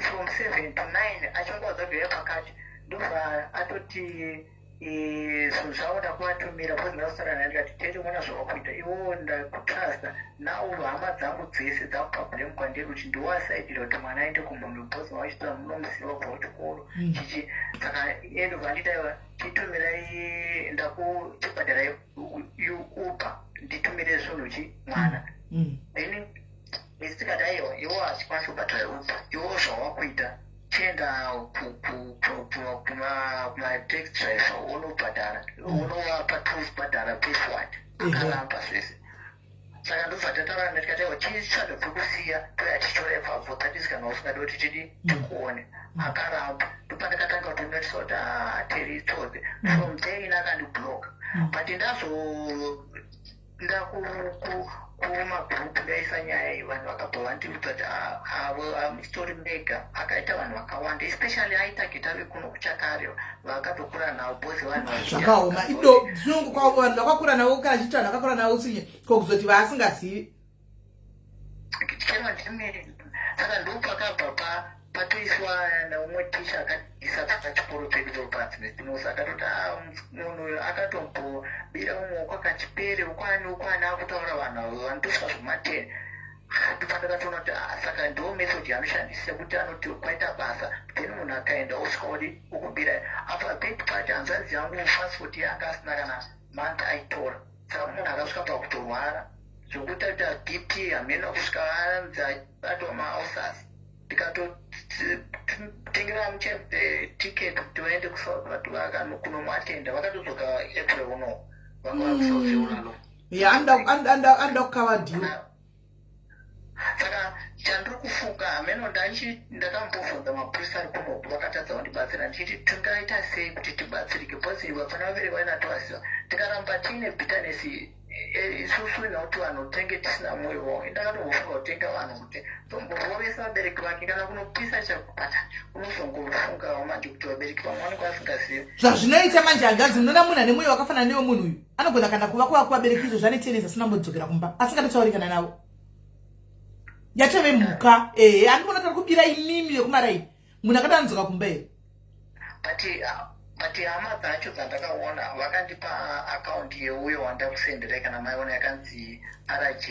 from 7 to 9 achingodza kuuya pakati ndobva atoti zvinhu zvavo ndakuvatumira bcause ndasara naye ndikati Peri una zvavakuita iwo ndakutrasta now hama dzangu dzese dzakupablame kwandiri kuti ndiwasaidira kuti mwana aende kumunhu bcause vachitoa munomuziva kubva kuchikoro chichi. Saka ndobva nditaiwa chitumirai ndakutibhadhara uber nditumire zvinhu mwana. Then isitikati aiwa iwo hachikwanisi kubhadhara uber iwo zvavakuita chienda kuma-taxi driver unobhadhara unovapa proof bhadhara pay forward akaramba zvese. saka ndobva tataura netikataiwa tisado pekusiya toya tichore ipapo thatis kana usingadi kuti tidi tikuone akaramba ndopandakatanga kutonotiso kuti teri tsodze from there ina akandibloka but kumagrupu ndaisa nyaya iyi vanhu vakabva vandiudza kuti story maker akaita vanhu vakawanda especially aita gitave kuno kuchakare vakatokura navo bose vanhu zvakaoma ido zvinongo kwavo vanhu vakakura navo kana chiti vanhu vakakura navo sinye kokuzoti vaasingazivi chero ndimene saka ndopakabva patoiswa neumwe tisha akadisa pakachikoro pedu padzinesimosa akatoti munhu akatombobira mumaoko akachipere ukwani akutaura vanhu avo vanotosva zvomateni ndopandakatoona kuti saka ndo method yanoshandisa kuti anoti kwaita basa then munhu akaenda osvika udi ukubira apa bed part hanzvadzi yangu passport yanga asina kana month aitora saka munhu akasvika pakutorwara zvokuti aita bp hamena kusvika anza atoma-ausas ndikatotengera ticket kuti vaende kusauth kunomatenda vakatodzoka april uno vanga vakusauzveunalo anda kukava dhiyo saka chandiri kufunga hameno ndakambobvunza mapurisa ari kunoku vakatadza kundibatsira ndichiti tingaita sei kuti tibatsirike bhozi vapfana vabereki vainatovaziva tikaramba tiine bitanesi isusu nekuti vanhu tenge tisina mwoyo wavo ndakatofunga kutenga vanhu kuti tomborovesa vabereki vake kana kunopisa chakubata unozongofungawo manje kuti vabereki vamwe vanenge vasingazivi zvazvinoita manje hangazi unoona munhu ane mwoyo wakafanana newe munhu uyu anogona kana kuva kuvabereki izvo zvaneteeneza asina mbodzokera kumba asingatotsaurikana navo yatove mhuka andibona tari kubira imimi yekumarai munhu akatanzoka kumba here but hama dzacho dzandakaona vakandipa akaundi yeuyo wandakusendera kana maiona yakanzi rj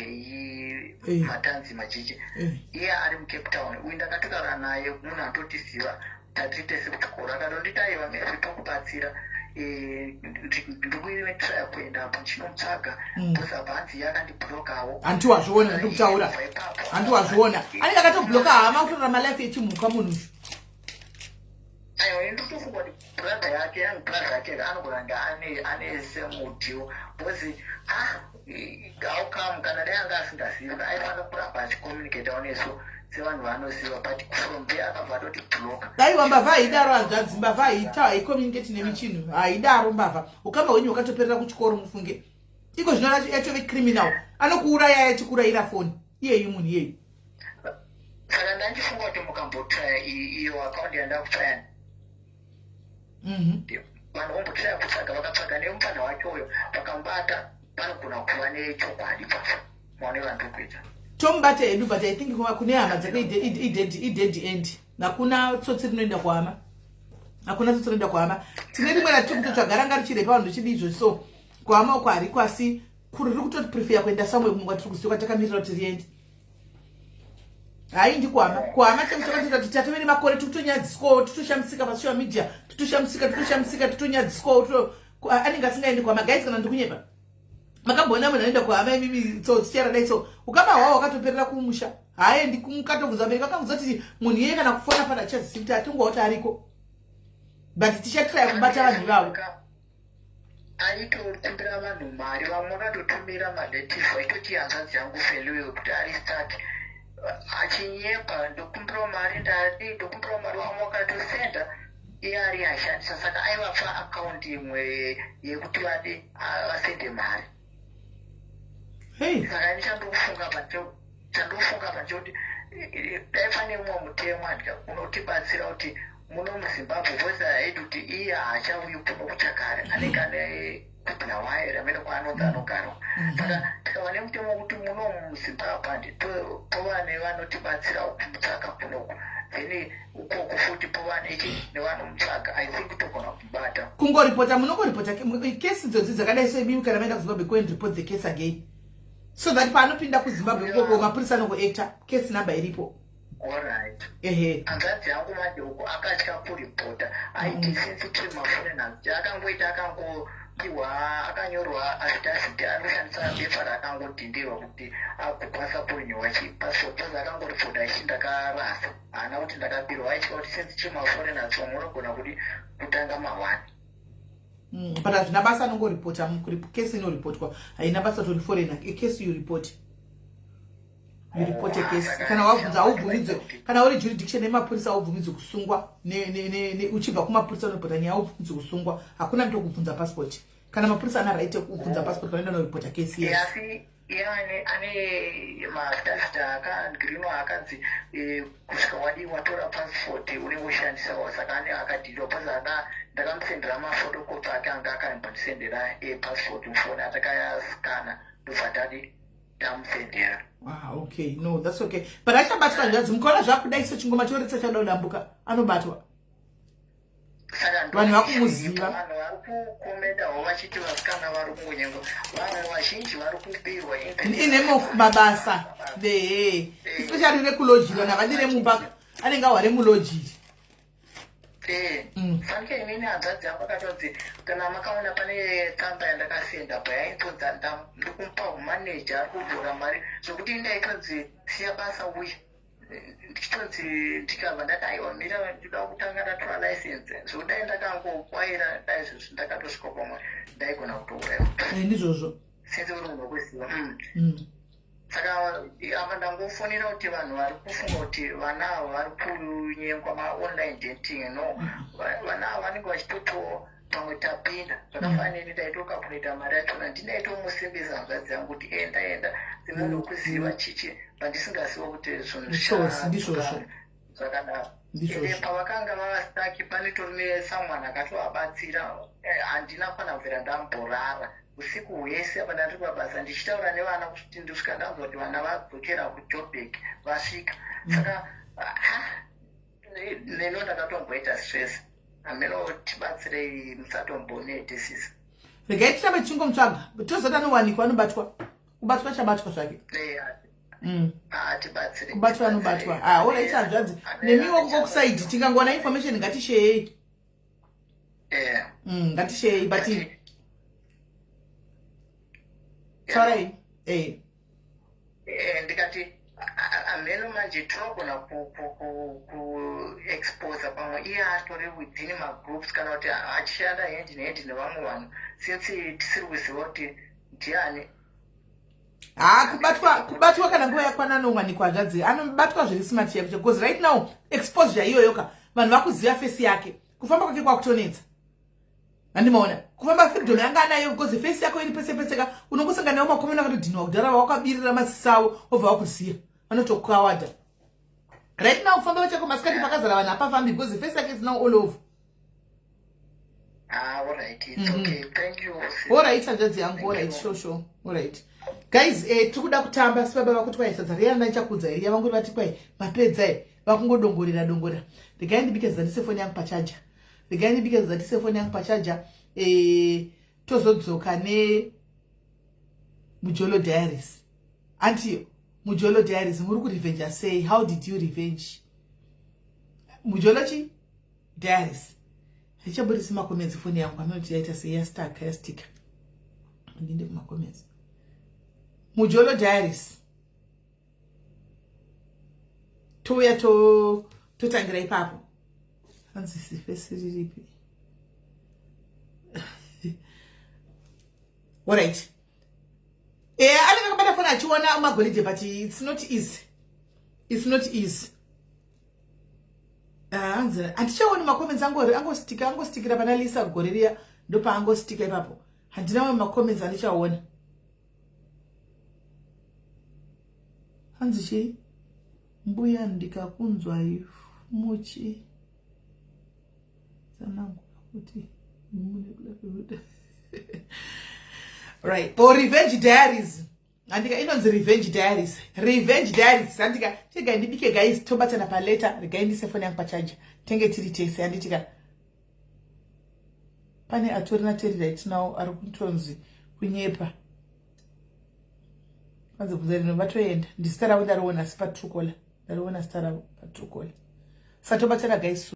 matanzi machiche iye ari mucape town uyu ndakatotaura naye munhu andotiziva tatiite sekuchikoro akatonditaiva meri tokubatsira ndikuimetraya kuenda apo ndichinomutsvaga bhozabhanzi yakandibhulokawo handiwazviona ndikutaura handiwazviona anenge akatobhuloka hama kutorora malife echimhuka munhu uyu aiwa nditofunga kuti brother yake yangu brother yake anogoranga ane semudhiwo bhozi outcome kana dayanga asingazivi aifana kuramba achicommunicatawo nesu sevanhu vanoziva but from there akabva atoti bloka aiwa mbavha haidaro hanzvadzi mbavha haicommunicate nemichinhu haidaro mbavha ukamba hwenyu wakatoperera kuchikoro mufunge iko zvino yatove criminal anokuuraya achikurayira foni iyeyu munhu iyeyu saka ndandifunga kuti mukambotraya iyo akaundi yandakutraya vanhu vombotraya kutsvaga vakatsvaga nemupana wake uyo vakambata vanogona kuva nechokwadi pacho maone vandokuita tomubata hedu but I think kune hama dzake idead end nakuna tsotsi rinoenda kuhama hakuna tsotsi rinoenda kuhama tine rimwe ratiri kutotsvaga ranga richirepa vanhu richidi izvo so kuhama uko hariko asi riri kutoti prefer kuenda samwe kumwe tiri kuziva takamirira kuti riende hai ndikuhama kuhama chakatoita kuti tatovere makore tikutonyadziswawo titoshamisika pasocial media titoshamisika titonyadziswawo anenge asingaendi kuhama guys kana ndikunyepa makambona munhu anoenda kuhama imimi tsotsi charadai so ukamba hwawo wakatoperera kumusha haendi kumukatobvunza bereki vakanguza kuti munhu iye kana kufona pana chazivi kuti atongowa kuti ariko but tichatraya kubata vanhu ivavo aitokumbira vanhu mari vamwe vakatotumira manative aitoti hanzvadzi yangu feliwe kuti ari start achinyepa ndokumbirawo mari ndokumbirawo mari vamwe vakatosenda iye ari ashandisa saka aivapa akaundi imwe yekuti vade vasende mari saka ndichandofunga panche kuti daifane mumwe mutemo unotibatsira kuti muno muzimbabwe bhozi haidi kuti iye haachauyi kuno kuchakare anenge ane kubulawairi amene kwaanonzi anogara saka tikava nemutemo wekuti muno muzimbabwe pova nevanotibatsira kumutsvaga kunoku then ukoko futi pova nevanomutsvaga I think togona kubata kungoripota munongoripota kesi idzodzi dzakadai soibimi kana maenda kuzimbabwe go and report the case again so that paanopinda kuzimbabwe ikoko mapurisa anongoacta case number iripo alright hanzvadzi yangu manje uko akatya kuripota aiti since tiri maforenansi akangoita akangopiwa akanyorwa affidavit anoshandisa bepa rakangodhindirwa kuti akupasa kurinyowa chipasipoti akangoripota achi ndakarasa haana kuti ndakapirwa aitya kuti since tiri maforenansi vamwe unogona kuti kutanga mawani but hazvina basa anongoripota kesi inoripotwa haina basa tori forena ekesi yoripoti you report a case. Kana wabvunza aubvumidzwe, kana uri jurisdiction yemapurisa aubvumidzwe kusungwa ne uchibva kumapurisa unobhota nyaya aubvumidzwe kusungwa. Hakuna mtu kubvunza passport. Kana mapurisa ana right kubvunza passport kana ndo report a case. Yes. ane mastafta akagirino akanzi kusvika wadi watora passport uri kushandisa saka ane akadhirwa pasaka ndakamusendera mafotokopi ake anga akandisendera passport mufoni atakayascana ndobva tamusendera. Okay, no, that's okay. But achabatwa njanzi mukaona zvakudai sechingoma choretsa chadodambuka anobatwa. Vanhu vakumuziva. Vanhu vari kukomendawo vachiti vasikana vari kungonyengo. Vanhu vazhinji vari kupirwa mabasa. Especially nekulojiri. Nakadire mubaka. Anenge aware mulojiri. Fanike inini hanzvadzi yangu akatodzi kana makaona pane tsamba yandakasenda payaitodza ndikumupa humaneja ari kubhura mari zvokuti ndaitodzi siya basa uya. Ndichitonzi ndikabva ndakaiwa mira ndida kutanga ndatora license zvokudai ndakangokwaira dai zvozvo ndakatosvika pamwe ndaigona kutouraiwa ndizvozvo senze uri munhu wekuziva. Saka apa ndangofonera kuti vanhu vari kufunga kuti vana ava vari kunyengwa ma-online dating no vana ava vanenge vachitotowo pamwe tapinda zvakafanira ndaitokapunita mari yachona ndindaitomusimbisa hanzvadzi yangu kuti enda dzimunhu wekuziva chichi pandisingaziva kuti zvinhu zvakadaro. Ende pavakanga vavastaki panetori nesamwana akatovabatsira handina fana kubvira ndamborara usiku hwese apa ndandiri pabasa ndichitaura nevana kuti ndisvika ndanzwa kuti vana vadzokera kuJoburg vasvika. Saka neno ndakatomboita stress. Ameno tibatsirei musatombonete sisi. Regai tirambe tichingomutsvaga tozota nowanikwa anobatwa kubatwa chabatwa zvake. Tibatsirei kubatwa anobatwa. Alright hanzvadzi nemiwo kokusaidi tingangowana information ngatisheyei. Ngatisheyei but sorry. Ndikati ameno manje tinogona kuexpose pamwe iye atori within magroups kana kuti achishanda hand in hand nevamwe vanhu since tisiri kuziva kuti ndiani. Kubatwa kana nguva yakwana anowanikwa hanzvadzi anobatwa zviri smart yake because right now exposure iyoyoka vanhu vakuziva face yake kufamba kwake kwakutonetsa. Handimaona kufamba freedom yanga anayo because face yako iri pese pese ka unongosangana nawo makomena akatodhinwa kudhara wakabirira masisawo obva wakuziya vanotokawada. Right now kufamba chako masikati pakazara vanhu apafambi because face yake is now all over. Alright, it's okay. Thank you. Alright hanzvadzi yangu. Alright, sure. Alright. Guys, tikuda kutamba sibaba vakuti kwai sadza riya ndachakudza iri yavanguri vati kwai mapedza vakungodongorera. Regai ndibike zandise foni yangu pachaja. Tozodzoka ne Mujolo Diaries. Auntie, Mujolo Diaries, muri kurevenge say how did you revenge? Mujolo Diaries. Ichabudisa makomenzi foni yangu anoti yaita say yastika. Ndinde kumakomenzi. Mujolo Diaries. Toya totangira ipapo. Hanzi sifesi riripi. Alright. Anenge kabata fona achiona magolide but it's not easy. Anzira andichaoni makomenzi angostikira pana Lisa Goreria ndopa angostika ipapo. Handina makomenzi andichaona. Hanzi mbuya ndikakunzwa muchi sanangu kuti right. Or Revenge Diaries. Andika inonzi Revenge Diaries. Andika chega ndibike guys tobatana pa later regaindise foni yangu pachaja. Tenge tiri tese anditika. Pane atorina teri right now ari kutonzi kunyepa. Kwanza kuzari novatoenda. Ndisitara wenda roona sipa trukola. Ndariona sitara pa trukola. Satobatana guys.